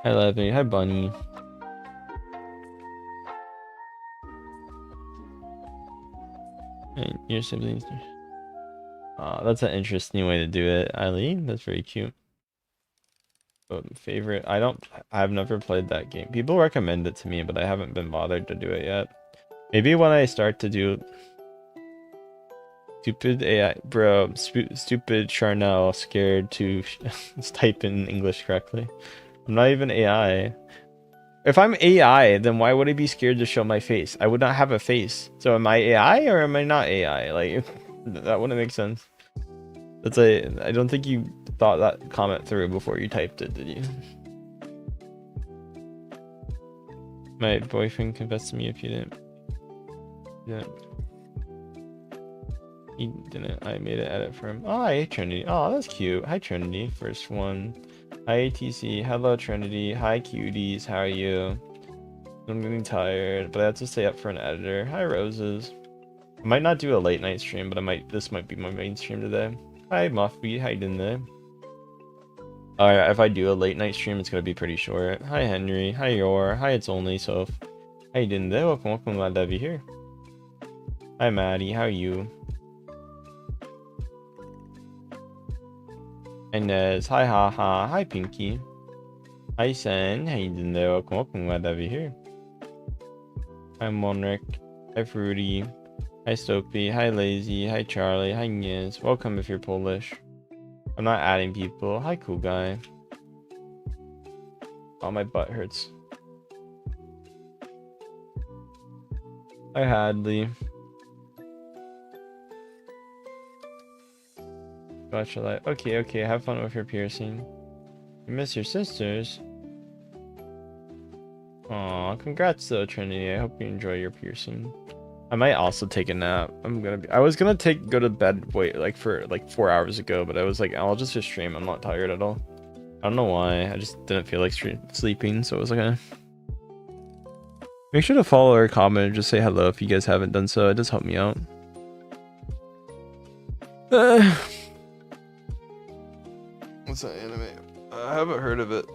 Hi, Levy. Hi, Bunny. And your siblings. That's an interesting way to do it, Eileen. That's very cute. But favorite, I've never played that game. People recommend it to me, but I haven't been bothered to do it yet. Maybe when I start to do stupid AI, bro, stupid Charnel, scared to type in English correctly. I'm not even AI. If I'm AI, then why would I be scared to show my face? I would not have a face. So am I AI or am I not AI? Like, that wouldn't make sense. That's I don't think you thought that comment through before you typed it, did you? My boyfriend confessed to me if you didn't. Yeah. He didn't. I made an edit for him. Oh, hi, Trinity. Oh, that's cute. Hi, Trinity. First one. Hi, ATC. Hello, Trinity. Hi, cuties. How are you? I'm getting tired, but I have to stay up for an editor. Hi, Roses. I might not do a late night stream, but I might. This might be my main stream today. Hi, Muffy. How you doing there? Alright, if I do a late night stream, it's gonna be pretty short. Hi, Henry. Hi, Yor. Hi, it's only Soph. How you doing there? Welcome. Glad to have you here. Hi, Maddie. How are you? Inez. Hi, Haha. Hi, Pinky. Hi, Sen. How you doing there? Welcome. Glad to have you here. Hi, Monric. Hi, Fruity. Hi, Stopey. Hi, Lazy. Hi, Charlie. Hi, Niz. Welcome if you're Polish. I'm not adding people. Hi, cool guy. Oh, my butt hurts. Hi, Hadley. Gotcha. Like, okay. Have fun with your piercing. You miss your sisters. Aw, congrats though, Trinity. I hope you enjoy your piercing. I might also take a nap. I was gonna go to bed for 4 hours ago, but I was like, I'll just stream. I'm not tired at all. I don't know why. I just didn't feel like sleeping, so it was like make sure to follow or comment or just say hello if you guys haven't done so. It does help me out. What's that anime? I haven't heard of it.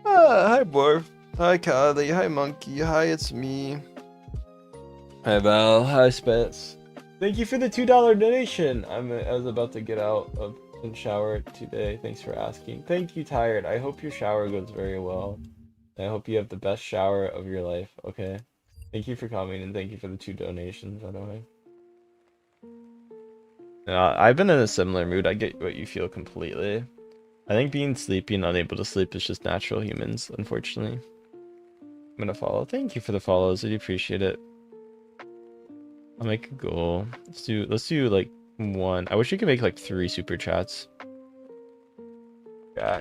Hi, Borf. Hi, Kylie. Hi, Monkey. Hi, it's me. Hi, Val. Hi, Spence. Thank you for the $2 donation. I was about to get out of and shower today. Thanks for asking. Thank you, Tired. I hope your shower goes very well. I hope you have the best shower of your life, okay? Thank you for coming and thank you for the 2 donations, by the way. I've been in a similar mood. I get what you feel completely. I think being sleepy and unable to sleep is just natural humans, unfortunately. I'm gonna follow. Thank you for the follows. I do appreciate it. I'll make a goal. Let's do like 1. I wish we could make like 3 super chats. Yeah.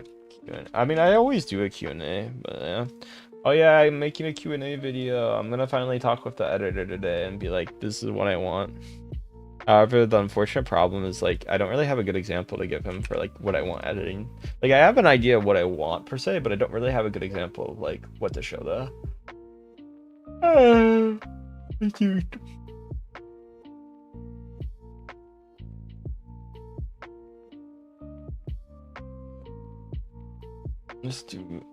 I mean, I always do a Q&A, but yeah. Oh yeah, I'm making a Q&A video. I'm gonna finally talk with the editor today and be like, this is what I want. However, the unfortunate problem is like I don't really have a good example to give him for like what I want editing. Like I have an idea of what I want per se, but I don't really have a good example of like what to show though. Let's do.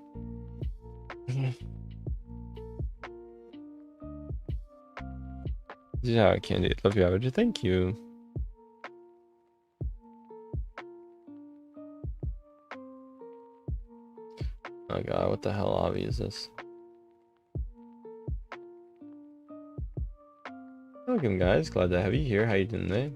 Yeah, Candy, love you, Average. Thank you. Oh god, what the hell obby is this? Welcome guys, glad to have you here. How you doing today?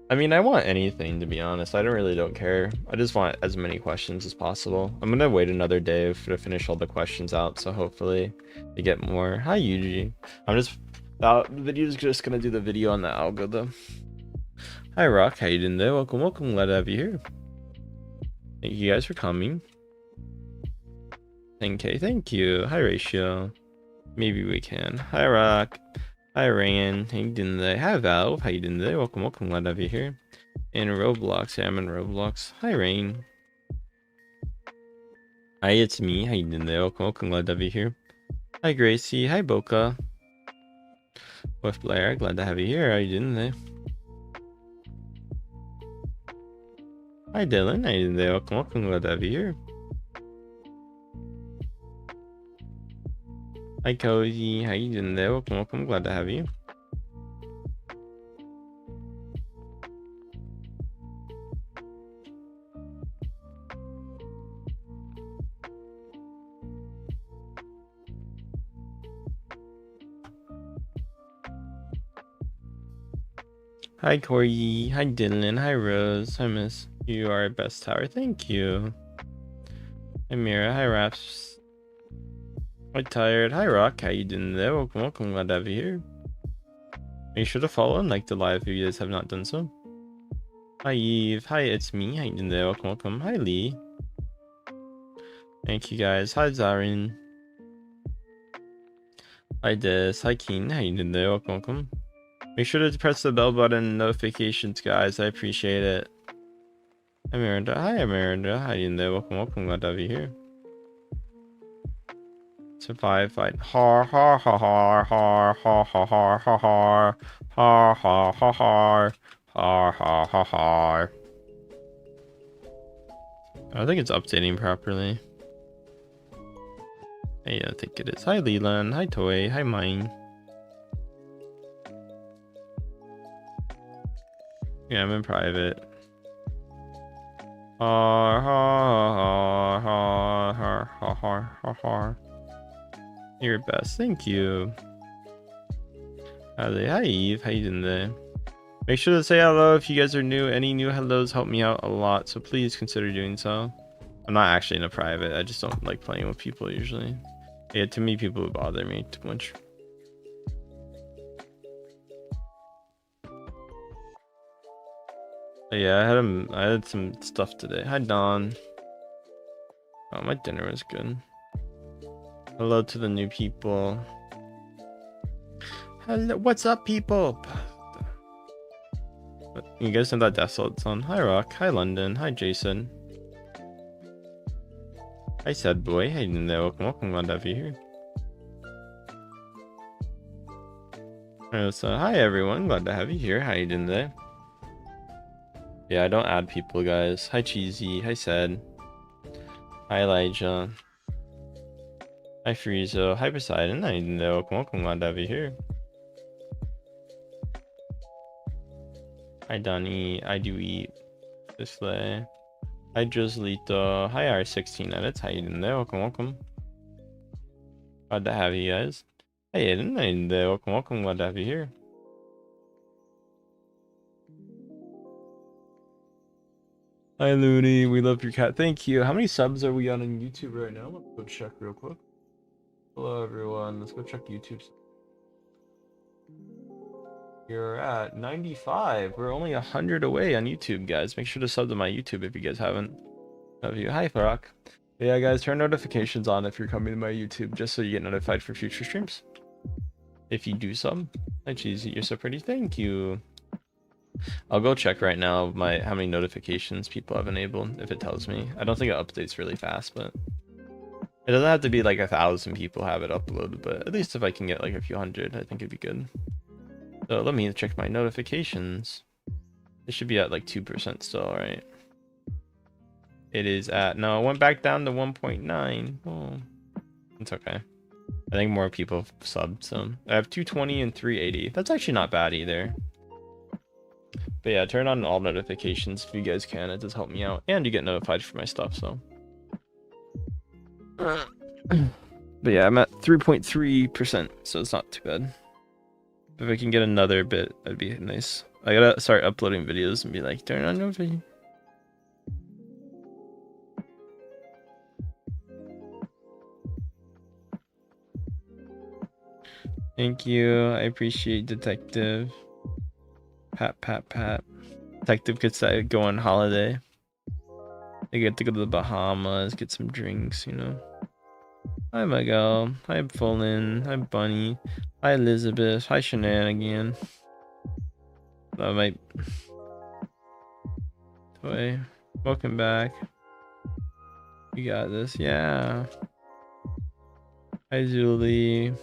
I mean, I want anything to be honest. I don't care. I just want as many questions as possible. I'm gonna wait another day to finish all the questions out, so hopefully we get more. Hi Yuji. The video's just gonna do the video on the algorithm. Hi Rock, how you doing there? Welcome, glad to have you here. Thank you guys for coming. 10k, thank you. Hi Ratio. Maybe we can. Hi Rock. Hi Ryan. How you doing today? Hi Valve. How you doing today? Welcome, glad to have you here. In Roblox. Yeah, I'm in Roblox. Hi Rain. Hi, it's me. How you doing today? Welcome, glad to have you here. Hi Gracie. Hi Boca. With Blair, glad to have you here. How you doing today? Hi Dylan. How you doing today? Welcome, glad to have you here. Hi Cozy, how you doing there? Welcome, glad to have you. Hi Corey, hi Dylan, hi Rose, hi Miss. You are best tower. Thank you. Hi Mira. Hi Raps. Hi Tired. Hi Rock. How you doing there? Welcome. Glad to have you here. Make sure to follow and like the live if you guys have not done so. Hi Eve. Hi, it's me. How you doing there? Welcome. Hi Lee. Thank you guys. Hi Zarin. Hi Des. Hi Keen. How you doing there? Welcome. Make sure to press the bell button notifications, guys. I appreciate it. Hi Miranda. Hi Miranda. How you doing there? Welcome. Glad to have you here. Survive, fight. Har har har har har har har har har har har har har har har har har. I don't think it's updating properly. Hey, I think it is. Hi Leland. Hi Toy. Hi Mine. Yeah, I'm in private. Har har har har har har har har. You're best. Thank you. Hi Eve. How you doing today? Make sure to say hello if you guys are new. Any new hellos help me out a lot, so please consider doing so. I'm not actually in a private. I just don't like playing with people usually. Yeah, too many people would bother me too much. But yeah, I had some stuff today. Hi Don. Oh, my dinner was good. Hello to the new people. Hello, what's up, people? You guys know that Desolate on. Hi Rock. Hi London. Hi Jason. Hi Sad Boy. Hey, welcome. Glad to have you here. So, hi everyone. Glad to have you here. How you doing today? Yeah, I don't add people, guys. Hi Cheesy. Hi Sad. Hi Elijah. Hi Friezo. Hi Poseidon. How you doing today? Welcome. Glad to have you here. Hi Donnie. I do eat. This way. Hi Joselito. Hi R16 edits. How you doing there? Welcome. Glad to have you guys. Hey Aiden. How you doing there? Welcome. Glad to have you here. Hi Looney. We love your cat. Thank you. How many subs are we on YouTube right now? Let's go check real quick. Hello everyone. Let's go check YouTube. You're at 95. We're only 100 away on YouTube, guys. Make sure to sub to my YouTube if you guys haven't. Love you. Hi, Farok. Yeah, guys, turn notifications on if you're coming to my YouTube, just so you get notified for future streams. If you do sub. Hi, Cheesy. You're so pretty. Thank you. I'll go check right now how many notifications people have enabled, if it tells me. I don't think it updates really fast, but it doesn't have to be like 1,000 people have it uploaded, but at least if I can get like a few hundred, I think it'd be good. So let me check my notifications. It should be at like 2% still, right? It is at, no, it went back down to 1.9. Oh, it's okay. I think more people have subbed, so I have 220 and 380. That's actually not bad either. But yeah, turn on all notifications if you guys can. It does help me out, and you get notified for my stuff, so. But yeah, I'm at 3.3%, so it's not too bad. If I can get another bit, that'd be nice. I gotta start uploading videos and be like, turn on notifications. Thank you. I appreciate Detective. Pat. Detective gets to go on holiday. They get to go to the Bahamas, get some drinks, you know. Hi, Miguel. Hi, Fullen. Hi, Bunny. Hi, Elizabeth. Hi, Shenanigan. I might. Toy. Welcome back. You got this. Yeah. Hi, Julie.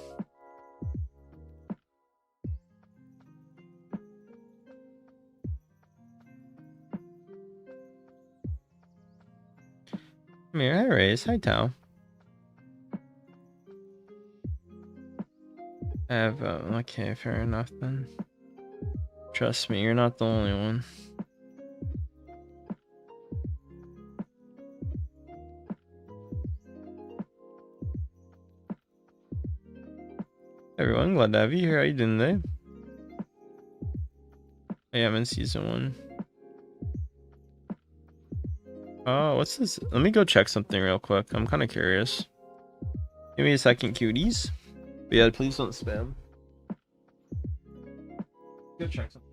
Come here. Hi, Race. Hi, Tao. I have, okay, fair enough then. Trust me, you're not the only one. Everyone, glad to have you here. How you doing today? I am in season 1. Oh, what's this? Let me go check something real quick. I'm kind of curious. Give me a second, cuties. But yeah, please don't spam. Go check something.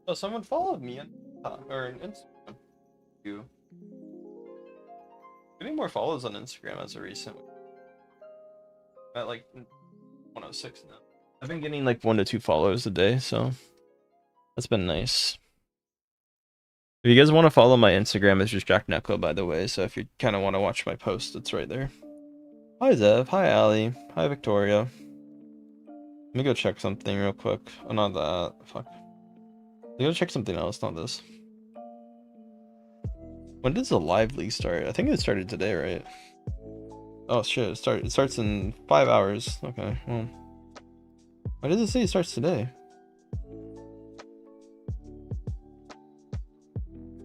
Oh, someone followed me on or on Instagram. You getting more follows on Instagram as a recent. At like 106 now. I've been getting like 1 to 2 followers a day, so that's been nice. If you guys want to follow my Instagram, it's just Jack Necko, by the way. So if you kind of want to watch my post, it's right there. Hi Zev, hi Ali, hi Victoria. Let me go check something real quick. Oh, not that. Fuck. I gotta check something else, not this. When does the live league start? I think it started today, right? Oh shit! It starts in 5 hours. Okay. Well, why does it say it starts today?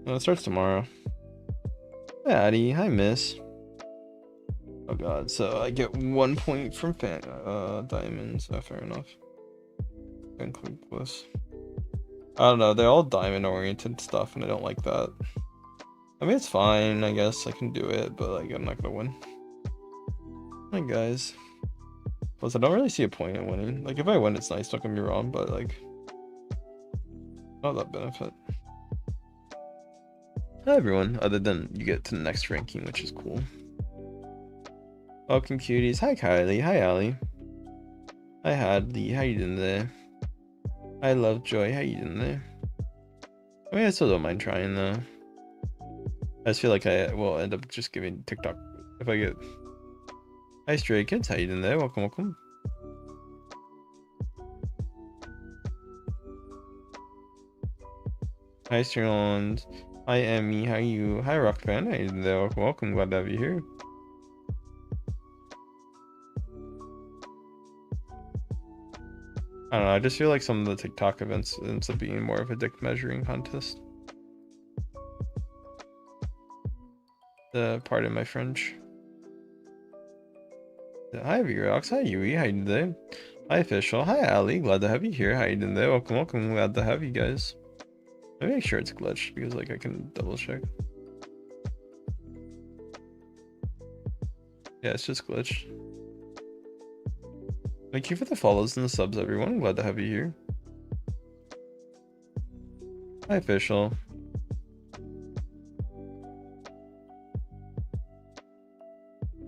No, it starts tomorrow. Hi Addie. Hi Miss. Oh god. So I get 1 point from diamonds. Fair enough. Include this. I don't know. They're all diamond oriented stuff, and I don't like that. I mean, it's fine. I guess I can do it, but like, I'm not gonna win. Hi guys. Plus, I don't really see a point in winning. Like, if I win, it's nice. Don't get me wrong, but like, not that benefit. Hi everyone. Other than you get to the next ranking, which is cool. Welcome, cuties. Hi Kylie. Hi Ali. Hi Hadley. How you doing there? I love Joy. How you doing there? I mean, I still don't mind trying though. I just feel like I will end up just giving TikTok if I get. Hi Stray Kids. How you doing there? Welcome, welcome. Hi Sterland. Hi Emmy. How you? Hi Rock Fan. How you doing there? Welcome, welcome. Glad to have you here. I don't know, I just feel like some of the TikTok events ends up being more of a dick measuring contest. Pardon my French. Hi Vrox, hi Yui, how you doing today? Hi Official, hi Ali, glad to have you here. How you doing today? Welcome, welcome, glad to have you guys. Let me make sure it's glitched because like I can double check. Yeah, it's just glitched. Thank you for the follows and the subs, everyone. Glad to have you here. Hi, Official.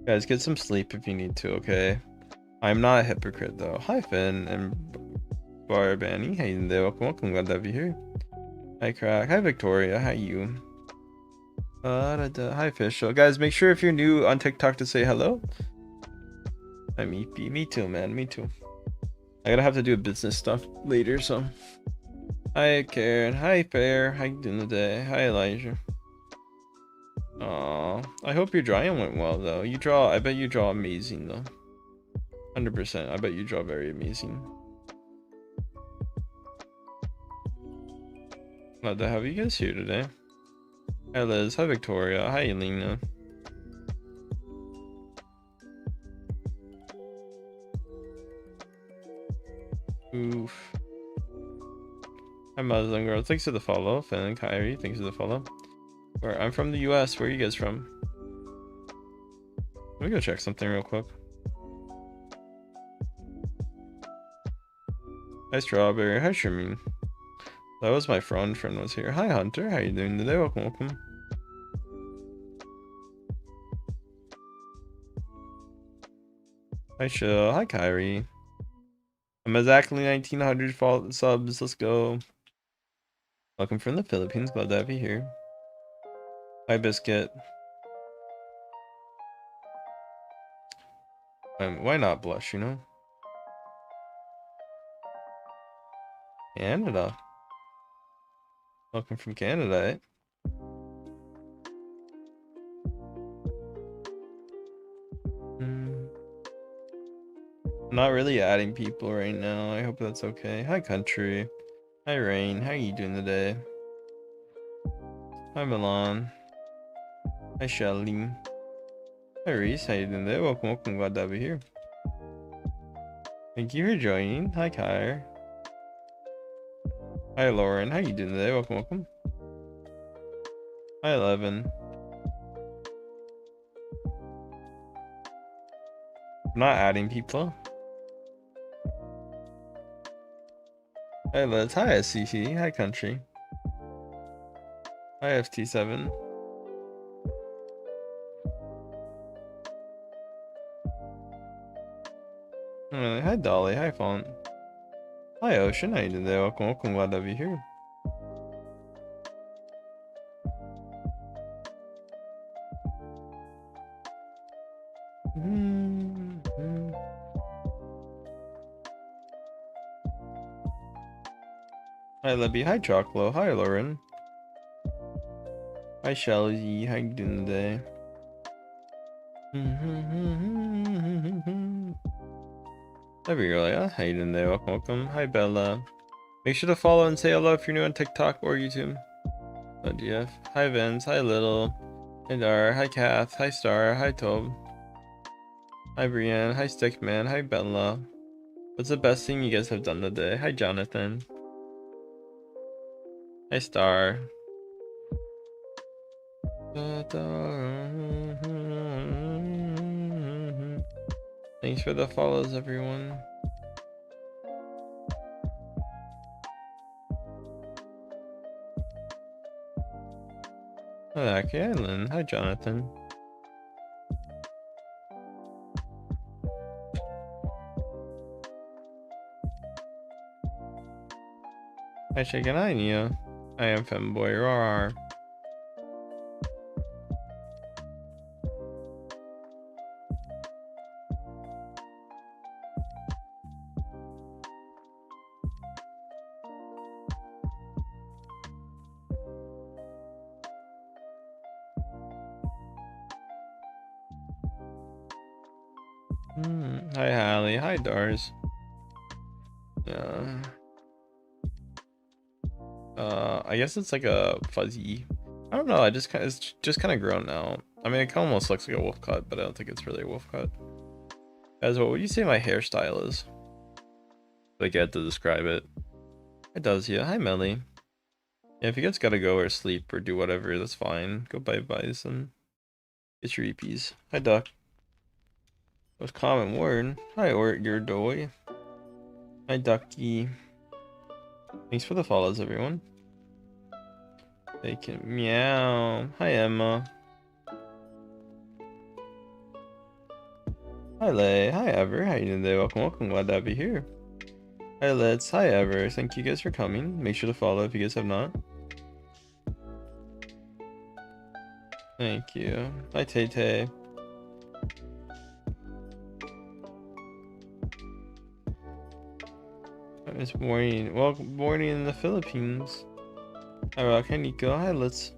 Guys, get some sleep if you need to, okay? I'm not a hypocrite, though. Hi, Finn and Barbani. How you doing there? Welcome, welcome. Glad to have you here. Hi, Crack. Hi, Victoria. How you? Hi, Official. Guys, make sure if you're new on TikTok to say hello. I'm EP. Me too, man. Me too. I gotta have to do business stuff later, so. Hi, Karen. Hi, Fair. How you doing today? Hi, Elijah. Aw, I hope your drawing went well, though. I bet you draw amazing, though. 100%. I bet you draw very amazing. Glad to have you guys here today. Hi, Liz. Hi, Victoria. Hi, Elena. Oof. Hi, Muslim girl. Thanks for the follow. Finn and Kyrie, thanks for the follow. I'm from the US. Where are you guys from? Let me go check something real quick. Hi, Strawberry. Hi, Shermine. That was my friend was here. Hi, Hunter. How you doing today? Welcome, welcome. Hi, Chill. Hi, Kyrie. I'm exactly 1900 subs. Let's go. Welcome from the Philippines. Glad to have you here. Hi, Biscuit. Why not blush, you know? Canada. Welcome from Canada, eh? I'm not really adding people right now. I hope that's okay. Hi, Country. Hi, Rain. How are you doing today? Hi, Milan. Hi, Shelly. Hi, Reese. How you doing today? Welcome, welcome. Glad to have you here. Thank you for joining. Hi, Kyre. Hi, Lauren. How you doing today? Welcome, welcome. Hi, 11. I'm not adding people. Hi, Liz. Hi, SCC. Hi, Country. Hi, FT7. Hi, Dolly. Hi, Font. Hi, Ocean. How you doing today? Welcome, welcome. Glad to have you here. Hi, Libby. Hi, Choclo. Hi, Lauren. Hi, Shelly. How you doing today? There we go. Yeah, how you doing today? Welcome, welcome. Hi, Bella. Make sure to follow and say hello if you're new on TikTok or YouTube. Oh, DF. Hi, Vince. Hi, Little. Hi, Dar. Hi, Kath. Hi, Star. Hi, Tob. Hi, Brienne. Hi, Stickman. Hi, Bella. What's the best thing you guys have done today? Hi, Jonathan. Hi, Star. Thanks for the follows, everyone. Hi, Kaylin. Hi, Jonathan. Hi, Shaken. Hi, Nia. I am Femboy. Rawr. Hi, Hallie. Hi, Dars. Yeah. I guess it's like a fuzzy. I don't know. It's just kind of grown now. I mean, it almost looks like a wolf cut, but I don't think it's really a wolf cut. Guys, what would you say my hairstyle is? Like, I had to describe it. It does, yeah. Hi, Melly. Yeah, if you guys gotta go or sleep or do whatever, that's fine. Go bye-byes and get your EPs. Hi, Duck. Most common word. Hi, your doy. Hi, Ducky. Thanks for the follows, everyone. They can meow. Hi, Emma. Hi, Lay. Hi, Ever. How you doing today? Welcome, welcome. Glad to have you here. Hi, Let's. Hi, Ever. Thank you guys for coming. Make sure to follow if you guys have not. Thank you. Hi, Tay Tay. It's morning. Welcome, morning in the Philippines. Hi, Rock. Hi, Nico. Hi, Let's.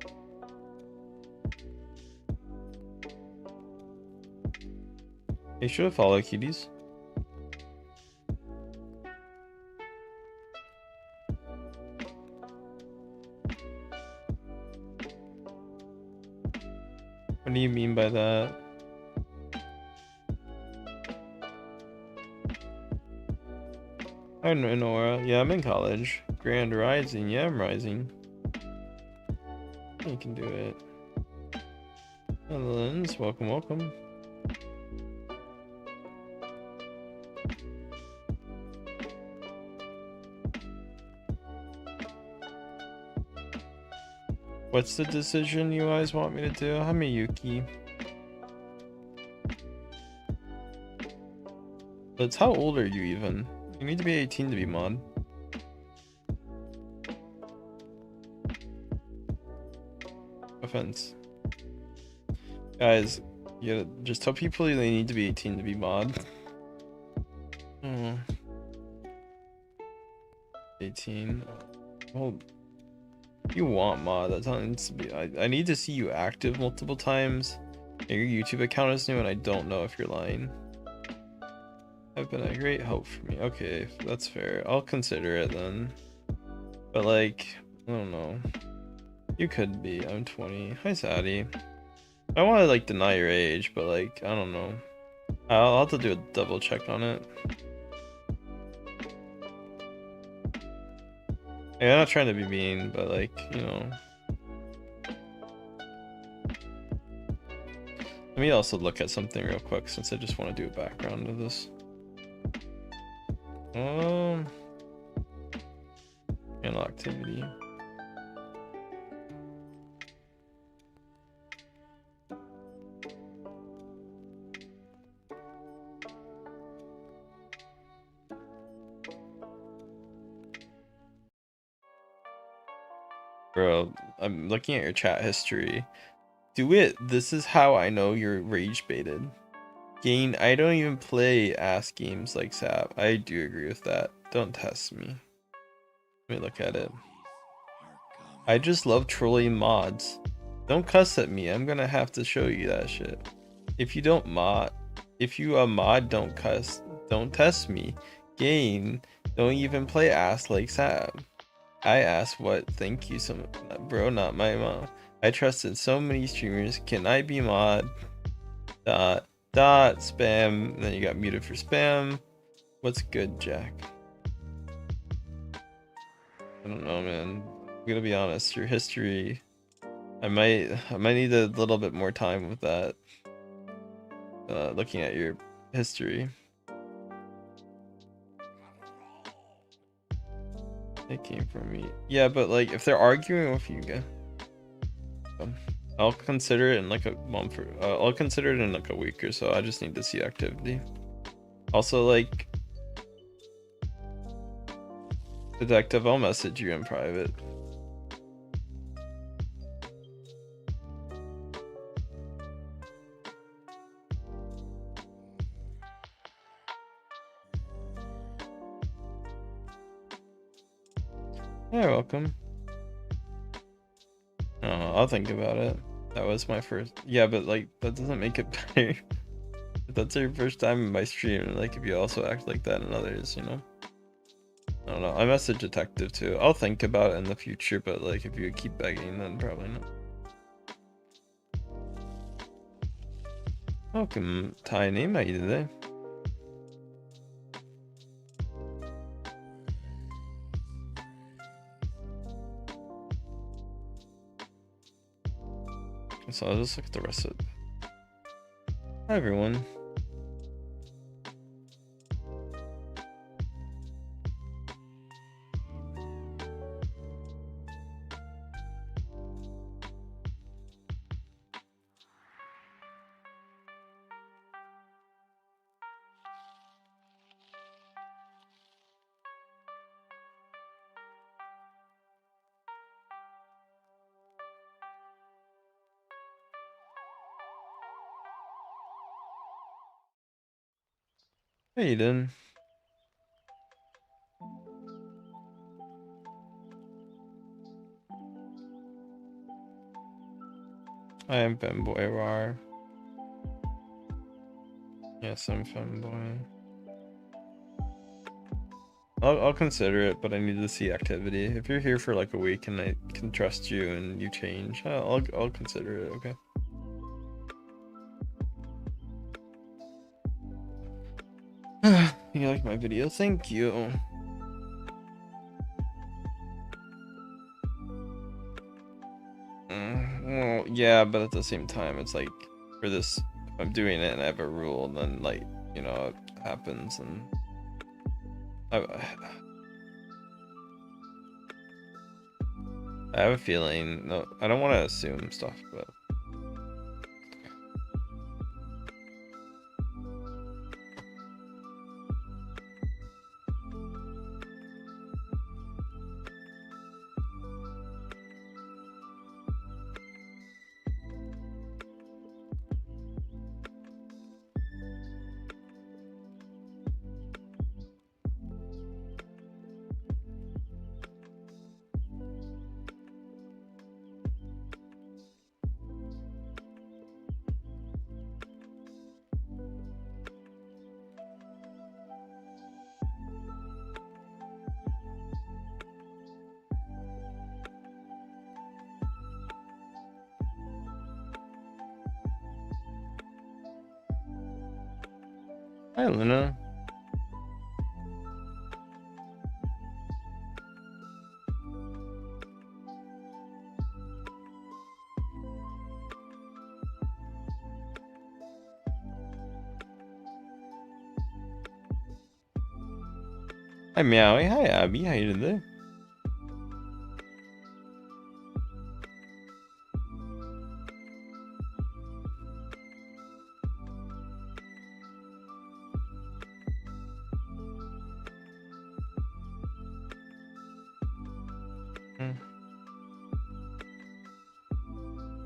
Make sure to follow, kitties. What do you mean by that? Hi, Nora. Yeah, I'm in college. Grand Rising. Yeah, I'm rising. You can do it. Hi, Lens. Welcome, welcome. What's the decision you guys want me to do? Hi, Miyuki. But how old are you even? You need to be 18 to be mod. Offense. Guys, yeah, just tell people they need to be 18 to be mod. 18. Well, you want mod, that needs to be. I need to see you active multiple times. Your YouTube account is new and I don't know if you're lying. Have been a great help for me. Okay, that's fair. I'll consider it then. But like, I don't know. You could be. I'm 20. Hi, Sadie. I want to like deny your age, but like, I don't know. I'll have to do a double check on it. Yeah, I'm not trying to be mean, but like, you know. Let me also look at something real quick since I just want to do a background of this. Channel activity. Bro, I'm looking at your chat history. Do it. This is how I know you're rage baited. Gain, I don't even play ass games like Sap. I do agree with that. Don't test me. Let me look at it. I just love trolling mods. Don't cuss at me. I'm gonna have to show you that shit. If you don't mod, if you mod, don't cuss. Don't test me. Gain, don't even play ass like Sap. I asked what, thank you so much. Bro, not my mom. I trusted so many streamers. Can I be mod? Spam. And then you got muted for spam. What's good, Jack? I don't know, man. I'm gonna be honest. Your history, I might need a little bit more time with that. Looking at your history. It came from me. Yeah, but like if they're arguing with you, I'll consider it in like a month or I'll consider it in like a week or so. I just need to see activity. Also, like, Detective, I'll message you in private. Yeah, welcome. Oh, I'll think about it. That was my first. Yeah, but like that doesn't make it better. If that's your first time in my stream, like if you also act like that in others, you know. I don't know. I message Detective too. I'll think about it in the future, but like if you keep begging, then probably not. Welcome, Tiny. How you today? So I'll just look at the rest of it. Hi everyone. How you doing? I am Femboy Rar. Yes, I'm Femboy. I'll consider it, but I need to see activity. If you're here for like a week and I can trust you and you change, I'll consider it. Okay. You like my video? Thank you. Well, yeah, but at the same time, it's like for this, if I'm doing it and I have a rule, then like you know it happens, and I have a feeling. No, I don't want to assume stuff, but. Hi, Luna. Hi Meowie, hi Abby, how you doing there?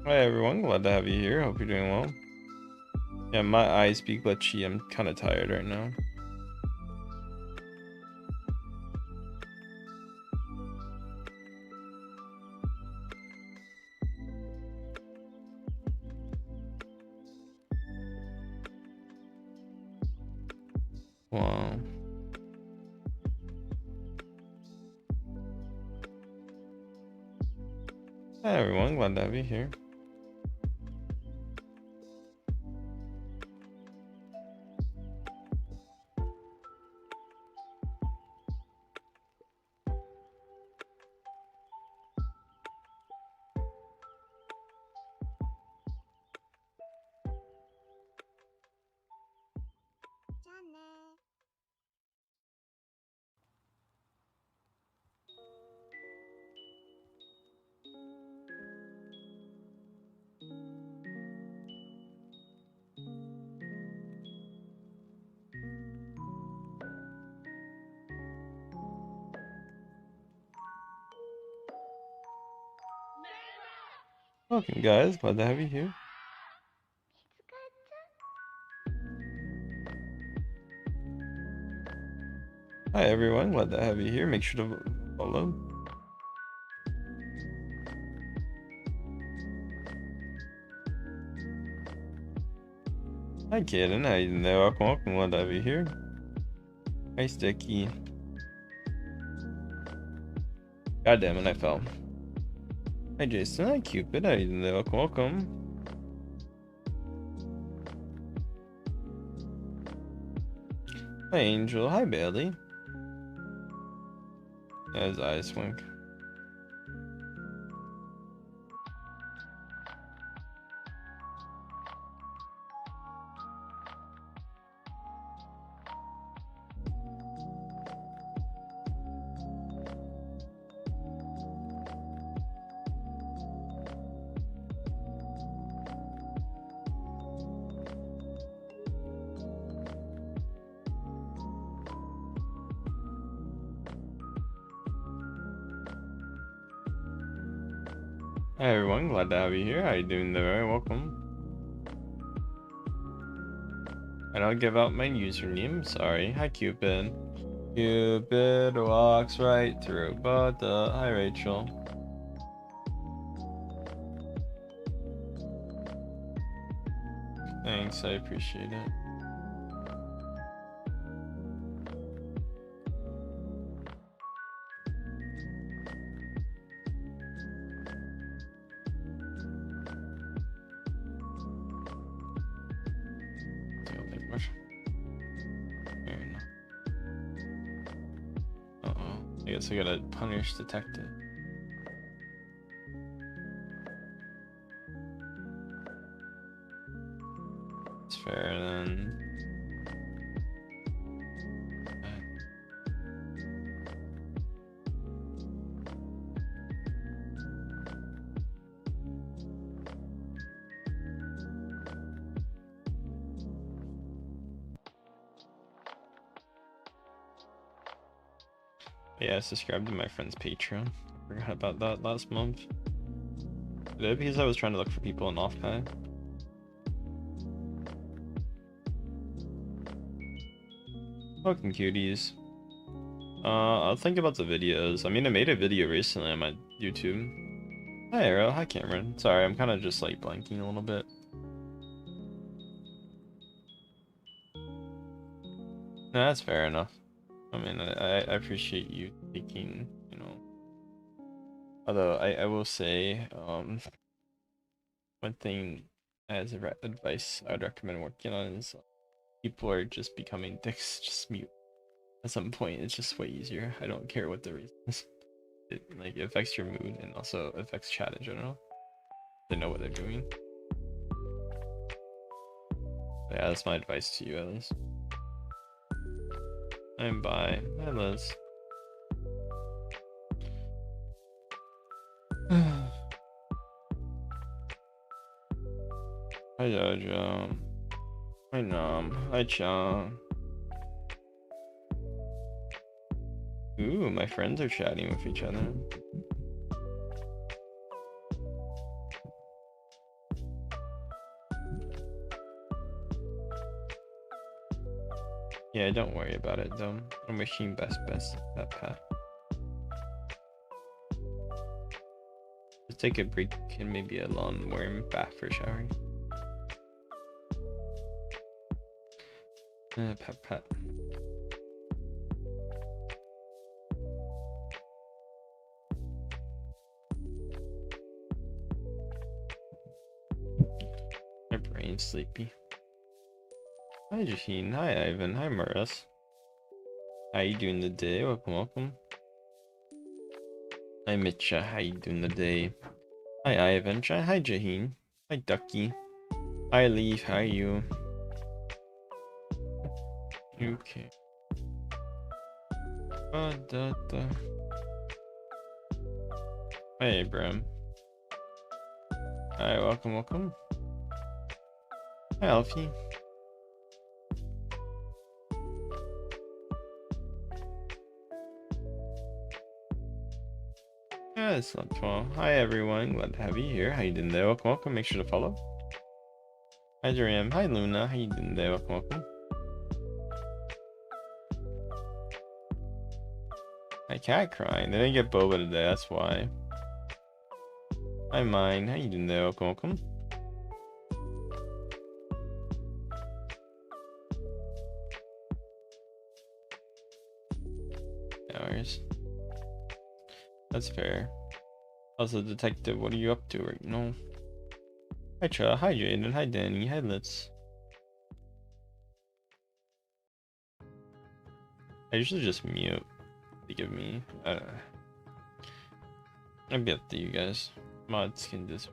Hi everyone, glad to have you here. Hope you're doing well. Yeah, my eyes be glitchy. I'm kind of tired right now. Wow. Hi everyone, glad to have you here. Welcome guys, glad to have you here. Hi everyone, glad to have you here. Make sure to follow. Hi Kaden, how you doing there? Welcome, glad to have you here. Hi Sticky. God damn it, I fell. Hi Jason, hi Cupid, how you doing there? Welcome. Hi Angel, hi Bailey. Yeah, his eyes wink. Hi everyone, glad to have you here. How you doing there? Welcome. And I'll give out my username. Sorry. Hi Cupid. Cupid walks right through. But hi Rachel. Thanks, I appreciate it. Don't think much. Fair enough. Uh-oh. I guess I gotta punish detective. It's fair then. Yeah, I subscribed to my friend's Patreon. I forgot about that last month. Did it because I was trying to look for people in off-pay? Welcome cuties. I'll think about the videos. I mean, I made a video recently on my YouTube. Hi Arrow, hi Cameron. Sorry, I'm kind of just like blanking a little bit. No, that's fair enough. I mean, I appreciate you taking, you know. Although I will say, one thing as a advice I would recommend working on is people are just becoming dicks. Just mute. At some point, it's just way easier. I don't care what the reason is. It like it affects your mood and also affects chat in general. They know what they're doing. But yeah, that's my advice to you at least. I'm by. Hi, Liz. Hi, Jojo. Hi, Nom. Hi, Chong. Ooh, my friends are chatting with each other. Yeah, don't worry about it, though. I'm wishing best that path. Let's take a break and maybe a long warm bath for showering. Pat. My brain's sleepy. Hi, Jaheen. Hi, Ivan. Hi, Maris. How you doing today? Welcome. Hi, Mitcha. How you doing today? Hi, Ivan. Hi, Jaheen. Hi, Ducky. Hi, Leaf. How are you? Okay. Hey, Bram. Hi, welcome. Hi, Alfie. Yeah, it's not 12. Hi, everyone. Glad to have you here. How you doing there? Welcome. Make sure to follow. Hi, Jariam. Hi, Luna. How you doing there? Welcome. My cat crying. They didn't get boba today. That's why. Hi, Mine. How you doing there? Welcome. Hours. That's fair. Also, detective, what are you up to right now? Hi, Cha. Hi, Jaden. Hi, Danny. Hi, Litz. I usually just mute. They give me. I'd be up to you guys. Mods can just.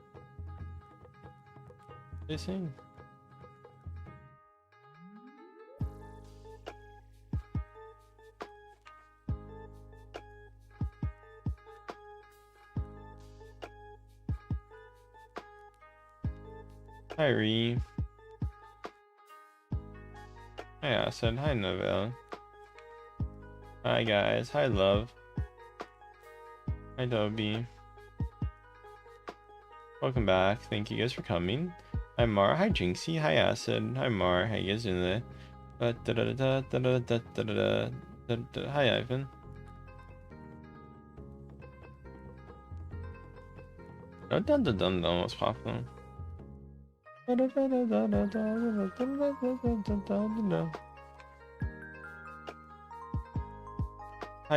They sing. Hi, Ree. Hi, Acid. Hi, Novelle. Hi, guys. Hi, Love. Hi, Dobby. Welcome back. Thank you guys for coming. Hi, Mar. Hi, Jinxie. Hi, Acid. Hi, Mar. How you guys doing today? Hi, Ivan. Dun almost popped them. Hi,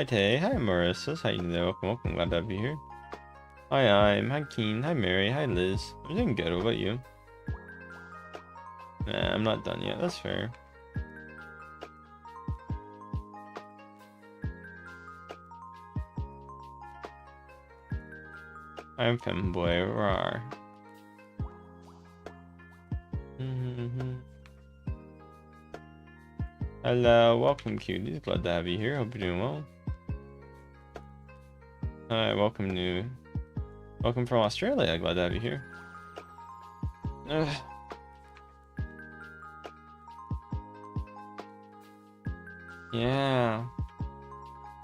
Tay. Hi, Marissa. How you doing? Welcome. Glad to have you here. Hi, Hi, Keen. Hi, Mary. Hi, Liz. I'm doing good. What about you? Nah, I'm not done yet. That's fair. I'm Femboy. Rawr. Hello, welcome, cuties. Glad to have you here. Hope you're doing well. Hi, welcome from Australia. Glad to have you here. Ugh. Yeah,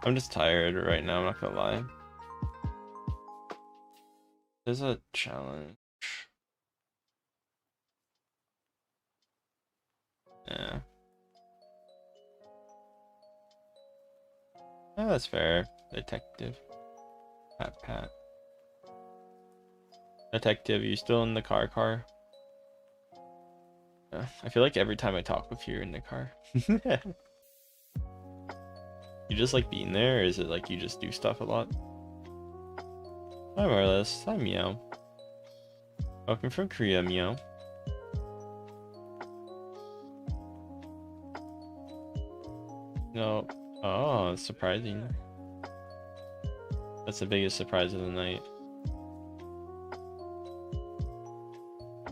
I'm just tired right now. I'm not gonna lie. There's a challenge. Yeah. Yeah, that's fair. Detective. Pat. Detective, you still in the car? I feel like every time I talk with you, you're in the car. You just like being there, or is it like you just do stuff a lot? Hi, Marlis. Hi, Meow. Welcome from Korea, Meow. No. Oh, it's surprising. That's the biggest surprise of the night.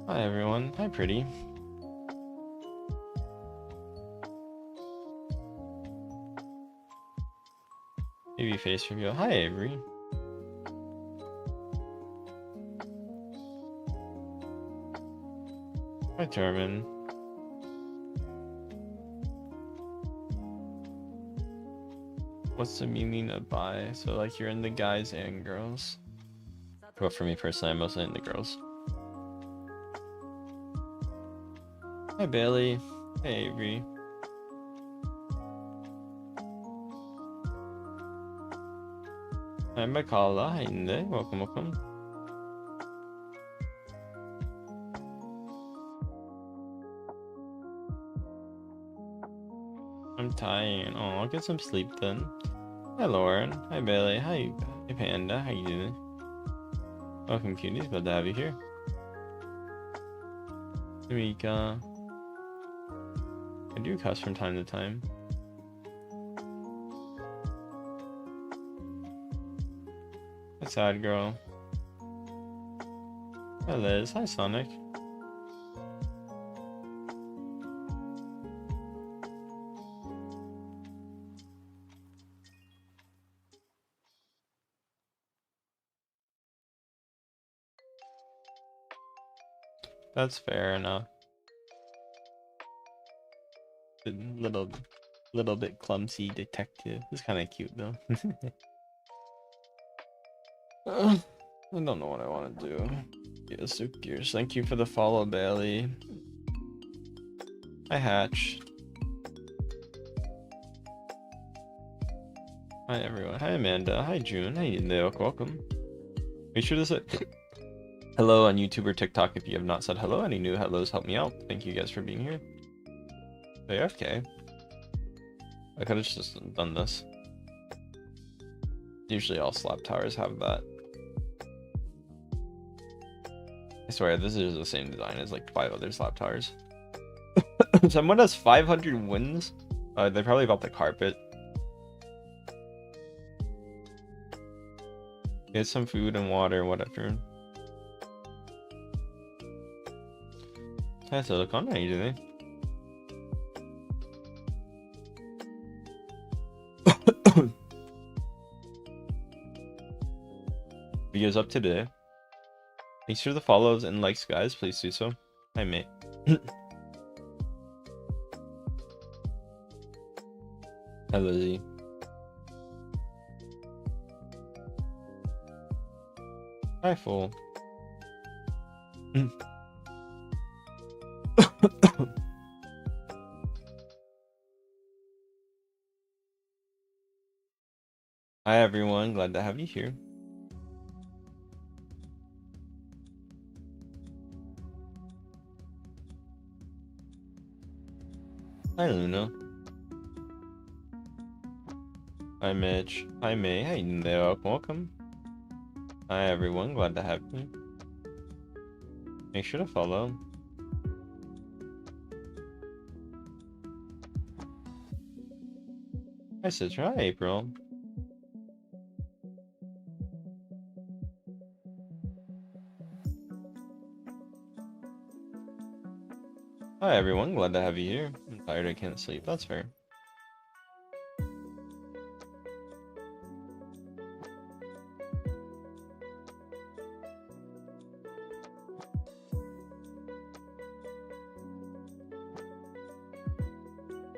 Hi, everyone. Hi, Pretty. Baby face reveal. Hi, Avery. Hi, Tormin. What's the meaning of bi? So like you're into guys and girls? Well, for me personally, I'm mostly into girls. Hi, Bailey. Hey, Avery. Hi, Makala. Hi, Inde. Welcome, welcome. I'm tired. Oh, I'll get some sleep then. Hi, Lauren. Hi, Bailey. Hi, Panda. How you doing? Welcome, cuties. Glad to have you here. Mika. I do cuss from time to time. Hi, sad girl. Hi, Liz. Hi, Sonic. That's fair enough. The little bit clumsy detective. It's kind of cute though. I don't know what I want to do. Yeah, so gears. Thank you for the follow, Bailey. Hi, Hatch. Hi, everyone. Hi, Amanda. Hi, June. Hi, Neok. Welcome. Make sure to say hello on YouTube or TikTok if you have not said hello. Any new hellos help me out. Thank you guys for being here. AFK. I could have just done this. Usually all slap towers have that. I swear, this is the same design as like 5 other slap towers. Someone has 500 wins? They probably bought the carpet. Get some food and water, whatever. Hi, Silicon. How you doing? Videos up today. Make sure the follows and likes, guys. Please do so. Hi, mate. Hi, Lizzie. Hi, Fool. Hi, everyone. Glad to have you here. Hi, Luna. Hi, Mitch. Hi, May. Hey, there. Welcome. Hi, everyone. Glad to have you. Make sure to follow. Hi, Citra. Hi, April. Hi, everyone. Glad to have you here. I'm tired. I can't sleep. That's fair.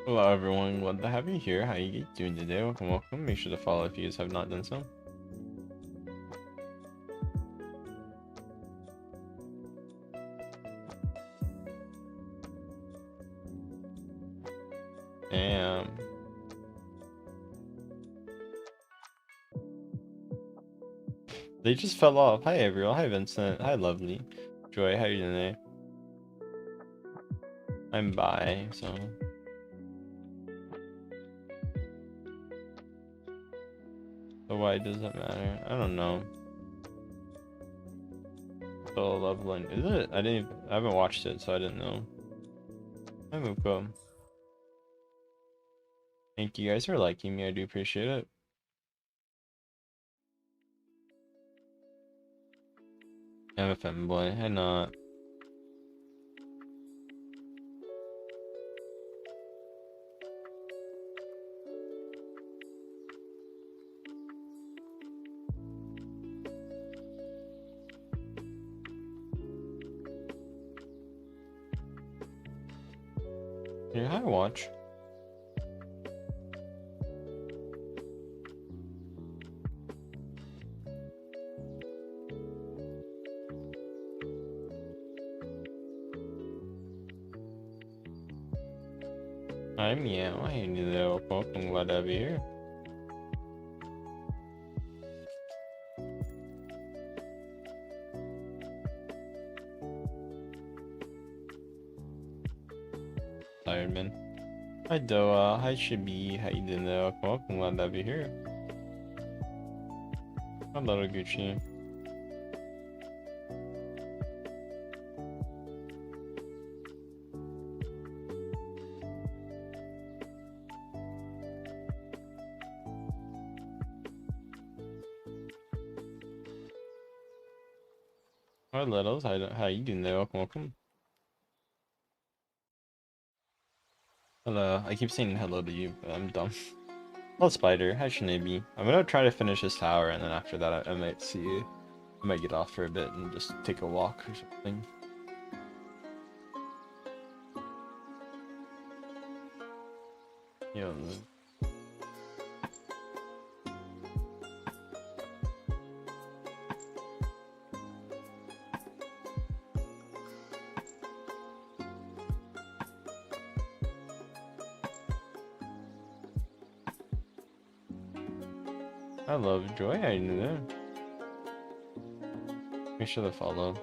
Hello, everyone. Glad to have you here. How you doing today? Welcome, welcome. Make sure to follow if you guys have not done so. Damn. They just fell off. Hi, Ariel. Hi, Vincent. Hi, Lovely. Joy, how you doing today? I'm bi, so... So why does it matter? I don't know. So leveling. Is it? I haven't watched it, so I didn't know. Hi, Muko. Thank you guys for liking me. I do appreciate it. I'm a femboy. I'm not. Yeah, hi, watch. Hi, meow. How you doing there? Welcome, glad to have you here. Tired man. Hi Doa, hi Shibi, how you doing there? Welcome, glad to have you here. Hello Gucci. Hi Littles, how you doing there? Welcome. Hello, I keep saying hello to you, but I'm dumb. Hello Spider, hi Shinabi. I'm gonna try to finish this tower and then after that I might see you. I might get off for a bit and just take a walk or something. Yeah. I love Joy, how you doing there? Make sure to follow.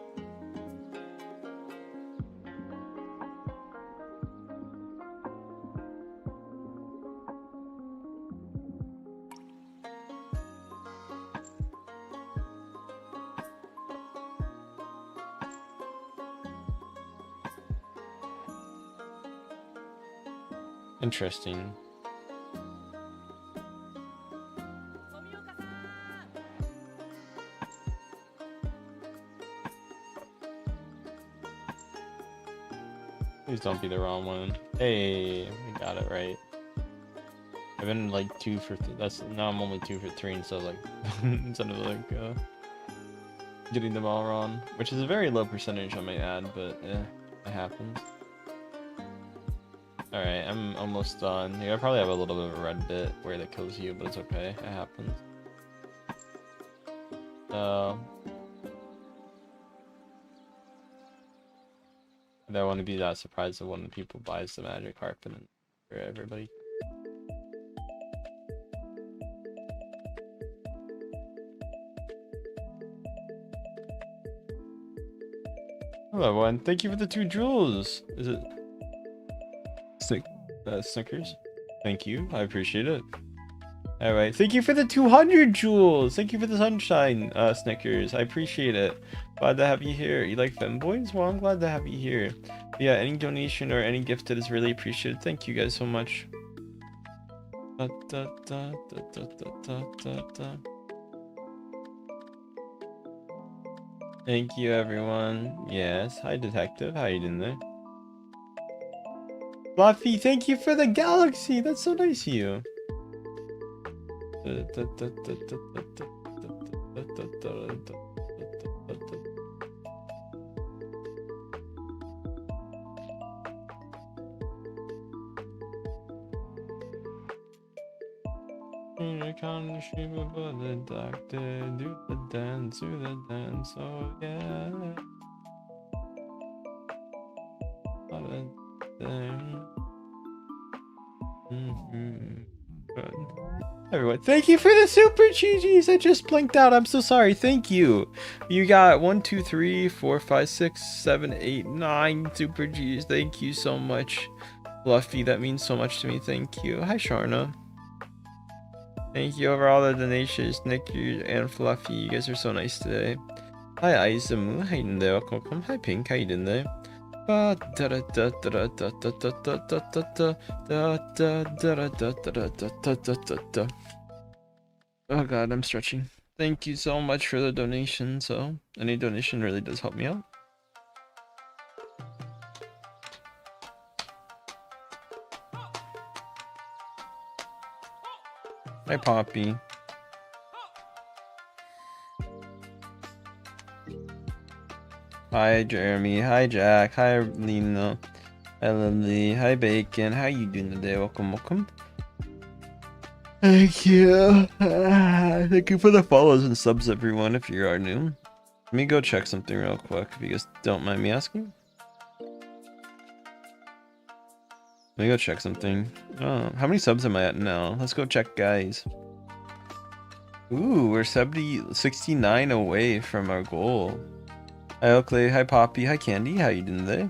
Interesting. Please don't be the wrong one. Hey, we got it right. I've been like 2 for now I'm only 2 for 3 instead of like getting them all wrong, which is a very low percentage I might add, but it happens. Alright, I'm almost done. Yeah, I probably have a little bit of a red bit where that kills you, but it's okay. It happens. I don't want to be that surprised when the people buys the magic carpet for everybody. Hello everyone, thank you for the 2 jewels. Is it Snickers? Thank you, I appreciate it. Alright, thank you for the 200 jewels. Thank you for the sunshine, Snickers. I appreciate it. Glad to have you here. You like femboys? Well, I'm glad to have you here. Yeah, any donation or any gifted is really appreciated. Thank you guys so much. Thank you, everyone. Yes, hi, Detective. How you doing there? Fluffy, thank you for the galaxy. That's so nice of you. Can't stream about the doctor, do the dance, oh yeah. Good. Everyone, thank you for the super GGs. I just blinked out. I'm so sorry. Thank you. You got 1, 2, 3, 4, 5, 6, 7, 8, 9 super Gs. Thank you so much, Fluffy. That means so much to me. Thank you. Hi, Sharna. Thank you over all the donations, Nick and Fluffy. You guys are so nice today. Hi, Aizamu. How you doing there? Welcome. Hi, Pink. How you doing there? Oh god, I'm stretching. Thank you so much for the donation. So any donation really does help me out. Hi, Poppy. Hi, Jeremy. Hi, Jack. Hi, Lena. Hi Lily. Hi Bacon. How you doing today? Welcome, welcome. Thank you. Thank you for the follows and subs, everyone, if you are new. Let me go check something real quick, if you guys don't mind me asking. Let me go check something. Oh, how many subs am I at now? Let's go check, guys. Ooh, we're 69 away from our goal. Hi Oakley, hi Poppy, hi Candy, how you doing today?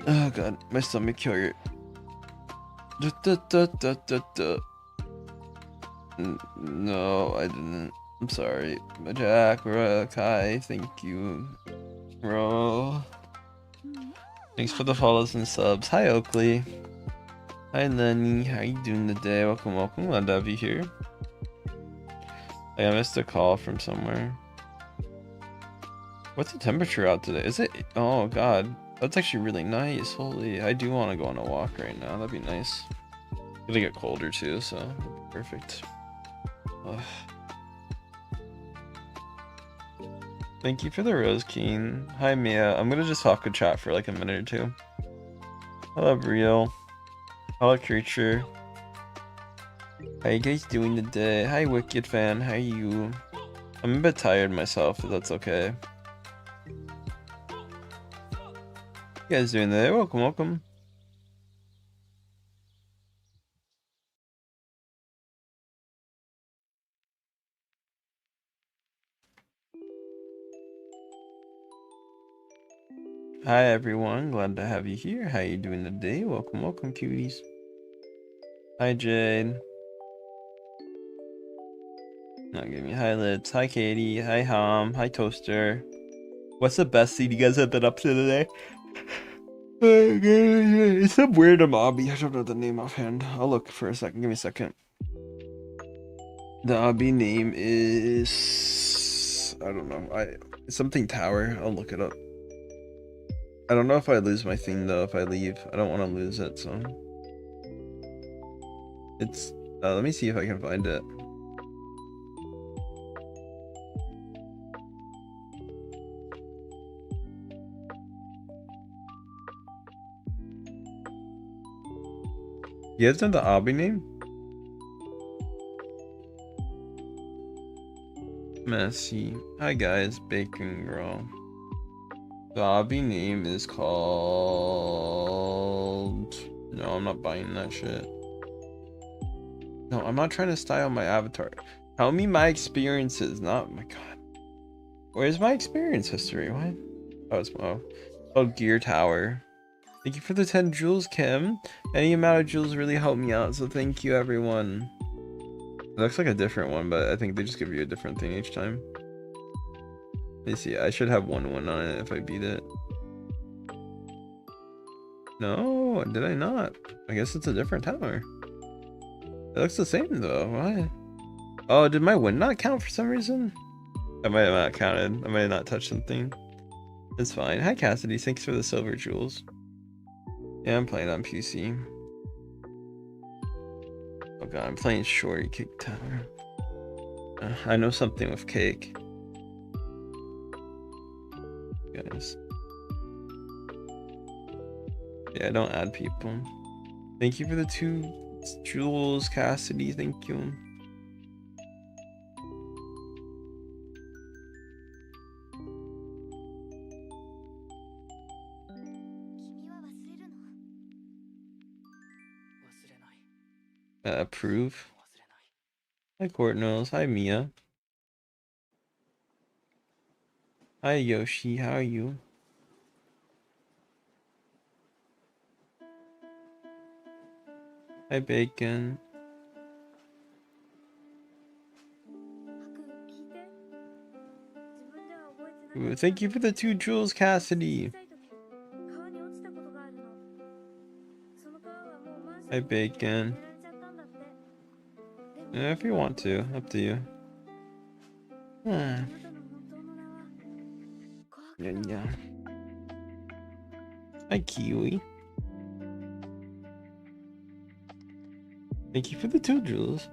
Oh god, my stomach hurt. No, I didn't. I'm sorry. Jack, Rook, hi, thank you. Bro. Thanks for the follows and subs. Hi Oakley. Hi Lenny, how you doing today? Welcome, welcome. Glad to have you here. I missed a call from somewhere. What's the temperature out today? Is it? Oh god, that's actually really nice. Holy, I do want to go on a walk right now. That'd be nice. It'll get colder too, so perfect. Ugh. Thank you for the Rose Keen. Hi Mia. I'm gonna just talk to chat for like a minute or two. Hello Brielle. Hello Creature. How you guys doing today? Hi Wicked Fan. How are you? I'm a bit tired myself, if that's okay. You guys doing today? Welcome, welcome. Hi everyone, glad to have you here. How you doing today? Welcome, welcome cuties. Hi Jade. Not giving me highlights. Hi Katie. Hi Ham. Hi Toaster. What's the best thing you guys have been up to today? It's some weird obby. I don't know the name offhand. I'll look for a second. Give me a second. The obby name is I don't know. It's something tower. I'll look it up. I don't know if I lose my thing though. If I leave, I don't want to lose it. So it's. Let me see if I can find it. You guys know the obby name? Messy. Hi guys, Bacon Girl. The obby name is called... No, I'm not buying that shit. No, I'm not trying to style my avatar. Tell me my experiences, not my god. Where's my experience history? What? Oh, it's Gear Tower. Thank you for the 10 jewels, Kim. Any amount of jewels really helped me out, so thank you everyone. It looks like a different one, but I think they just give you a different thing each time. Let me see, I should have 1-1 on it if I beat it. No, did I not? I guess it's a different tower. It looks the same though, why? Oh, did my win not count for some reason? I might have not counted. I might have not touched something. It's fine. Hi Cassidy, thanks for the silver jewels. Yeah, I'm playing on PC. Oh god, I'm playing Shorty Kick Tower. I know something with cake. Guys. Yeah, don't add people. Thank you for the 2 jewels, Cassidy. Thank you. Approve. Hi Courtnose. Hi Mia. Hi Yoshi. How are you? Hi Bacon. Ooh, thank you for the 2 jewels, Cassidy. Hi Bacon. Yeah, if you want to, up to you. Yeah. Hi Kiwi. Thank you for the 2 jewels.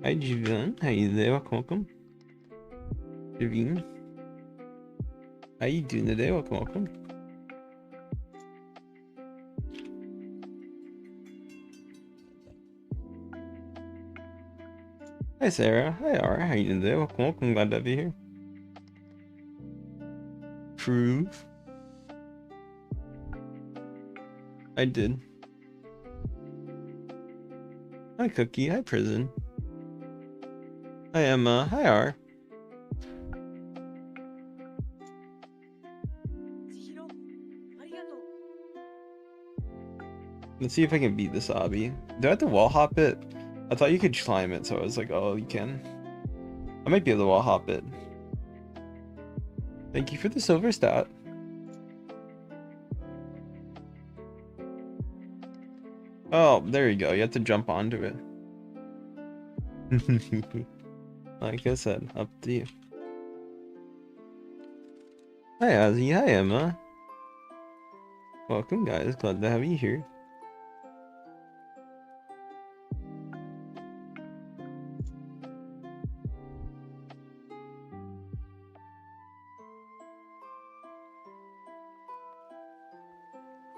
Hi Jivan. How you there? Welcome, welcome. Javine. How you doing today? Welcome, welcome. Hi Sarah. Hi Ara. How you doing today? Welcome, welcome. Glad to have you here. Prove. I did. Hi Cookie. Hi Prison. Hi Emma. Hi R. Let's see if I can beat this obby. Do I have to wall hop it? I thought you could climb it, so I was like, oh, you can. I might be able to wall hop it. Thank you for the silver stat. Oh, there you go. You have to jump onto it. Like I said, up to you. Hi Ozzy. Hi Emma. Welcome guys. Glad to have you here.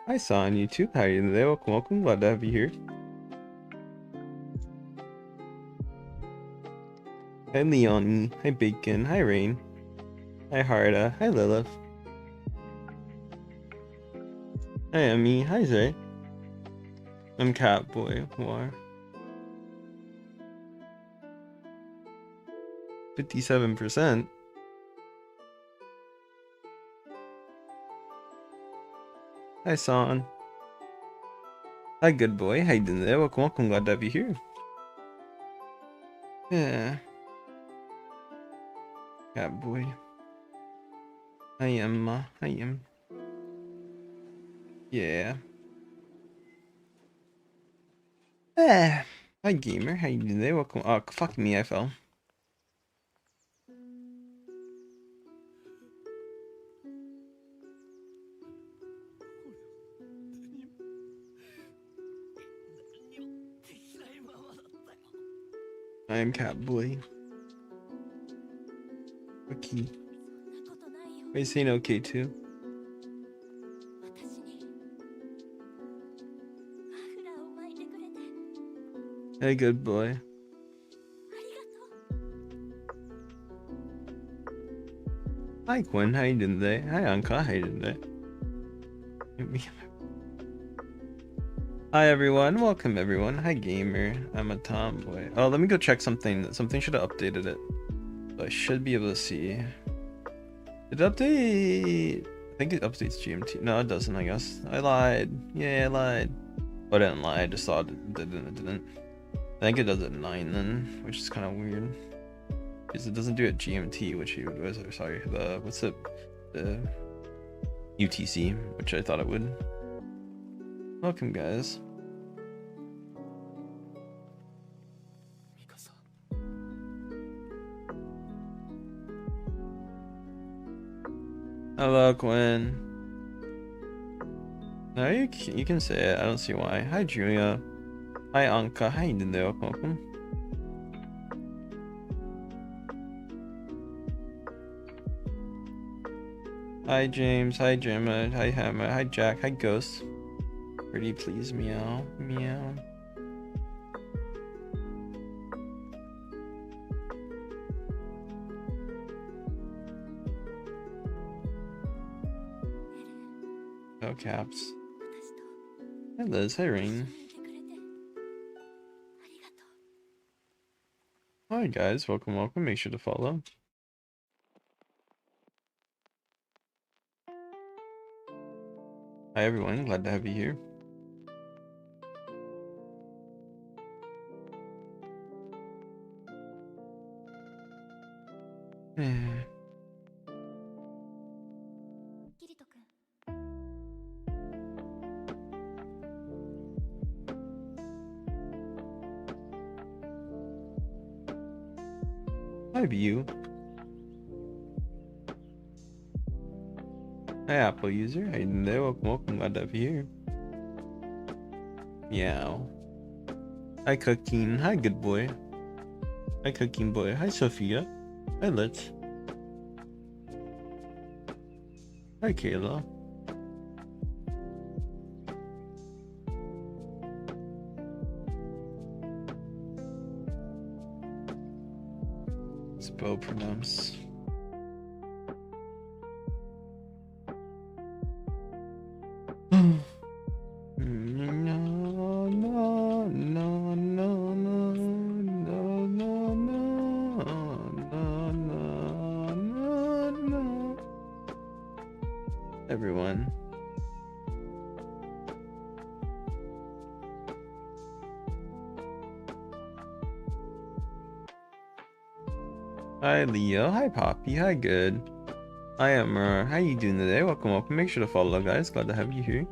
I saw on YouTube. How are you today? Welcome, welcome. Glad to have you here. Hi Leonie. Hi Bacon. Hi Rain. Hi Harda. Hi Lilith. Hi Emmy. Hi Zay. I'm Catboy. War. 57%. Hi Son. Hi good boy. How you doing today? Welcome, welcome. Glad to have you here. Yeah. Catboy. I am. I am. Yeah. Ah. Hi gamer. How you doing today? Welcome. Oh, fuck me. I fell. I am Catboy. Okay. Wait, saying okay too. Hey, good boy. Hi, Quinn. How you doing today? Hi, Anka. How you doing today? Hi, everyone. Welcome, everyone. Hi, gamer. I'm a tomboy. Oh, let me go check something. Something should have updated it. So I should be able to see. Did it update? I think it updates GMT. No, it doesn't, I guess. I lied. Yeah, I lied. Oh, I didn't lie. I just thought it didn't. I think it does at 9 then, which is kind of weird. Because it doesn't do it GMT, which you was, sorry, what's it? The UTC, which I thought it would. Welcome, guys. Hello, Quinn. No, you can say it. I don't see why. Hi, Julia. Hi, Anka. How you doing there? Welcome. Hi, James. Hi, Gemma. Hi, Hammer. Hi, Jack. Hi, Ghost. Pretty please, meow. Meow. No caps. Hi, Liz. Hi, Rain. Hi, guys. Welcome, welcome. Make sure to follow. Hi, everyone. Glad to have you here. Hi, View. Hi, Apple user. How you doing there? Welcome, welcome. Glad to have you here. Meow. Hi, Cooking. Hi, good boy. Hi, Cooking boy. Hi, Sophia. Hi, Let's. Hi, Kayla. Spell pronounce. Everyone. Hi Leo, hi Poppy, hi Good. Hi Emma, how you doing today? Welcome, welcome. Make sure to follow guys, glad to have you here.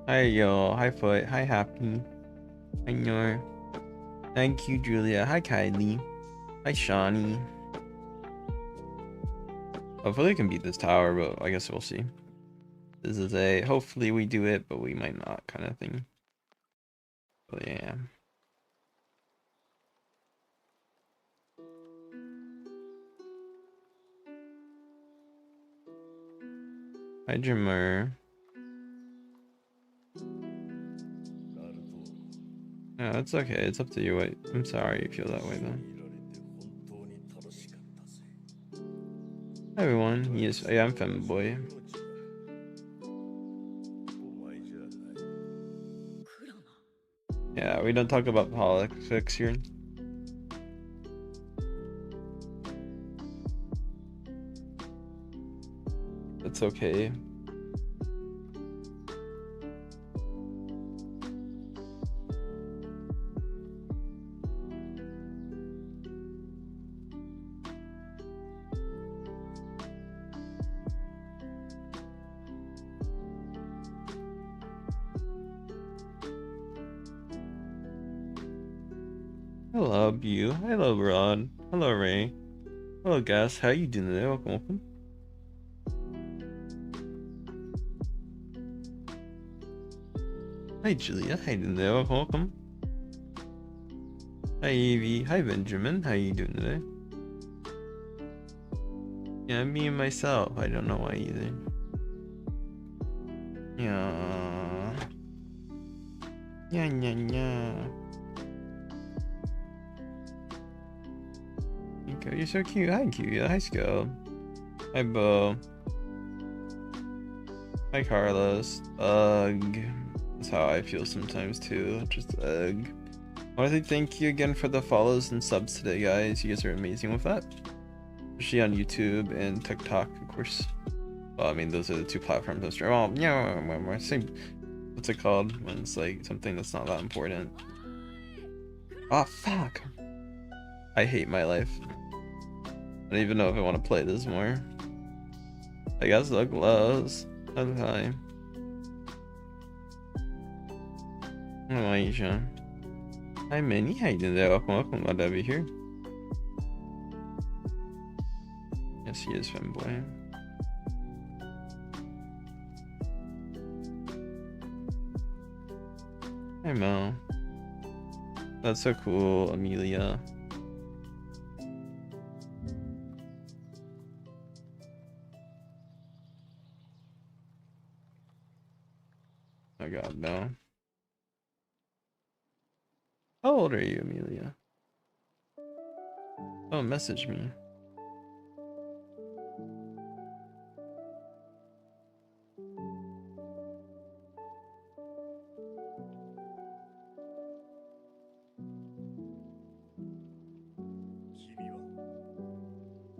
Hi yo, hi Foot, hi Happy, hi Nor. Thank you Julia, hi Kylie, hi Shawnee. Hopefully we can beat this tower, but I guess we'll see. This is a hopefully we do it, but we might not kind of thing. But yeah. Hi Jimmer. No, it's okay. It's up to you. I'm sorry you feel that way though. Hi everyone. Yes, yeah, I'm femboy. Yeah, we don't talk about politics here. It's okay. Hello, Bu. Hello, Rod. Hello, Ray. Hello, Gas. How you doing today? Welcome, welcome. Hi, Julia. How you doing today? Welcome, welcome. Hi, Evie. Hi, Benjamin. How you doing today? Yeah, me and myself. I don't know why either. Yeah. Yeah, yeah, yeah. Okay, you're so cute. Hi, cute. Hi, Skull. Hi, Bo. Hi, Carlos. Ugh. That's how I feel sometimes too. Just ugh. I want to say thank you again for the follows and subs today, guys. You guys are amazing with that. Especially on YouTube and TikTok, of course. Well, I mean, those are the two platforms I'm streaming. Well, yeah, same. What's it called when it's like something that's not that important? Oh, fuck. I hate my life. I don't even know if I want to play this more. I guess the gloves. Okay. Oh, Aisha. Hi, Minnie. How you doing there? Welcome, welcome. Glad to have you here. Yes, he is femboy. Hi, Mo. That's so cool, Amelia. Oh god, no. How old are you, Amelia? Oh, message me.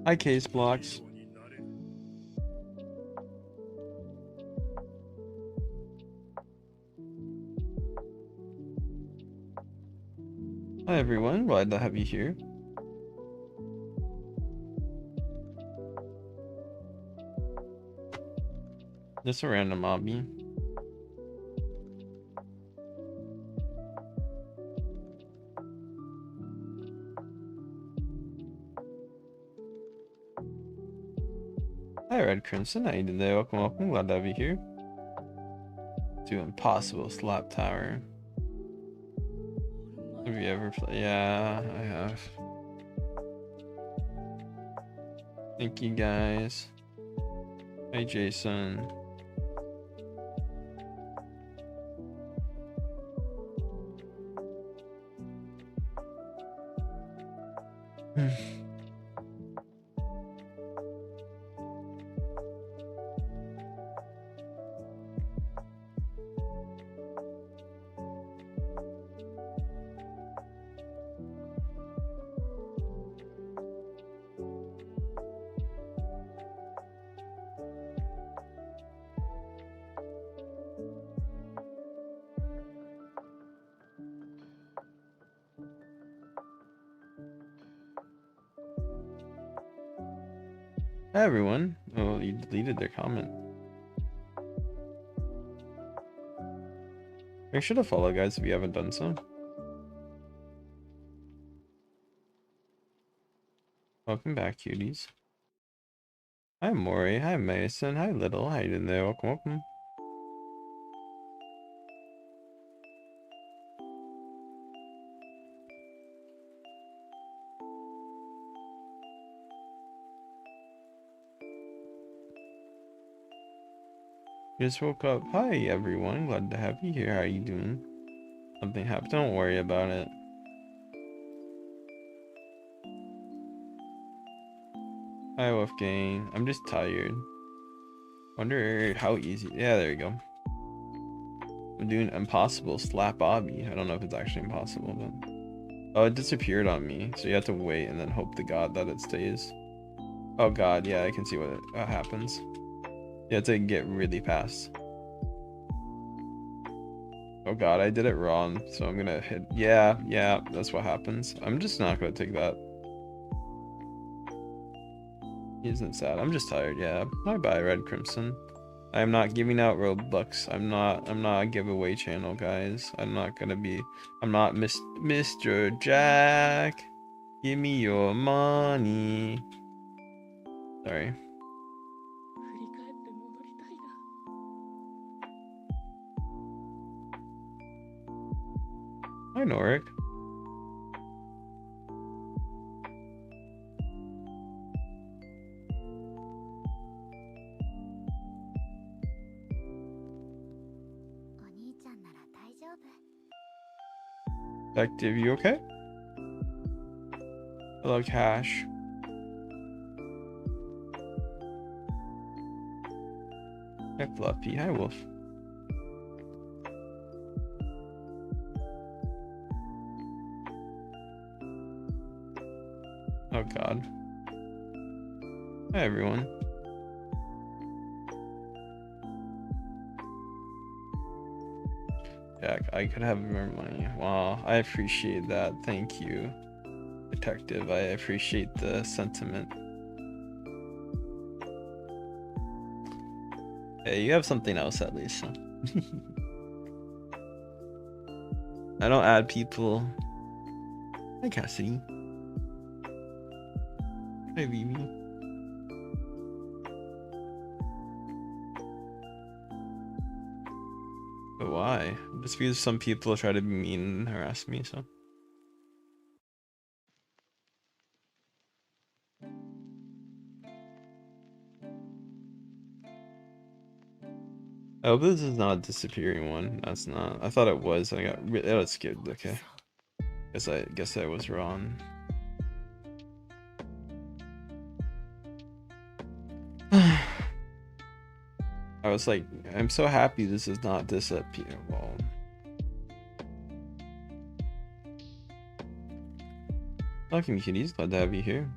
Hi, Case Blocks. Hi, everyone. Glad to have you here. Just a random obby. Hi, Red Crimson. How you doing today? Welcome, welcome. Glad to have you here. Do Impossible Slap Tower. Have you ever played? Yeah, I have. Thank you guys. Hey, Jason. Hi, everyone. Oh, you deleted their comment. Make sure to follow, guys, if you haven't done so. Welcome back, cuties. Hi, Maury. Hi, Mason. Hi, Little. How you doing there? Welcome, welcome. Just woke up. Hi, everyone. Glad to have you here. How you doing? Something happened. Don't worry about it. Hi, Wolfgang. I'm just tired. Wonder how easy. Yeah, there you go. I'm doing Impossible Slap Obby. I don't know if it's actually impossible, but... Oh, it disappeared on me. So you have to wait and then hope to God that it stays. Oh God, yeah, I can see what happens. You have to get really fast. Oh God, I did it wrong. So I'm gonna hit... Yeah, that's what happens. I'm just not gonna take that. Isn't sad. I'm just tired, yeah. Bye-bye, Red Crimson. I am not giving out Robux. I'm not a giveaway channel, guys. I'm not Mr. Jack. Give me your money. Sorry. Hi, Norik. Detective, you okay? Hello, Cash. Hi, Fluffy. Hi, Wolf. Oh God. Hi, everyone. Yeah, I could have more money. Wow, I appreciate that. Thank you, Detective. I appreciate the sentiment. Hey, you have something else at least, huh? I don't add people. Hi, Cassidy. Hi, Vivi. But why? Just because some people try to be mean and harass me, so. I hope this is not a disappearing one. That's not. I thought it was. I got really skipped. Okay. Guess I was wrong. I was like, I'm so happy this is not disappear. Well, welcome, cuties. Glad to have you here.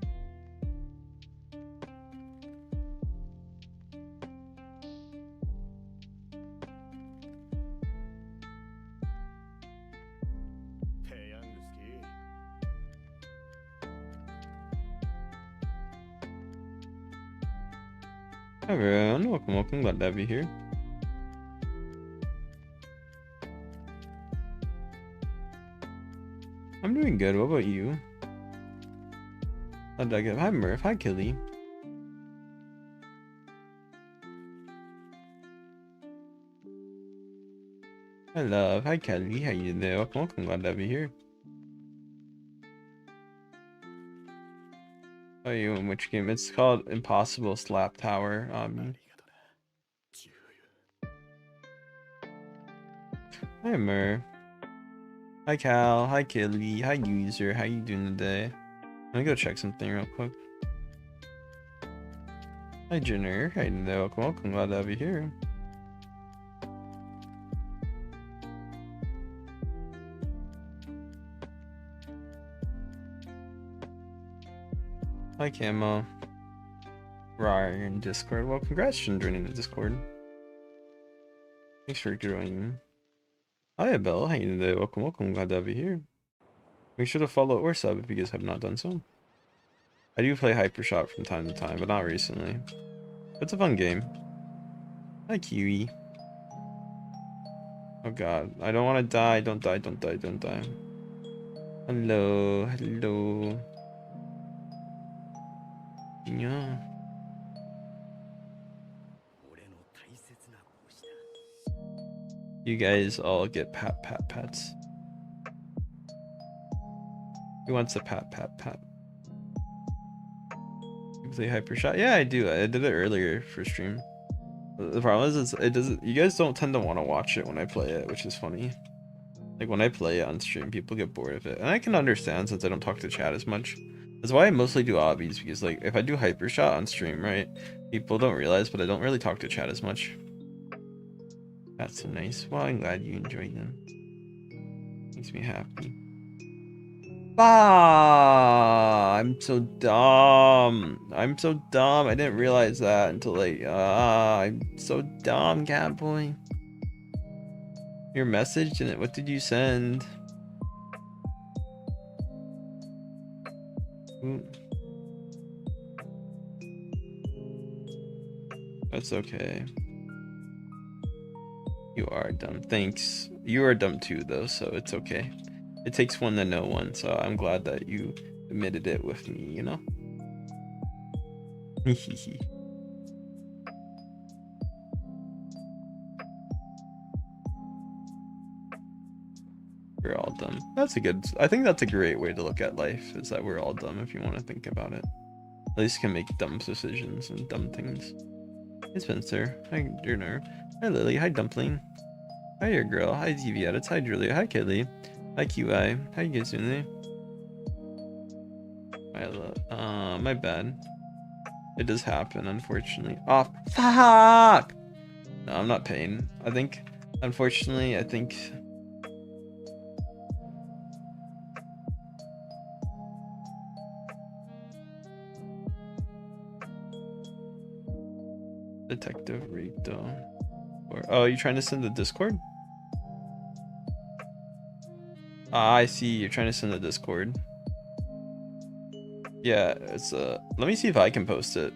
Hi, everyone. Welcome. Glad to have you here. I'm doing good. What about you? How'd I get? Hi, Murph. Hi, Killy. Hi love. Hi Kelly. How you doing? Welcome. Glad to have you here. Are you in which game? It's called Impossible Slap Tower. Hi Mer. Hi Cal. Hi Kelly. Hi user. How you doing today? Let me go check something real quick. Hi Jenner. How you doing? Welcome. Glad to have you here. Hi Camo. Ryan in Discord. Well, congrats on joining the Discord. Thanks for joining. Hi Abel. How you doing? Welcome. Glad to have you here. Make sure to follow or sub if you guys have not done so. I do play Hypershot from time to time, but not recently. It's a fun game. Hi Kiwi. Oh god, I don't want to die. Don't die. Hello. Yeah. You guys all get pats. Who wants a pat? You play Hypershot? Yeah, I do. I did it earlier for stream. The problem is, it doesn't. You guys don't tend to want to watch it when I play it, which is funny. Like when I play it on stream, people get bored of it, and I can understand since I don't talk to chat as much. That's why I mostly do obbies, because like if I do Hypershot on stream, right, people don't realize, but I don't really talk to chat as much. That's so nice. Well, I'm glad you enjoyed them. Makes me happy. Ah, I'm so dumb. I didn't realize that until like, I'm so dumb, Catboy. Your message in it. What did you send? Ooh. That's okay. You are dumb. Thanks. You are dumb too, though, so it's okay. It takes one to know one, so I'm glad that you admitted it with me, you know? We're all dumb. I think that's a great way to look at life, is that we're all dumb if you want to think about it. At least you can make dumb decisions and dumb things. Hi Spencer. Hi Durner. Hi Lily. Hi Dumpling. Hi your girl. Hi TV Edits. Hi Julia. Hi Kelly. Hi QI. How you guys doing today? My bad. It does happen, unfortunately. Oh, fuck! No, I'm not paying. Unfortunately, I think... Detective Rito. Oh, you trying to send the Discord? Ah, I see. You're trying to send the Discord. Yeah, it's let me see if I can post it.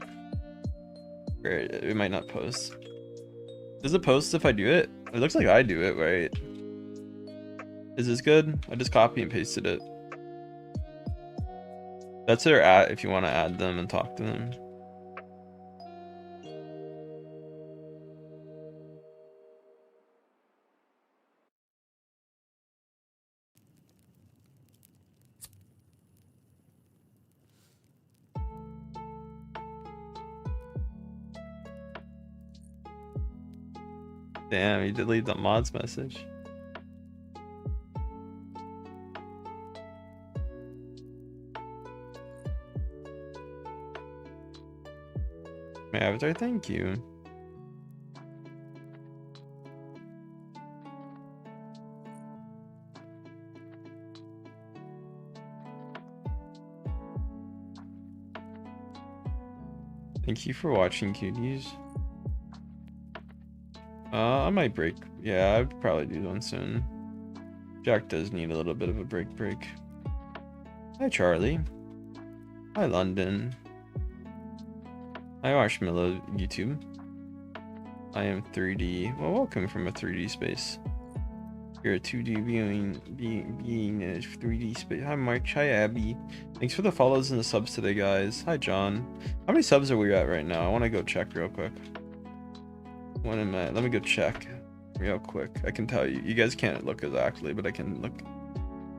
Or it might not post. Does it post if I do it? It looks like I do it, right? Is this good? I just copy and pasted it. That's their at if you want to add them and talk to them. Damn, you deleted the mods message. My avatar, thank you. Thank you for watching, cuties. I might break. Yeah, I'd probably do one soon. Jack does need a little bit of a break. Hi, Charlie. Hi, London. Hi, Marshmallow YouTube. I am 3D. Well, welcome from a 3D space. You're a 2D being in a 3D space. Hi, Mark. Hi, Abby. Thanks for the follows and the subs today, guys. Hi, John. How many subs are we at right now? I want to go check real quick. Let me go check. real quick. I can tell you. You guys can't look exactly, but I can look.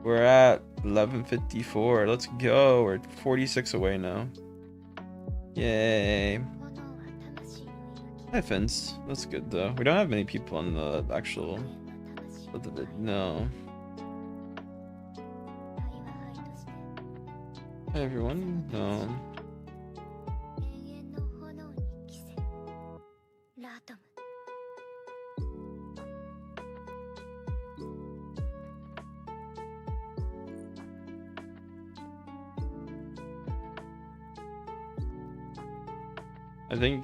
We're at 11:54. Let's go. We're 46 away now. Yay. Hi, Fence. That's good, though. We don't have many people on the actual... No. Hi, everyone. No.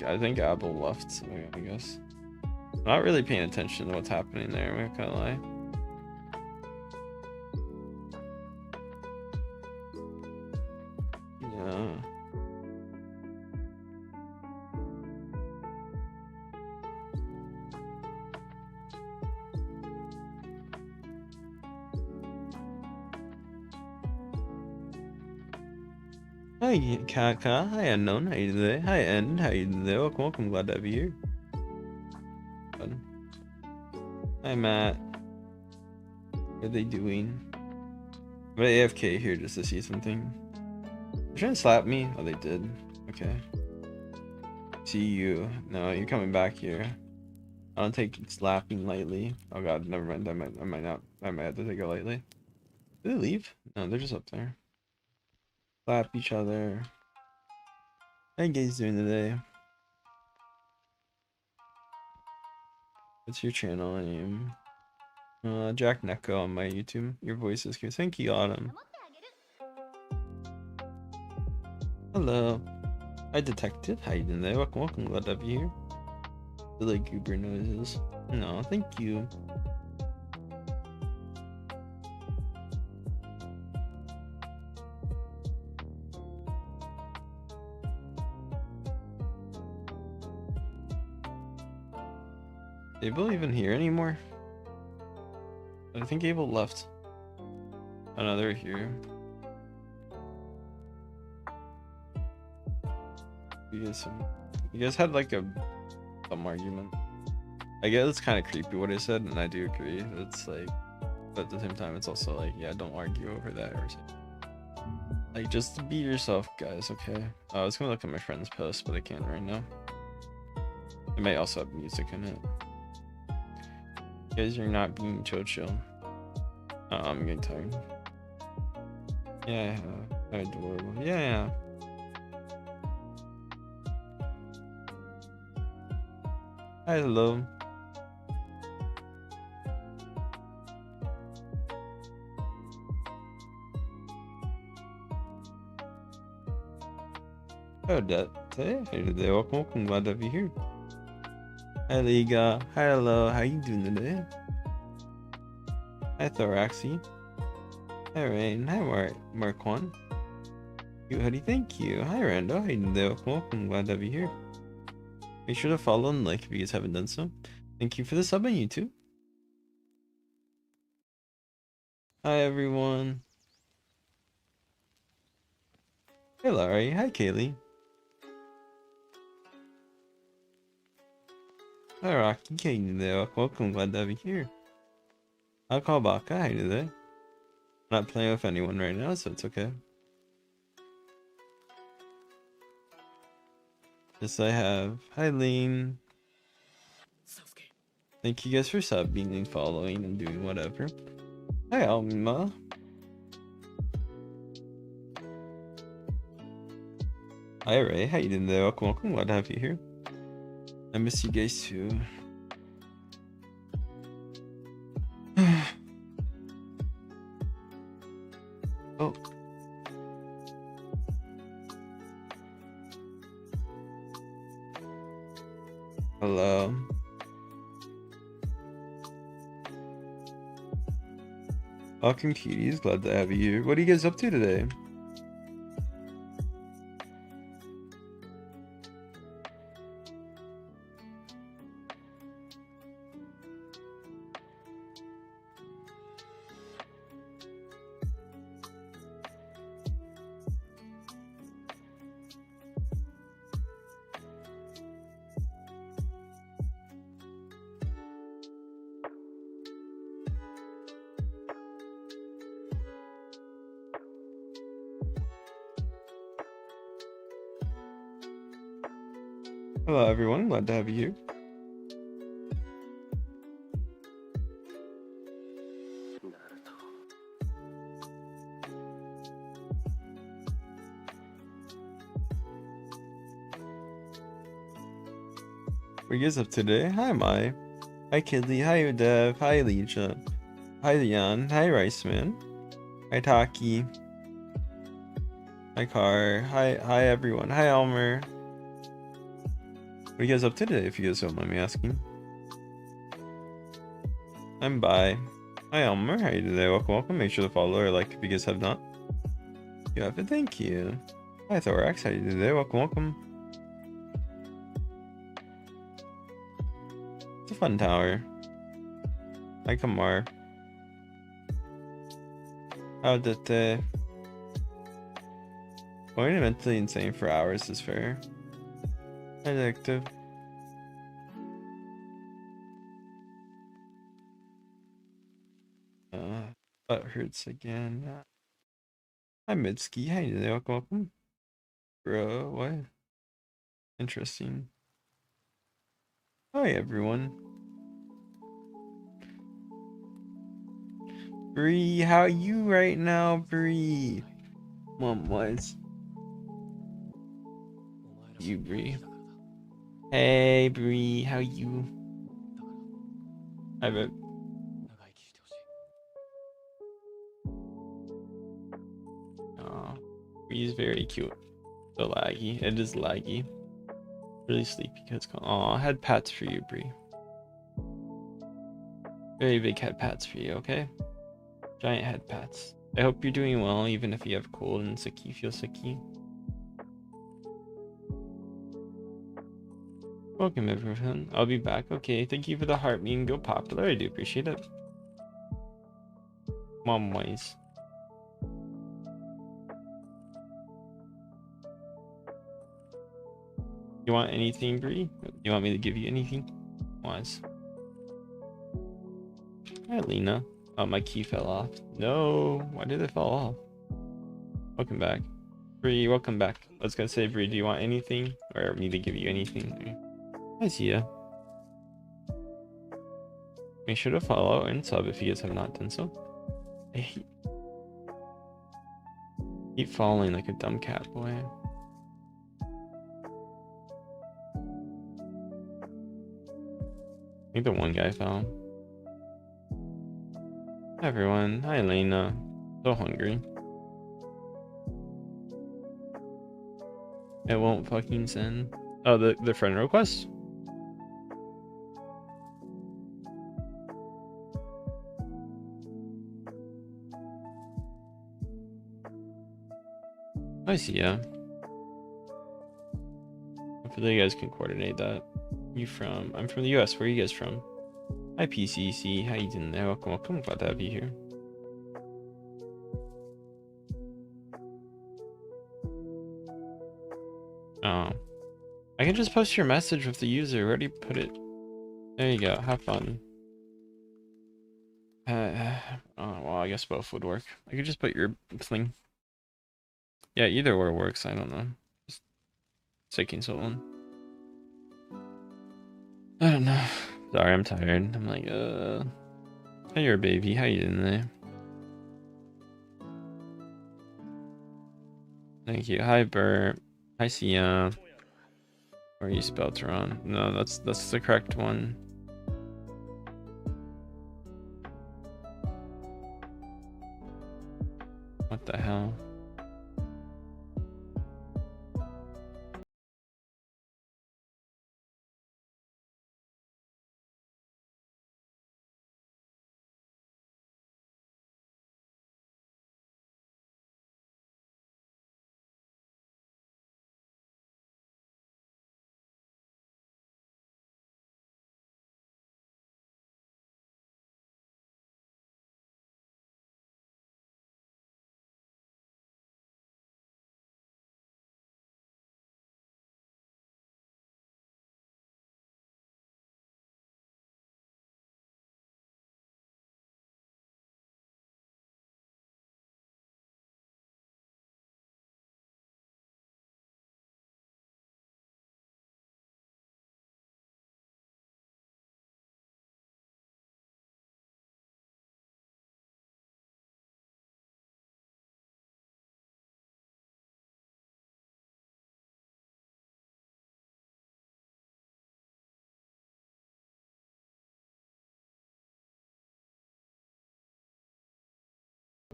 I think Apple left, I guess. I'm not really paying attention to what's happening there, I'm not gonna lie. Yeah. Hi, Kaka. Hi, Unknown. How you doing? Hi, End. How you doing? Welcome. Glad to have you here. Fun. Hi, Matt. What are they doing? I'm AFK here just to see something. They're trying to slap me? Oh, they did. Okay. See you. No, you're coming back here. I don't take slapping lightly. Oh god, never mind. I might not. I might have to take it lightly. Did they leave? No, they're just up there. Slap each other. How you guys doing today? What's your channel name? Jack Neko on my YouTube. Your voice is cute. Thank you, Autumn. Hello. Hi, Detective. How you doing today? Welcome. Glad to have you here. The like goober noises. No, thank you. Is Abel even here anymore? I think Abel left. Oh no, they're here. You guys had like some argument. I guess it's kind of creepy what I said, and I do agree. It's like, but at the same time, it's also like, yeah, don't argue over that or something. Like, just be yourself, guys. Okay. I was gonna look at my friend's post, but I can't right now. It may also have music in it. You guys are not being chill. Oh, I'm getting tired. Yeah, adorable. Yeah. Hi, hello. Hello, Dad. Hey today. Welcome. Glad to have you here. Hi, Liga. Hi, hello. How you doing today? Hi, Thoraxy. Hi, Rain. Hi, Marquan. You hoodie, thank you. Hi, Rando. How you doing today? Welcome. Glad to have you here. Make sure to follow and like if you guys haven't done so. Thank you for the sub on YouTube. Hi, everyone. Hey, Larry. Hi, Kaylee. Hi, Rocky. How you doing today? Welcome. Glad to have you here. I'll call Baka. How you doing today? Not playing with anyone right now, so it's okay. Yes, I have. Hi, Lean. Thank you guys for subbing and following and doing whatever. Hi, Alma. Hi, Ray. How you doing today? Welcome. Glad to have you here. I miss you guys too. Oh. Hello. Welcome, cuties. Glad to have you here. What are you guys up to today? Hello everyone, glad to have you here. What are you guys up today? Hi Mai. Hi Kidley, hi Dev, hi Leisha. Hi Leon, hi Riceman. Hi Taki. Hi Car. Hi everyone. Hi Elmer. What are you guys up to today if you guys don't mind me asking? I'm Bye. Hi Elmer, how are you today? Welcome. Make sure to follow or like if you guys have not. You have it, thank you. Hi Thorax, how are you today? Welcome. It's a fun tower. Hi Kamar. How did they? Going mentally insane for hours is fair. Addictive. Butt hurts again. Hi Mitski, how you doing? Welcome. Bro, what? Interesting. Hi everyone. Bree, how are you right now, Bree? Mom was. You, Bree. Hey, Bree, how you? I bet. Aw, Bree's very cute. So laggy. It is laggy. Really sleepy because. Aw, I had pats for you, Bree. Very big head pats for you, okay? Giant head pats. I hope you're doing well, even if you have cold and sicky, feel sicky. Welcome everyone. I'll be back. Okay, thank you for the heart being go popular. I do appreciate it. Mom wise. You want anything, Bree? You want me to give you anything? Wise. Hi, Lena. Oh, my key fell off. No, why did it fall off? Welcome back. Bree, welcome back. I was gonna say, Bree, do you want anything? Or me to give you anything? Hi, Zia. Make sure to follow and sub if you guys have not done so. I keep falling like a dumb cat, boy. I think the one guy fell. Hi, everyone. Hi, Elena. So hungry. It won't fucking send. Oh, the friend request? I see ya. Hopefully you guys can coordinate that. You from? I'm from the US. Where are you guys from? Hi, PCC. How you doing there? Welcome. Glad to have you here. Oh. I can just post your message with the user. Where do you put it? There you go. Have fun. Oh, well, I guess both would work. I could just put your thing. Yeah, either or works. I don't know. Just taking so long. I don't know. Sorry, I'm tired. I'm like, Hey, you're a baby. How you doing there? Thank you. Hi, Bert. Hi, Sia. Or you spelled wrong. No, that's the correct one. What the hell?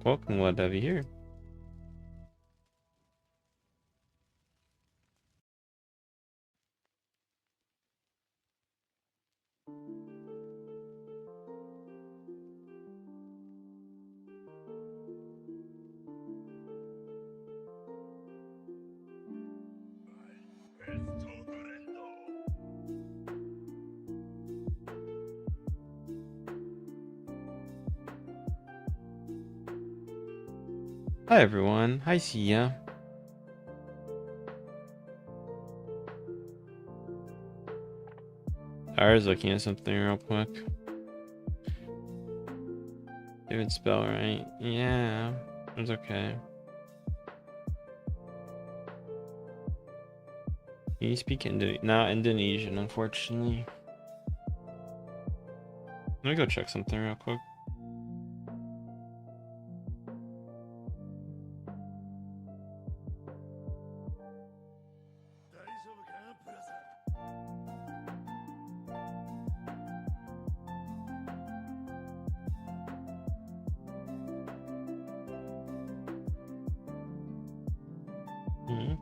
Welcome, glad to have you here. Hi everyone. Hi Sia. I was looking at something real quick. Didn't spell right. Yeah, it's okay. You speak not Indonesian, unfortunately. Let me go check something real quick. Hmm.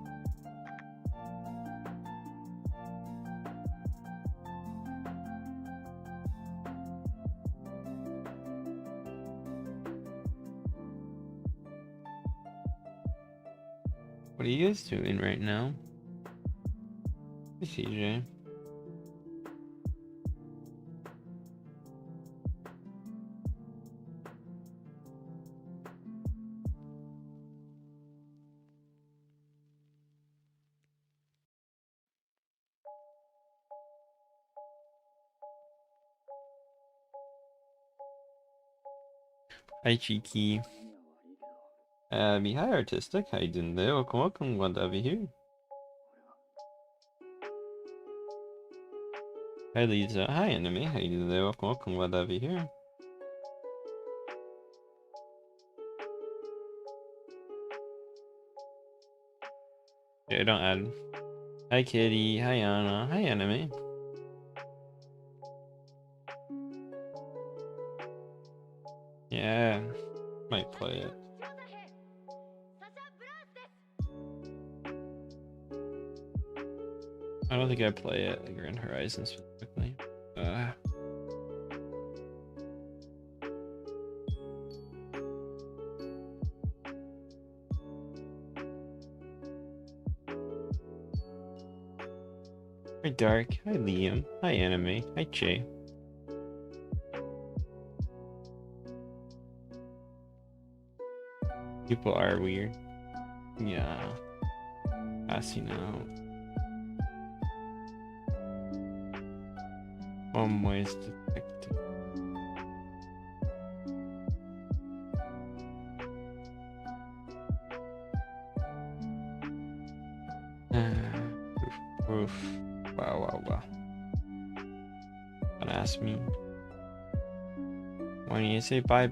What are you guys doing right now? Hey CJ. Hi Cheeky. Hi Artistic. How you doing there? Welcome. Glad to have you here. Hi Lisa. Hi Anime. How you doing there? Welcome. Glad to have you here. Yeah, don't add. Hi Kitty. Hi Anna. Hi Anime. Yeah, might play it. I don't think I play it like Grand Horizon specifically. Hi Dark. Hi Liam. Hi Anime. Hi Che. People are weird. Yeah. Passing out. Always detected. Oof. Wow. Don't ask me. Why don't you say bye?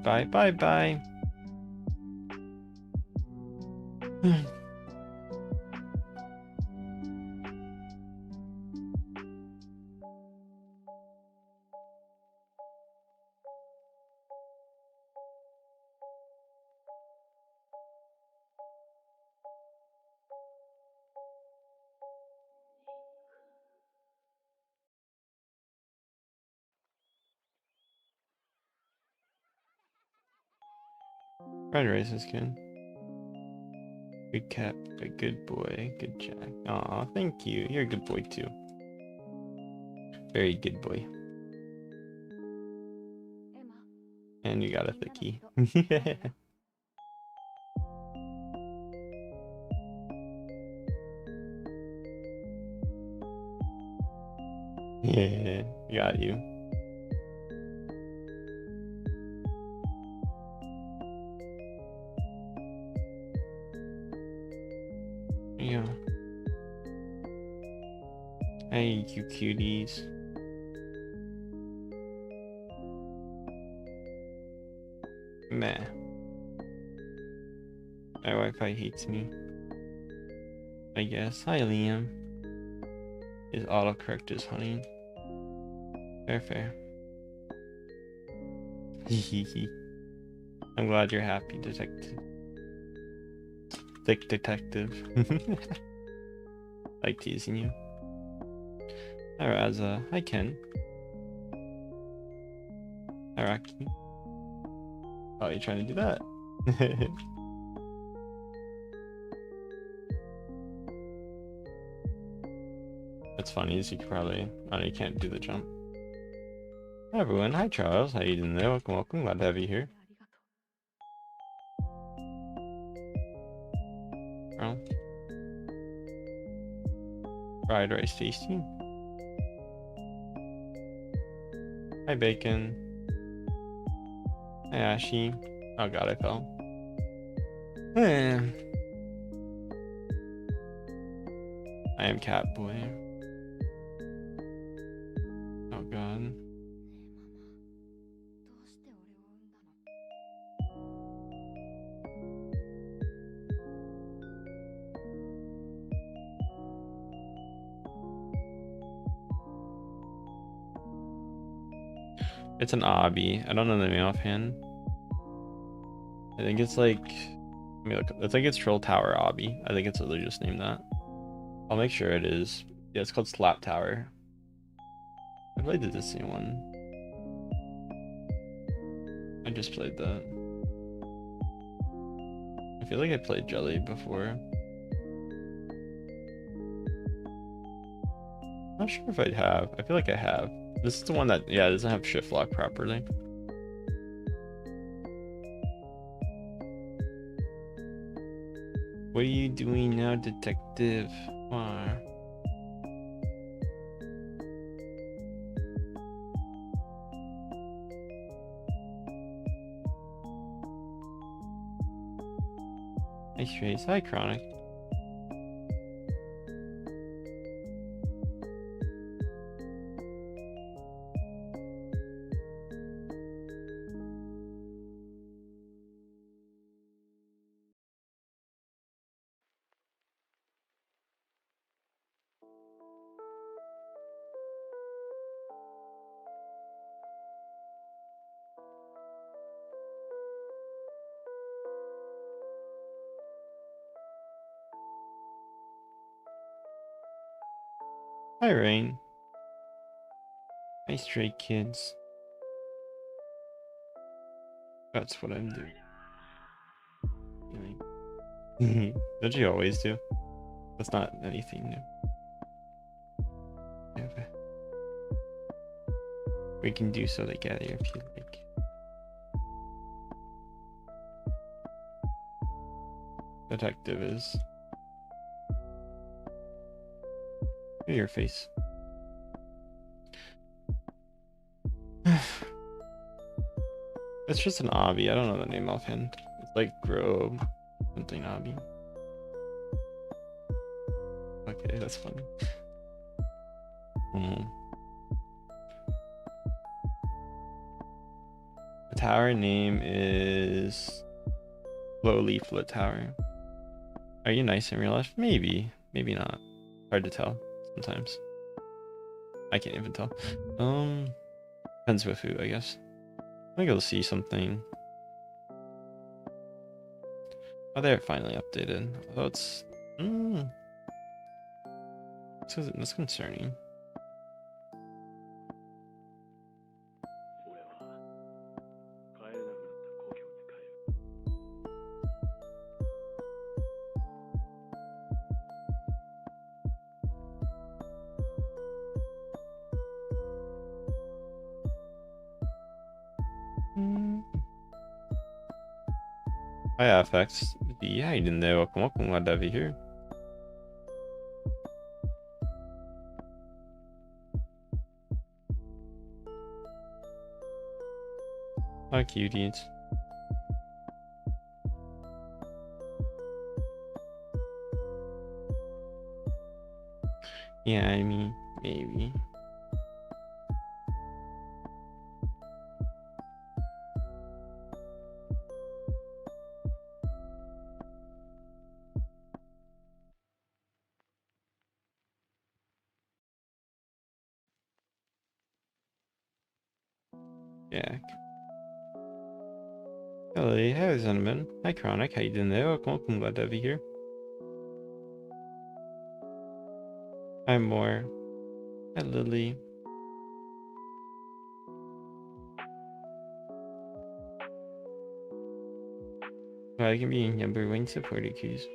Red Racing skin. Good cat, a good boy, good Jack. Aw, thank you. You're a good boy too. Very good boy. And you got a thickie. Yeah, got you. Yeah. Hey, you cuties. Meh. My Wi-Fi hates me. I guess. Hi, Liam. His autocorrect is honey. Fair. Hehehe. I'm glad you're happy, detective. Thick detective. Like teasing you. Hi Raza. Hi Ken. Hi Rocky. Oh, you're trying to do that? That's funny, is you could probably... Oh, you can't do the jump. Hi everyone. Hi Charles. How you doing there? Welcome, welcome. Glad to have you here. Oh. Fried rice tasty. Hi Bacon. Hi Ashy. Oh god, I fell. Eh. I am cat boy. Oh god. It's an obby. I don't know the name offhand. I think it's like... Let me look. It's like it's Troll Tower obby. I think it's literally just named that. I'll make sure it is. Yeah, it's called Slap Tower. I played the Disney one. I just played that. I feel like I played Jelly before. Not sure if I have. I feel like I have. This is the one that, yeah, doesn't have shift lock properly. What are you doing now, detective? Why? Nice trace. Hi, Chronic. Hi, Rain. Hi, Stray Kids. That's what I'm doing. Don't you always do? That's not anything new. Yeah, we can do so together if you like. Detective is. Look at your face. It's just an obby. I don't know the name offhand. It's like Grow something obby. Okay, that's funny. The tower name is Low Leaflet Tower. Are you nice in real life? Maybe. Maybe not. Hard to tell sometimes. I can't even tell. Depends with who, I guess. I think I'll see something. Oh, they're finally updated. Although it's... That's concerning. Hi, FX. Yeah, you didn't know. Welcome, welcome. Glad to have you here. Hi, cuties. Yeah, I mean, maybe. Yeah. Hello, hi Cinnamon. Hi Chronic, how you doing there? Welcome, glad to have you here. Hi More. Hi Lily. Well, I can be number one supporter cues.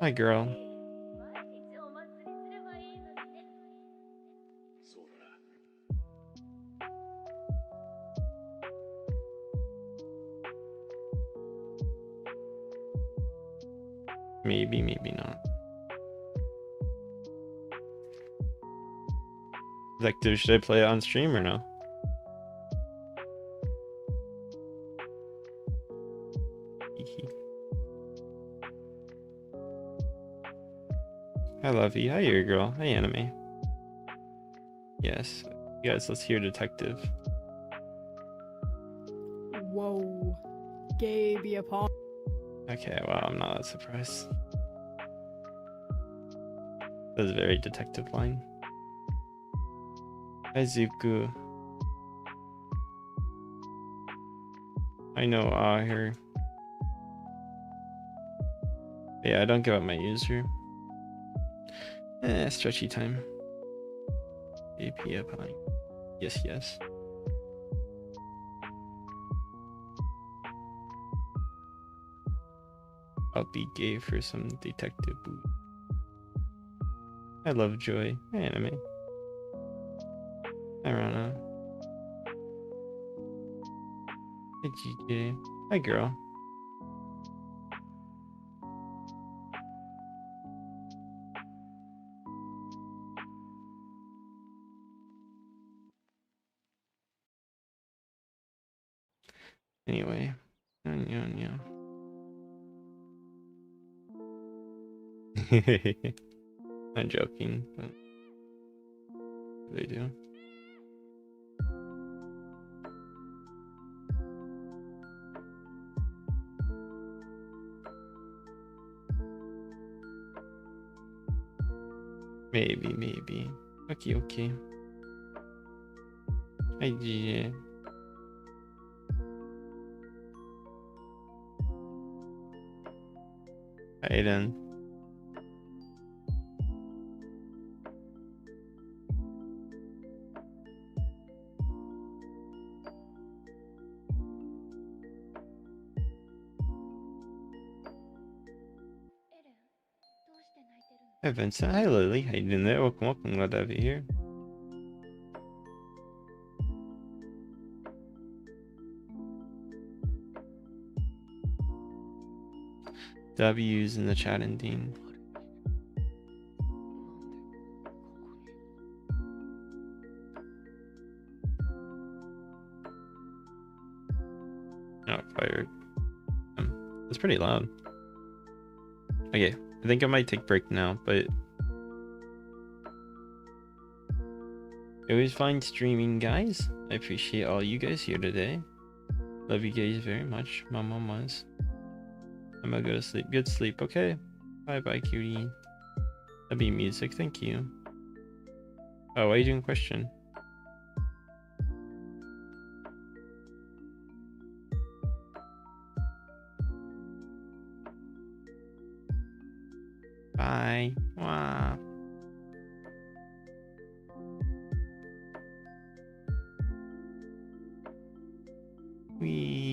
Hi girl. Maybe, maybe not. Like, should I play it on stream or no? Hi Lovey. Hi your girl. Hi Anime. Yes. Guys, let's hear Detective. Whoa. Gay be upon. Okay, wow, I'm not that surprised. That was a very detective line. Hi Zuku. I know here. Yeah, I don't give up my user. Stretchy time. AP upon. Yes, yes. I'll be gay for some detective boot. I love Joy. Hi Anime. Hi Rana. Hi GJ. Hi girl. Anyway. I'm joking, but they do. Maybe, maybe. Okay, okay. Hi GJ. Hi Aiden. Hi Vincent. Hi Lily. How you doing there? Welcome, welcome. Glad to have you here. W's in the chat indeed. Oh, fired. It's pretty loud. Okay, I think I might take a break now, but it was fun streaming, guys. I appreciate all you guys here today. Love you guys very much, my mamas. I'm gonna go to sleep. Good sleep, okay? Bye bye, cutie. That'd be music, thank you. Oh, why are you doing question? Bye. Wow. Wee.